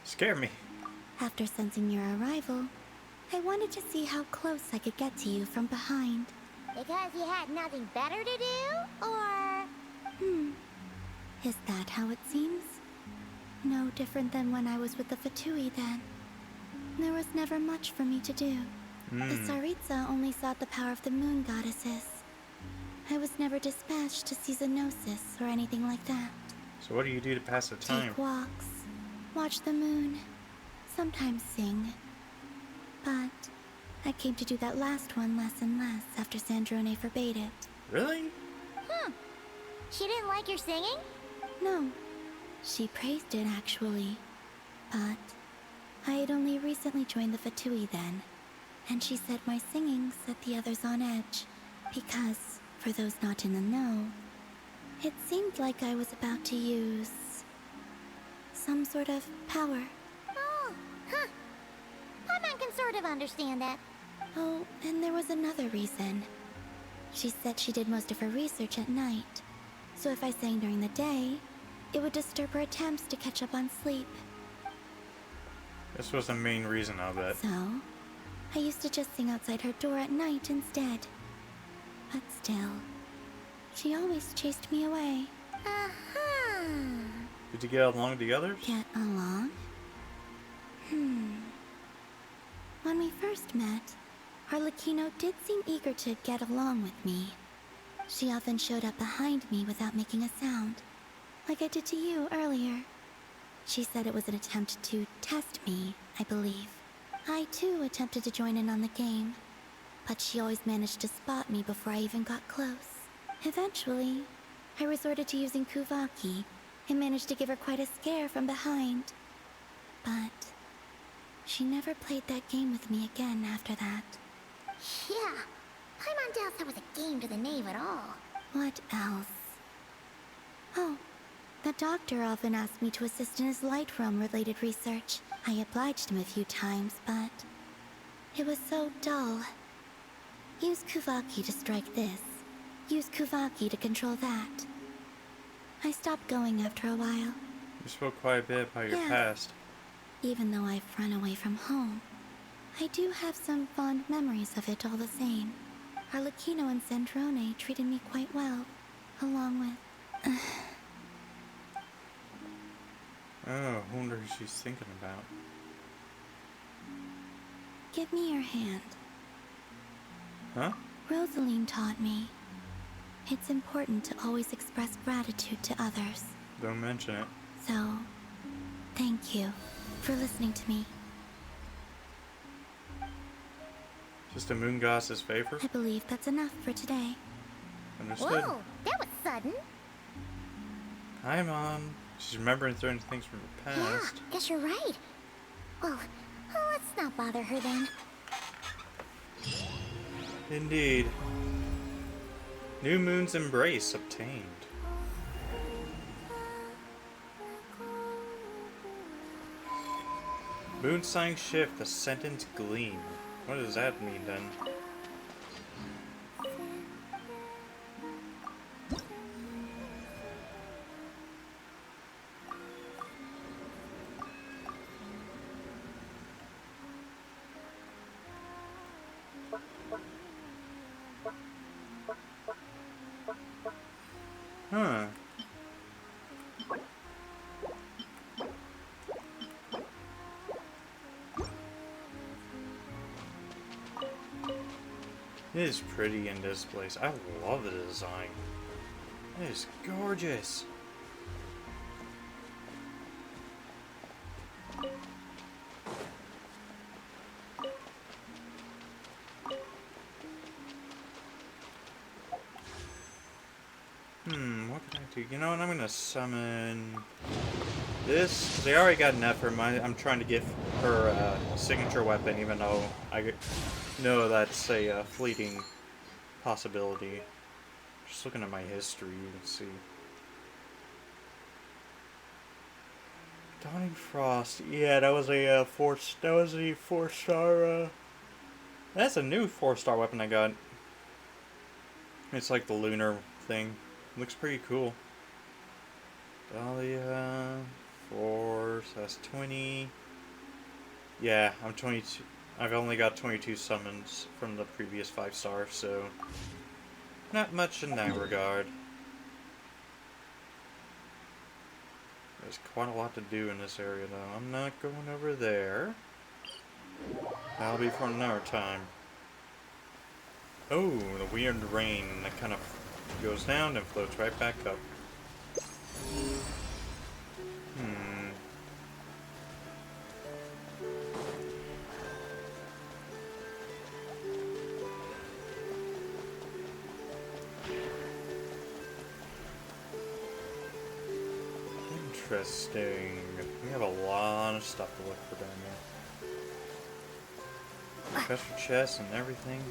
Scare me. After sensing your arrival, I wanted to see how close I could get to you from behind. Because you had nothing better to do? Or... Is that how it seems? No different than when I was with the Fatui then. There was never much for me to do. The Tsaritsa only sought the power of the moon goddesses. I was never dispatched to see Xenosis or anything like that. So what do you do to pass the time? Take walks, watch the moon, sometimes sing. But I came to do that last one less and less after Sandrone forbade it. Really? She didn't like your singing? No. She praised it, actually. But I had only recently joined the Fatui then, and she said my singing set the others on edge, because, for those not in the know, it seemed like I was about to use some sort of power. Oh, huh. Paimon can sort of understand that. Oh, and there was another reason. She said she did most of her research at night, so if I sang during the day, it would disturb her attempts to catch up on sleep. This was the main reason of it. So, I used to just sing outside her door at night instead. But still, she always chased me away. Uh-huh. Did you get along with the others? Get along? When we first met, Arlecchino did seem eager to get along with me. She often showed up behind me without making a sound, like I did to you earlier. She said it was an attempt to test me, I believe. I too attempted to join in on the game, but she always managed to spot me before I even got close. Eventually, I resorted to using Kuvaki and managed to give her quite a scare from behind. But she never played that game with me again after that. Yeah. Paimon doubts that was a game to the knave at all. What else? Oh, the doctor often asked me to assist in his light realm-related research. I obliged him a few times, but it was so dull. Use Kuvaki to strike this. Use Kuvaki to control that. I stopped going after a while. You spoke quite a bit about your past. Even though I've run away from home, I do have some fond memories of it all the same. Arlecchino and Sandrone treated me quite well, along with... Oh, I wonder who she's thinking about. Give me your hand. Huh? Rosaline taught me. It's important to always express gratitude to others. Don't mention it. So, thank you for listening to me. Just a moon goddess's favor? I believe that's enough for today. Understood. Whoa, that was sudden. Hi, Mom. She's remembering certain things from her past. Yeah, guess you're right. Well, let's not bother her then. Indeed. New Moon's Embrace obtained. Moon sign shift, ascendant gleam. What does that mean then? Huh. It is pretty in this place. I love the design. It is gorgeous. What can I do? You know what? I'm gonna summon this. 'Cause I already got Nefer. I'm trying to get her signature weapon, even though I know that's a fleeting possibility. Just looking at my history, you can see. Dawning Frost. Yeah, that was a 4-star. That's a new 4-star weapon I got. It's like the lunar thing. Looks pretty cool. Dahlia, 4, so that's 20. Yeah, I'm 22. I've only got 22 summons from the previous 5-star, so not much in that regard. There's quite a lot to do in this area, though. I'm not going over there. That'll be for another time. Oh, the weird rain that kind of goes down and floats right back up. Interesting. We have a lot of stuff to look for down here. Treasure chests and everything.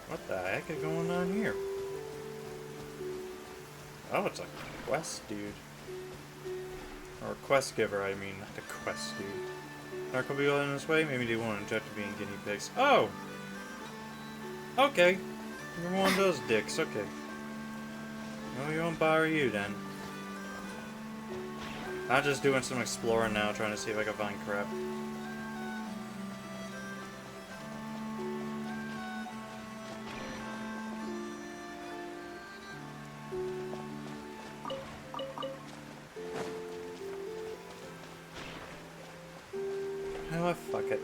What the heck is going on here? Oh, it's a quest dude. Or a quest giver, I mean, not a quest dude. Are could be going this way? Maybe they want to object to being guinea pigs. Oh! Okay. You're one of those dicks, okay. No, we won't bother you then. I'm just doing some exploring now, trying to see if I can find crap. You know what? Fuck it.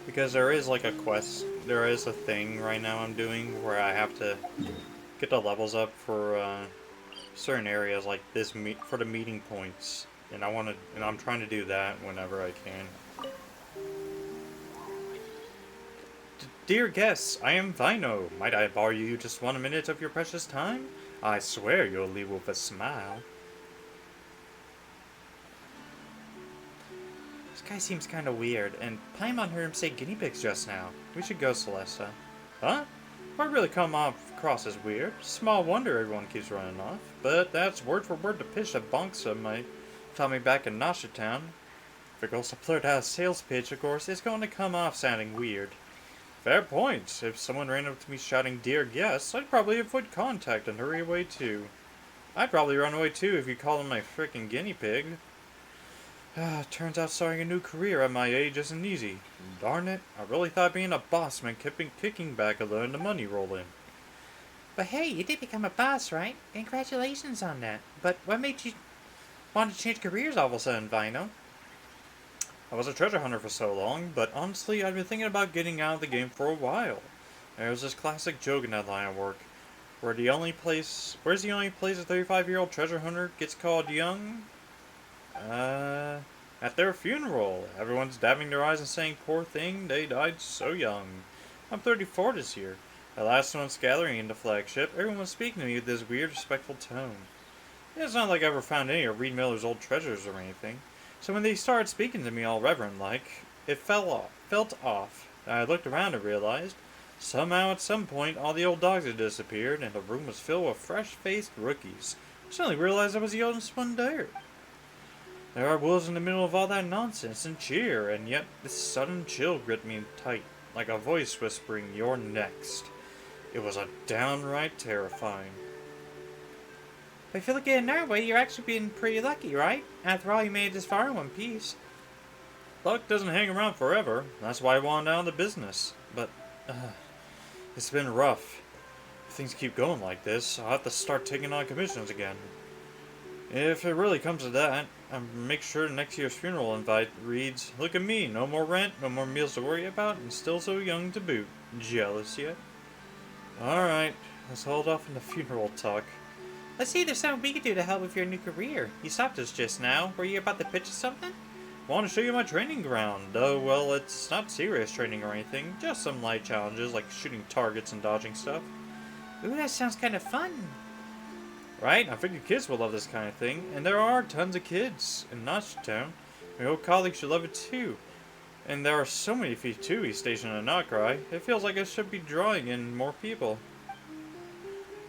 Because there is like a quest, there is a thing right now I'm doing where I have to get the levels up for certain areas like this for the meeting points, and I'm trying to do that whenever I can. Dear guests, I am Vino. Might I borrow you just 1 minute of your precious time? I swear you'll leave with a smile. This guy seems kind of weird, and Paimon heard him say guinea pigs just now. We should go, Celesta. Huh? What really come across as weird? Small wonder everyone keeps running off. But that's word for word the pitch that Bonksa might tell me back in Nasha Town. If it goes to blurt out a sales pitch, of course, it's going to come off sounding weird. Fair point. If someone ran up to me shouting, "Dear guests," I'd probably avoid contact and hurry away too. I'd probably run away too if you called him my frickin' guinea pig. Turns out starting a new career at my age isn't easy. Darn it, I really thought being a boss meant kicking back and letting the money roll in. But hey, you did become a boss, right? Congratulations on that. But what made you want to change careers all of a sudden, Vino? I was a treasure hunter for so long, but honestly, I've been thinking about getting out of the game for a while. There's this classic joke in that line of work, where's the only place a 35-year-old treasure hunter gets called young? At their funeral. Everyone's dabbing their eyes and saying, poor thing, they died so young. I'm 34 this year. At last month's gathering in the flagship, everyone was speaking to me with this weird, respectful tone. It's not like I ever found any of Reed Miller's old treasures or anything. So when they started speaking to me all reverent-like, it felt off. I looked around and realized, somehow at some point, all the old dogs had disappeared, and the room was filled with fresh-faced rookies. I suddenly realized I was the oldest one there. There I was in the middle of all that nonsense and cheer, and yet this sudden chill gripped me tight, like a voice whispering, "You're next." It was a downright terrifying. But if you look at it in that way, you're actually being pretty lucky, right? After all, you made it this far in one piece. luck doesn't hang around forever. That's why I wanted out of the business. But, it's been rough. If things keep going like this, I'll have to start taking on commissions again. If it really comes to that, make sure next year's funeral invite reads, "Look at me, no more rent, no more meals to worry about, and still so young to boot. Jealous yet?" Alright, let's hold off on the funeral talk. Let's see if there's something we can do to help with your new career. You stopped us just now. Were you about to pitch us something? Want to show you my training ground. Oh, well, it's not serious training or anything. Just some light challenges like shooting targets and dodging stuff. Ooh, that sounds kind of fun. Right? I figured kids will love this kind of thing. And there are tons of kids in Notchtown. My old colleagues should love it too. And there are so many F2E stationed in Nod-Krai. It feels like it should be drawing in more people.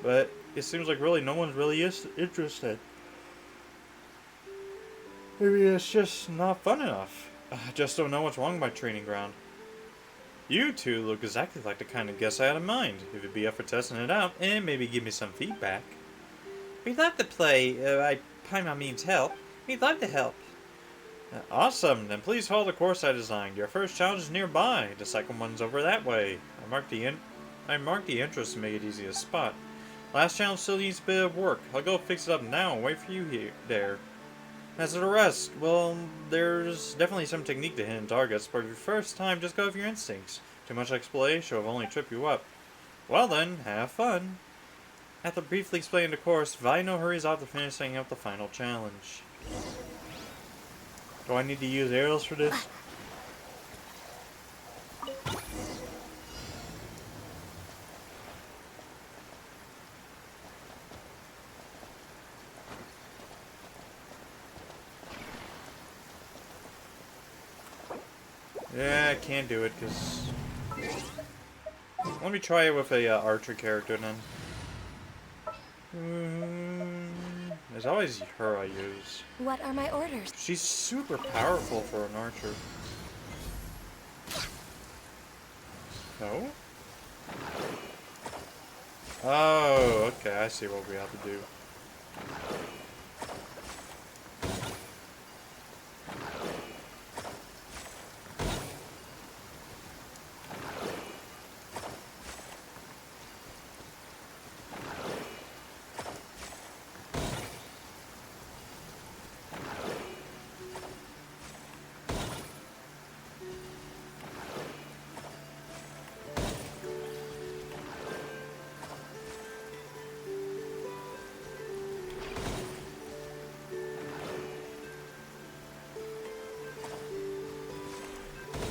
But it seems like really no one's really interested. Maybe it's just not fun enough. I just don't know what's wrong with my training ground. You two look exactly like the kind of guests I had in mind. If it'd be up for testing it out, and maybe give me some feedback. We'd love to play. By Paimon means help. We'd love to help. Awesome. Then please follow the course I designed. Your first challenge is nearby. The second one's over that way. I marked the entrance to make it easy to spot. Last challenge still needs a bit of work. I'll go fix it up now and wait for you there. As for the rest, well, there's definitely some technique to hitting targets, but your first time, just go with your instincts. Too much explanation will only trip you up. Well then, have fun. After briefly explaining the course, Vino hurries off to finish setting up the final challenge. Do I need to use arrows for this? Yeah, I can't do it because... Let me try it with a archer character then. There's always her I use. What are my orders? She's super powerful for an archer. No? Oh, okay, I see what we have to do.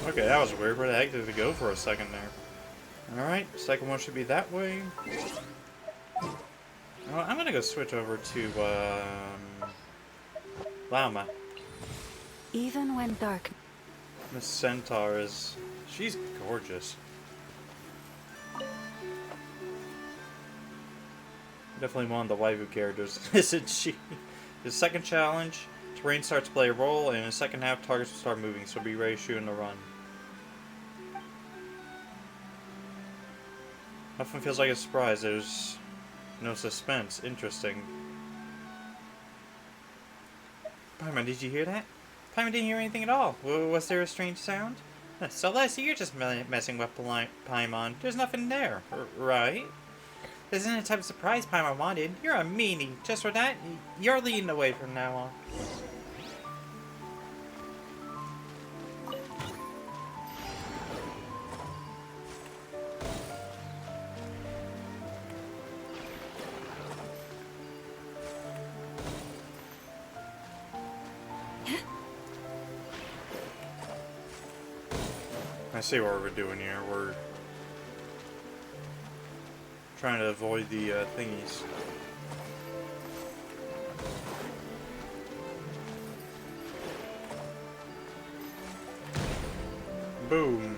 Okay, that was weird. Where the heck did it go for a second there? Alright, second one should be that way. Oh, I'm gonna go switch over to, Lauma. Even when dark... Miss Centaur is... she's gorgeous. Definitely one of the waifu characters, isn't she? The second challenge, terrain starts to play a role, and in the second half, targets will start moving, so be ready to shoot in the run. Often feels like a surprise. There's no suspense. Interesting. Paimon, did you hear that? Paimon didn't hear anything at all. Was there a strange sound? So Leslie, you're just messing with Paimon. There's nothing there, right? This isn't the type of surprise Paimon wanted. You're a meanie. Just for that, you're leading the way from now on. I see what we're doing here. We're trying to avoid the thingies. Boom.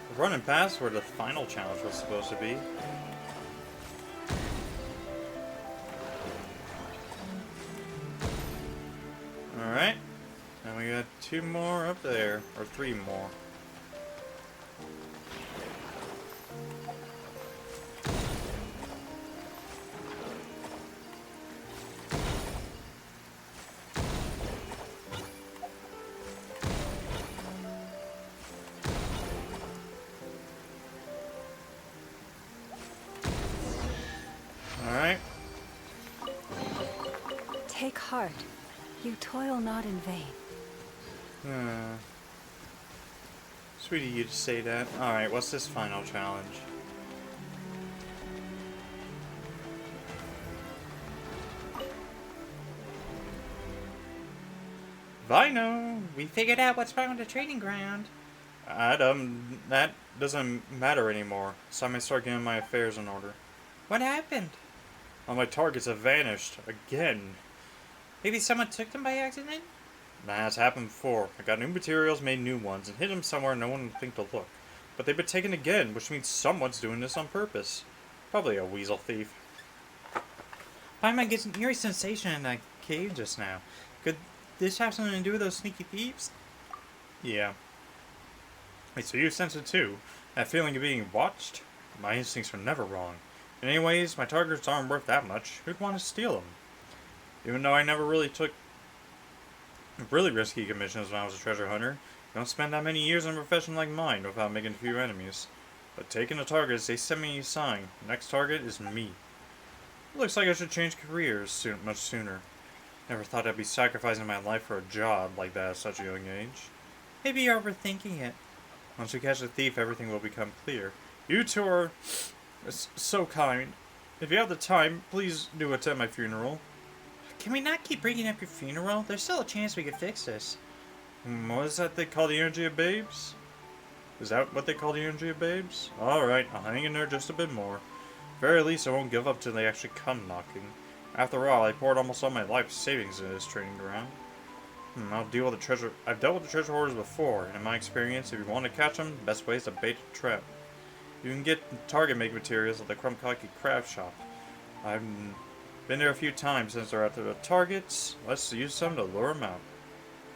We're running past where the final challenge was supposed to be. Alright, and we got 2 more up there, or 3 more. heart. You toil not in vain. Sweet of you to say that. Alright, what's this final challenge? Vino! We figured out what's wrong with the training ground. That doesn't matter anymore. It's time I start getting my affairs in order. What happened? All my targets have vanished. Again. Maybe someone took them by accident? Nah, it's happened before. I got new materials, made new ones, and hid them somewhere no one would think to look. But they've been taken again, which means someone's doing this on purpose. Probably a weasel thief. Why am I getting an eerie sensation in that cave just now? Could this have something to do with those sneaky thieves? Yeah. Wait, so you sense it too? That feeling of being watched? My instincts are never wrong. And anyways, my targets aren't worth that much. Who'd want to steal them? Even though I never really took really risky commissions when I was a treasure hunter, you don't spend that many years in a profession like mine without making a few enemies. But taking the targets, they send me a sign. Next target is me. It looks like I should change careers much sooner. Never thought I'd be sacrificing my life for a job like that at such a young age. Maybe you're overthinking it. Once we catch the thief, everything will become clear. You two are so kind. If you have the time, please do attend my funeral. Can we not keep bringing up your funeral? There's still a chance we could fix this. What is that they call the energy of babes? Is that what they call the energy of babes? Alright, I'll hang in there just a bit more. Very least I won't give up till they actually come knocking. After all, I poured almost all my life savings into this training ground. I've dealt with the treasure hoarders before, and in my experience, if you want to catch them, the best way is to bait a trap. You can get target make materials at the Krumkaki craft shop. I've been there a few times since they're after the targets. Let's use some to lure them out.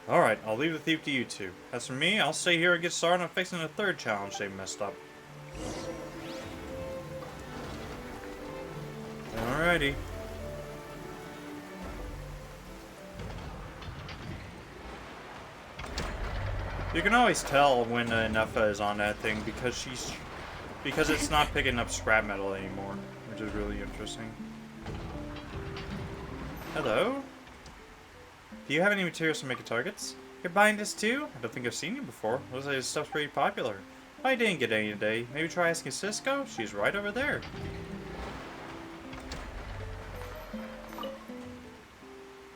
Alright, I'll leave the thief to you two. As for me, I'll stay here and get started on fixing the third challenge they messed up. Alrighty. You can always tell when Nefer is on that thing because it's not picking up scrap metal anymore, which is really interesting. Hello? Do you have any materials for making targets? You're buying this too? I don't think I've seen you before. Looks like this stuff's pretty popular. I didn't get any today. Maybe try asking Cisco? She's right over there.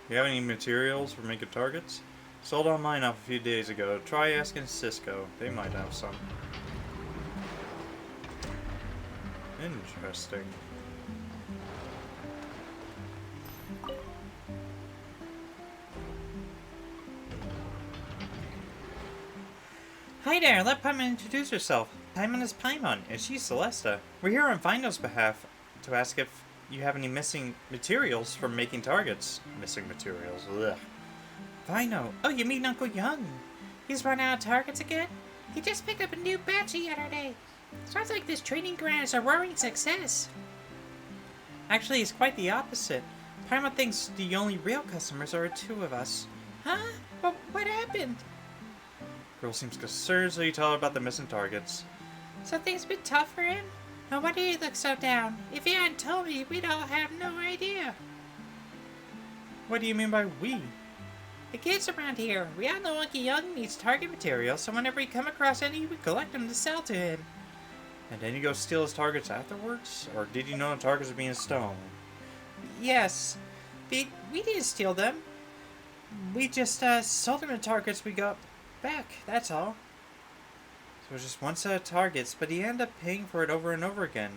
You have any materials for making targets? Sold online off a few days ago. Try asking Cisco. They might have some. Interesting. Hi there, let Paimon introduce herself. Paimon is Paimon, and she's Celesta. We're here on Vino's behalf to ask if you have any missing materials for making targets. Missing materials, ugh. Vino, oh, you mean Uncle Young? He's run out of targets again? He just picked up a new batch the other day. Sounds like this training ground is a roaring success. Actually, it's quite the opposite. Paimon thinks the only real customers are two of us. Huh? But what happened? Girl seems concerned, so you tell her about the missing targets. So things been tough for him? Now why do you look so down? If you hadn't told me, we'd all have no idea. What do you mean by we? The kids around here. We all know Uncle Young needs target materials, so whenever we come across any, we collect them to sell to him. And then you go steal his targets afterwards? Or did you know the targets were being stolen? Yes. We didn't steal them. We just sold them the targets we got back, that's all. So it was just one set of targets, but he ended up paying for it over and over again.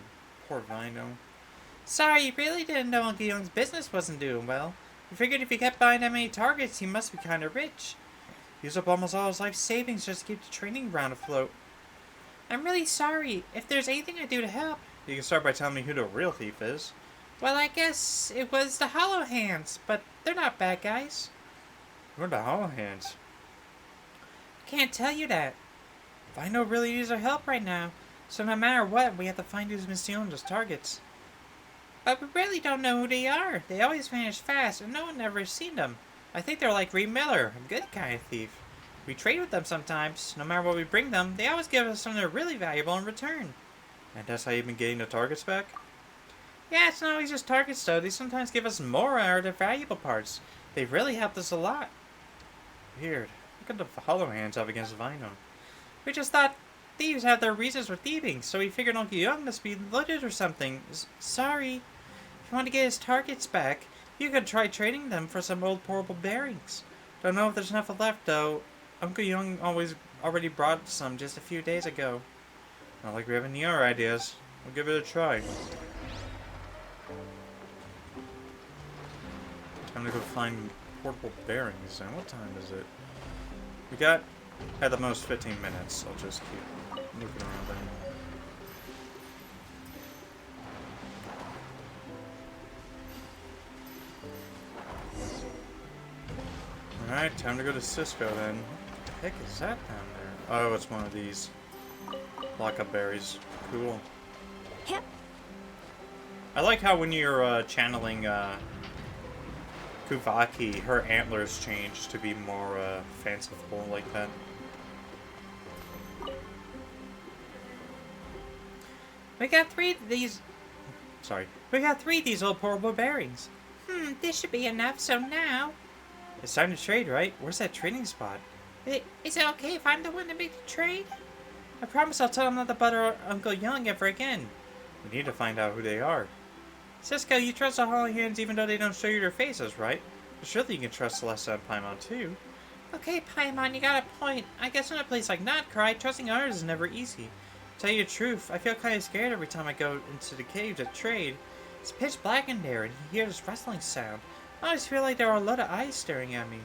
Poor Vino. Sorry, you really didn't know Uncle Young's business wasn't doing well. We figured if he kept buying that many targets, he must be kind of rich. He used up almost all his life savings just to keep the training ground afloat. I'm really sorry. If there's anything I do to help... You can start by telling me who the real thief is. Well, I guess it was the Hollow Hands, but they're not bad guys. Who are the Hollow Hands? Can't tell you that. Vino really needs our help right now, so no matter what, we have to find who's been stealing those targets. But we really don't know who they are. They always vanish fast, and no one ever seen them. I think they're like Reed Miller, a good kind of thief. We trade with them sometimes. No matter what we bring them, they always give us something really valuable in return. And that's how you've been getting the targets back? Yeah, it's not always just targets though. They sometimes give us more out of their valuable parts. They've really helped us a lot. Weird. Look at the hollow hands up against Vino. We just thought thieves have their reasons for thieving, so we figured Uncle Young must be loaded or something. Sorry. If you want to get his targets back, you could try trading them for some old portable bearings. Don't know if there's enough left, though. Uncle Young already brought some just a few days ago. Not like we have any other ideas. We'll give it a try. Time to go find portable bearings. And what time is it? We got at the most 15 minutes. I'll just keep looking around then. Alright, time to go to Cisco then. What the heck is that down there? Oh, it's one of these lockup berries. Cool. Yep. I like how when you're channeling Kuvaki, her antlers change to be more fanciful like that. We got three of these old portable bearings. This should be enough, so now... It's time to trade, right? Where's that trading spot? Is it okay if I'm the one to make the trade? I promise I'll tell them not to butter Uncle Young ever again. We need to find out who they are. Cisco, you trust the Hollow Hands even though they don't show you their faces, right? But surely you can trust Celesta and Paimon too. Okay, Paimon, you got a point. I guess in a place like Nod-Krai, trusting others is never easy. To tell you the truth, I feel kind of scared every time I go into the cave to trade. It's pitch black in there, and you hear this rustling sound. I always feel like there are a lot of eyes staring at me.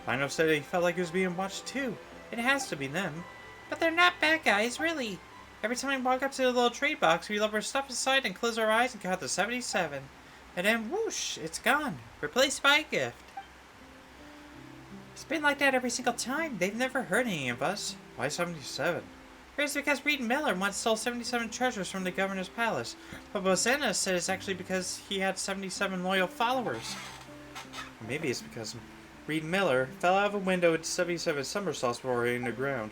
Pino said he felt like he was being watched too. It has to be them. But they're not bad guys, really. Every time we walk up to the little trade box, we lower our stuff aside and close our eyes and count to 77. And then whoosh, it's gone. Replaced by a gift. It's been like that every single time. They've never hurt any of us. Why 77? Here's because Reed Miller once stole 77 treasures from the governor's palace. But Bozena said it's actually because he had 77 loyal followers. Or maybe it's because Reed Miller fell out of a window with 77 somersaults before hitting the ground.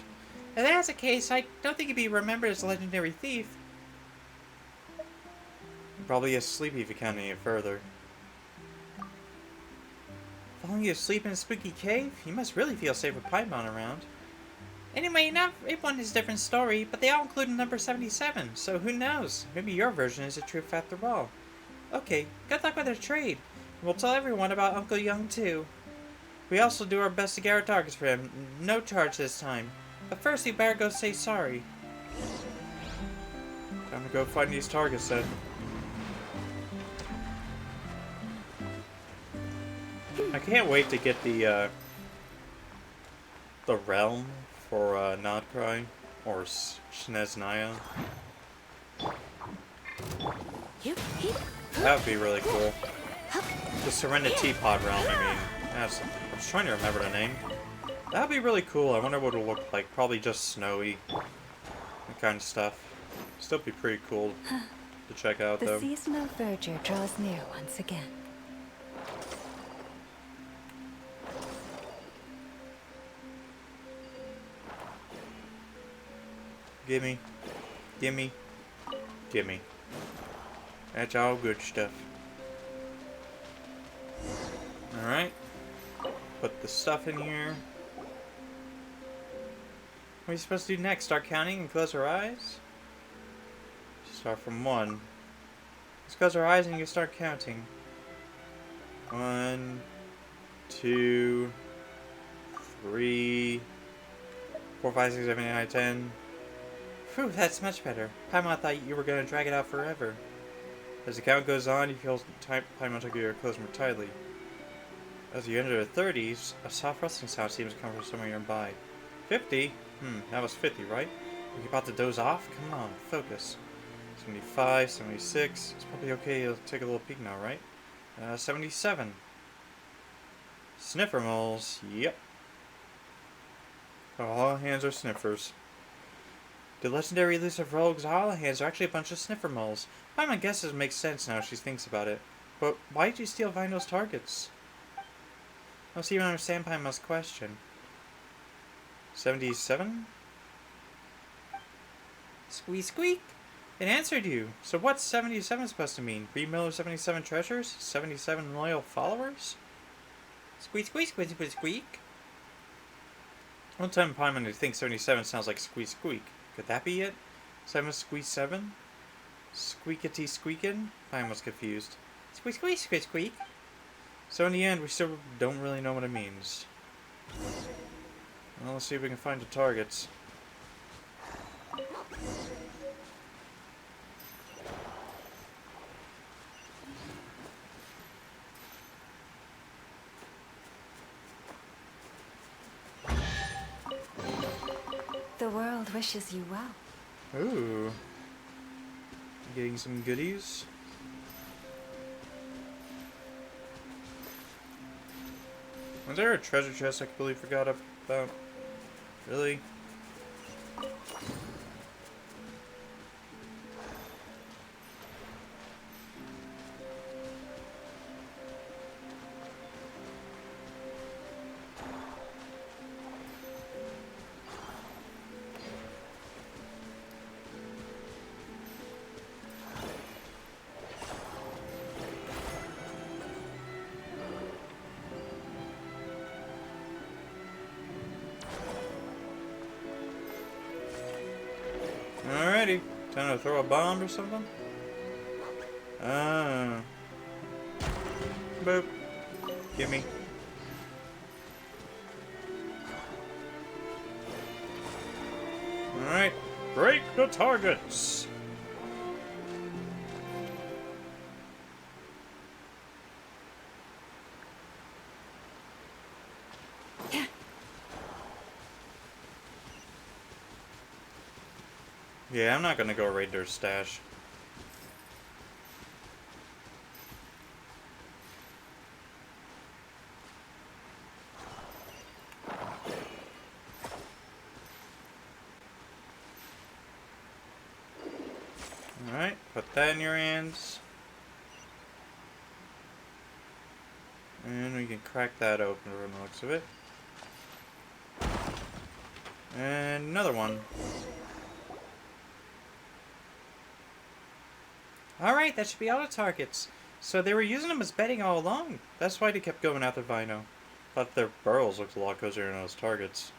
If that's the case, I don't think he'd be remembered as a legendary thief. Probably asleep if you count any further. Falling asleep in a spooky cave? You must really feel safe with Paimon around. Anyway, not everyone has a different story, but they all include a number 77, so who knows? Maybe your version is the truth after all. Okay, good luck with our trade. We'll tell everyone about Uncle Young too. We also do our best to get our targets for him. No charge this time. But first, you better go say sorry. Time to go find these targets then. I can't wait to get the realm for Nod-Krai or Sneznaya. That would be really cool. The Serenity Pod realm, I mean. I was trying to remember the name. That would be really cool. I wonder what it would look like. Probably just snowy. That kind of stuff. Still be pretty cool to check out, though. The seasonal verdure draws near once again. Gimme. Gimme. Gimme. That's all good stuff. Alright. Put the stuff in here. What are you supposed to do next? Start counting and close our eyes? Start from 1. Let's close our eyes and you can start counting. 1, 2, 3, 4, 5, 6, 7, 8, 9, 10. Phew, that's much better. Paimon thought you were going to drag it out forever. As the count goes on, you feel Paimon tugging your clothes more tightly. As you enter the 30s, a soft rustling sound seems to come from somewhere nearby. 50? That was 50, right? Are you about to doze off? Come on, focus. 75, 76. It's probably okay to take a little peek now, right? 77. Sniffer moles. Yep. All hands are sniffers. The legendary elusive rogues Hollow Hands are actually a bunch of sniffer moles. My guesses make sense now if she thinks about it. But why did you steal Vino's targets? I don't even understand Paimon's question. 77? Squeak squeak! It answered you. So what's 77 supposed to mean? Read Miller 77 treasures? 77 loyal followers? Squeak, squeak, squeak, squeak, squeak. One time in Paimon, I think 77 sounds like squeak, squeak. Could that be it? 7 squeak 7? Squeakity squeakin'? I was confused. Squeak, squeak, squeak, squeak. So in the end, we still don't really know what it means. Well, let's see if we can find the targets. The world wishes you well. Ooh. Getting some goodies. Was there a treasure chest I completely forgot about? Really? Alrighty. Time to throw a bomb or something? Boop. Gimme. Alright. Break the targets! Yeah, I'm not gonna go raid their stash. Alright, put that in your hands. And we can crack that open from the looks of it. And another one. Alright, that should be all the targets. So they were using them as bedding all along. That's why they kept going after Vino. Thought their burrows looked a lot cozier than those targets.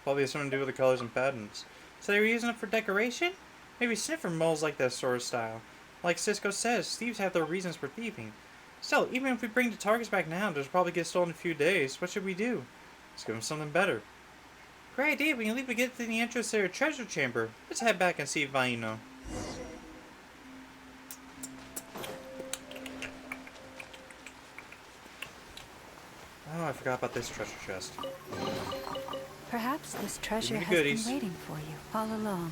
Probably has something to do with the colors and patterns. So they were using them for decoration? Maybe sniffer moles like that sort of style. Like Cisco says, thieves have their reasons for thieving. Still, even if we bring the targets back now, they'll probably get stolen in a few days. What should we do? Let's give them something better. Great idea, we can leave to get to the entrance to their treasure chamber. Let's head back and see Vino. Oh, I forgot about this treasure chest. Perhaps this treasure Give me has been goodies. waiting for you all along.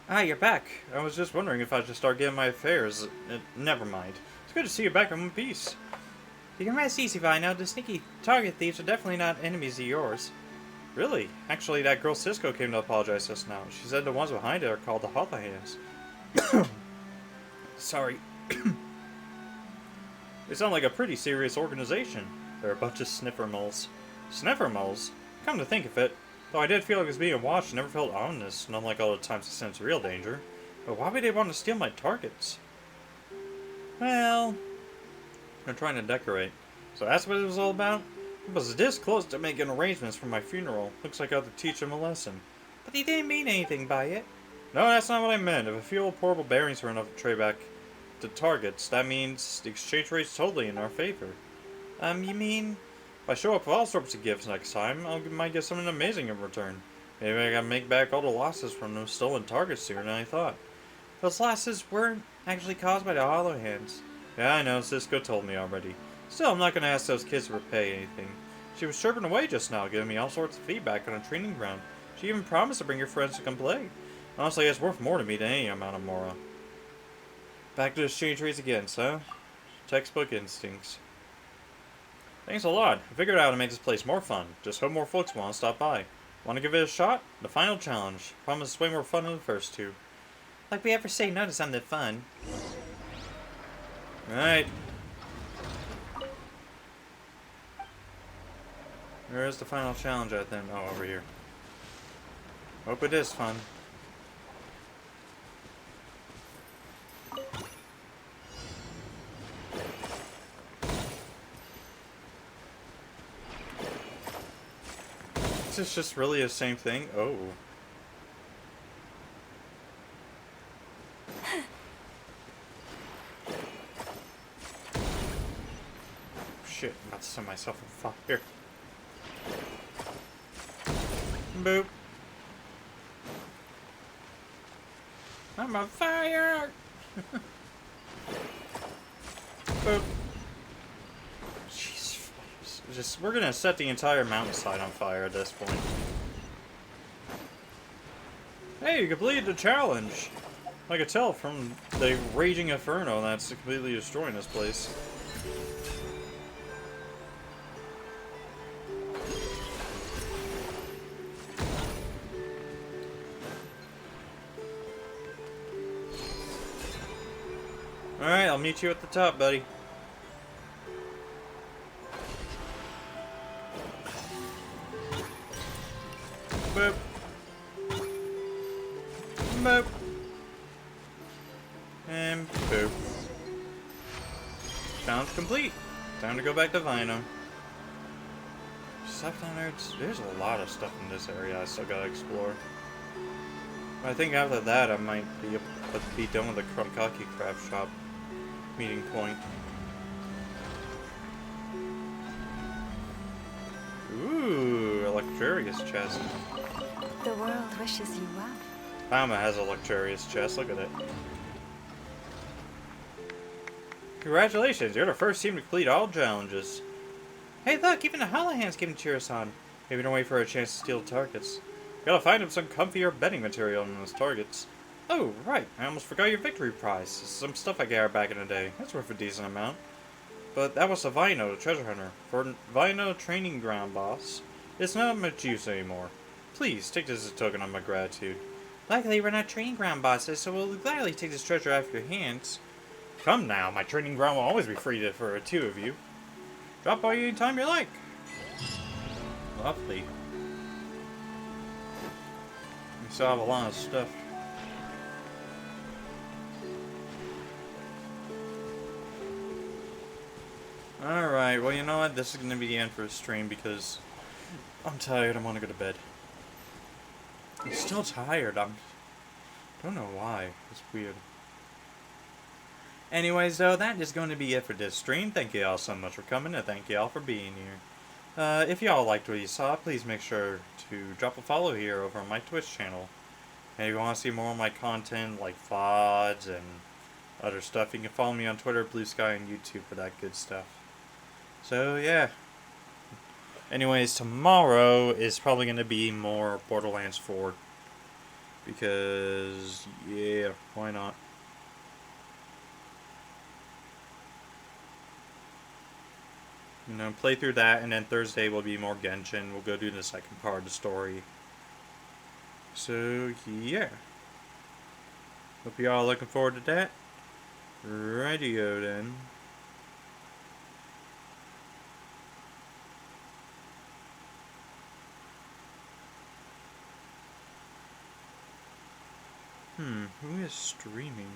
Ah, you're back. I was just wondering if I should start getting my affairs. Never mind. It's good to see you back in one piece. You can rest easy, Vino. The sneaky target thieves are definitely not enemies of yours. Really? Actually, that girl Cisco came to apologize just now. She said the ones behind it are called the Hollow Hands. Sorry. They sound like a pretty serious organization. They're a bunch of sniffer moles. Sniffer moles? Come to think of it, though I did feel like I was being watched, I never felt ominous, not like all the times I sensed real danger. But why would they want to steal my targets? Well, they're trying to decorate. So that's what it was all about? I was this close to making arrangements for my funeral. Looks like I have to teach them a lesson. But he didn't mean anything by it. No, that's not what I meant. If a few old portable bearings are enough to trade back to targets, that means the exchange rate's totally in our favor. You mean... If I show up with all sorts of gifts next time, might get something amazing in return. Maybe I can make back all the losses from those stolen targets sooner than I thought. Those losses weren't actually caused by the Hollow Hands. Yeah, I know, Cisco told me already. Still, I'm not going to ask those kids to repay anything. She was chirping away just now, giving me all sorts of feedback on a training ground. She even promised to bring your friends to come play. Honestly, it's worth more to me than any amount of Mora. Back to the exchange rates again, huh? Textbook instincts. Thanks a lot. I figured out how to make this place more fun. Just hope more folks want to stop by. Want to give it a shot? The final challenge. Promise it's way more fun than the first two. Like we ever say no to something fun. Alright. Where's the final challenge at then? Oh, over here. Hope it is fun. Is this just really the same thing? Oh. Shit, I'm about to set myself on fire. Boop. I'm on fire! Boop. Jeez. Just, we're gonna set the entire mountainside on fire at this point. Hey, you completed the challenge! I could tell from the raging inferno that's completely destroying this place. Alright, I'll meet you at the top, buddy. Boop. Boop. And boop. Challenge complete. Time to go back to Vino. Stuff down there, there's a lot of stuff in this area I still gotta explore. I think after that I might be done with the Kronkaki craft shop meeting point. Ooh, a luxurious chest. The world wishes you well. Lauma has a luxurious chest, look at it. Congratulations, you're the first team to complete all challenges. Hey look, even the Hollowhands came to cheer us on. Maybe don't wait for a chance to steal targets. Gotta find him some comfier bedding material on those targets. Oh, right, I almost forgot your victory prize. Some stuff I gathered back in the day. That's worth a decent amount. But that was a Vino, the treasure hunter. For Vino training ground boss, it's not much use anymore. Please, take this as a token of my gratitude. Luckily, we're not training ground bosses, so we'll gladly take this treasure out of your hands. Come now, my training ground will always be free for the two of you. Drop by anytime you like. Lovely. We still have a lot of stuff. Alright, well you know what, this is going to be the end for the stream because I'm tired, I want to go to bed. I'm still tired, don't know why, it's weird. Anyways though, that is going to be it for this stream. Thank you all so much for coming and thank you all for being here. If y'all liked what you saw, please make sure to drop a follow here over on my Twitch channel. And if you want to see more of my content like VODs and other stuff, you can follow me on Twitter, Blue Sky, and YouTube for that good stuff. So, yeah. Anyways, tomorrow is probably going to be more Borderlands 4. Because, yeah, why not? You know, play through that, and then Thursday will be more Genshin. We'll go do the second part of the story. So, yeah. Hope you all are looking forward to that. Radio then. Who is streaming?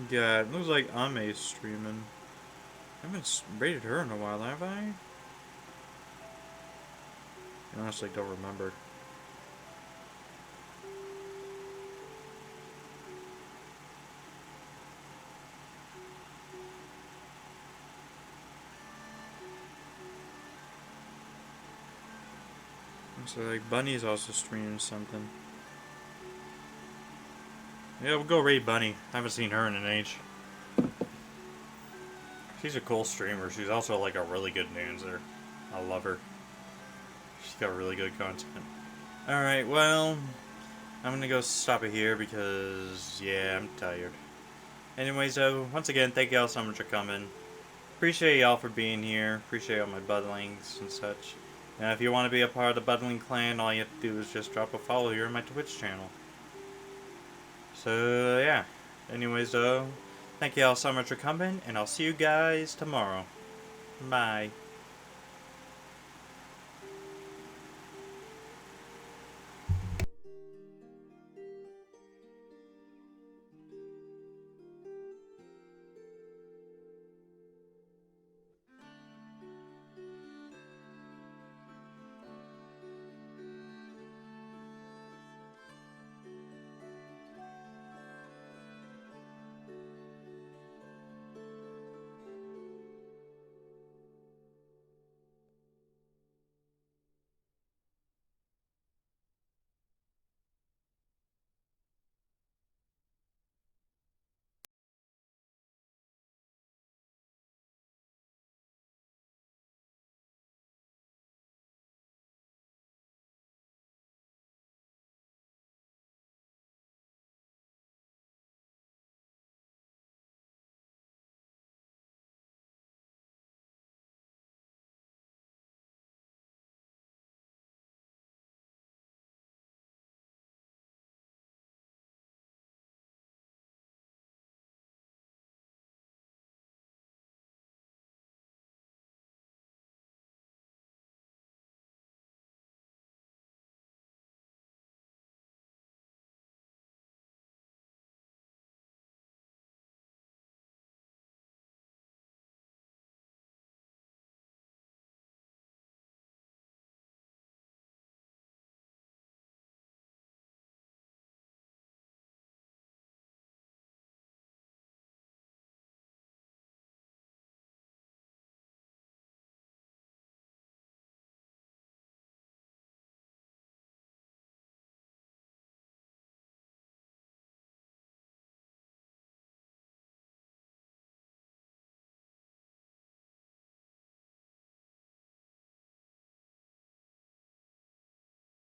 God, it looks like Ame's streaming. I haven't rated her in a while, have I? I honestly don't remember. So like Bunny's also streaming something. Yeah, we'll go raid Bunny. I haven't seen her in an age. She's a cool streamer. She's also like a really good dancer. I love her. She's got really good content. Alright, well, I'm gonna go stop it here because, yeah, I'm tired. Anyways, though, once again, thank y'all so much for coming. Appreciate y'all for being here. Appreciate all my budlings and such. And if you want to be a part of the budling clan, all you have to do is just drop a follow here on my Twitch channel. So, yeah. Anyways, though, thank y'all so much for coming, and I'll see you guys tomorrow. Bye.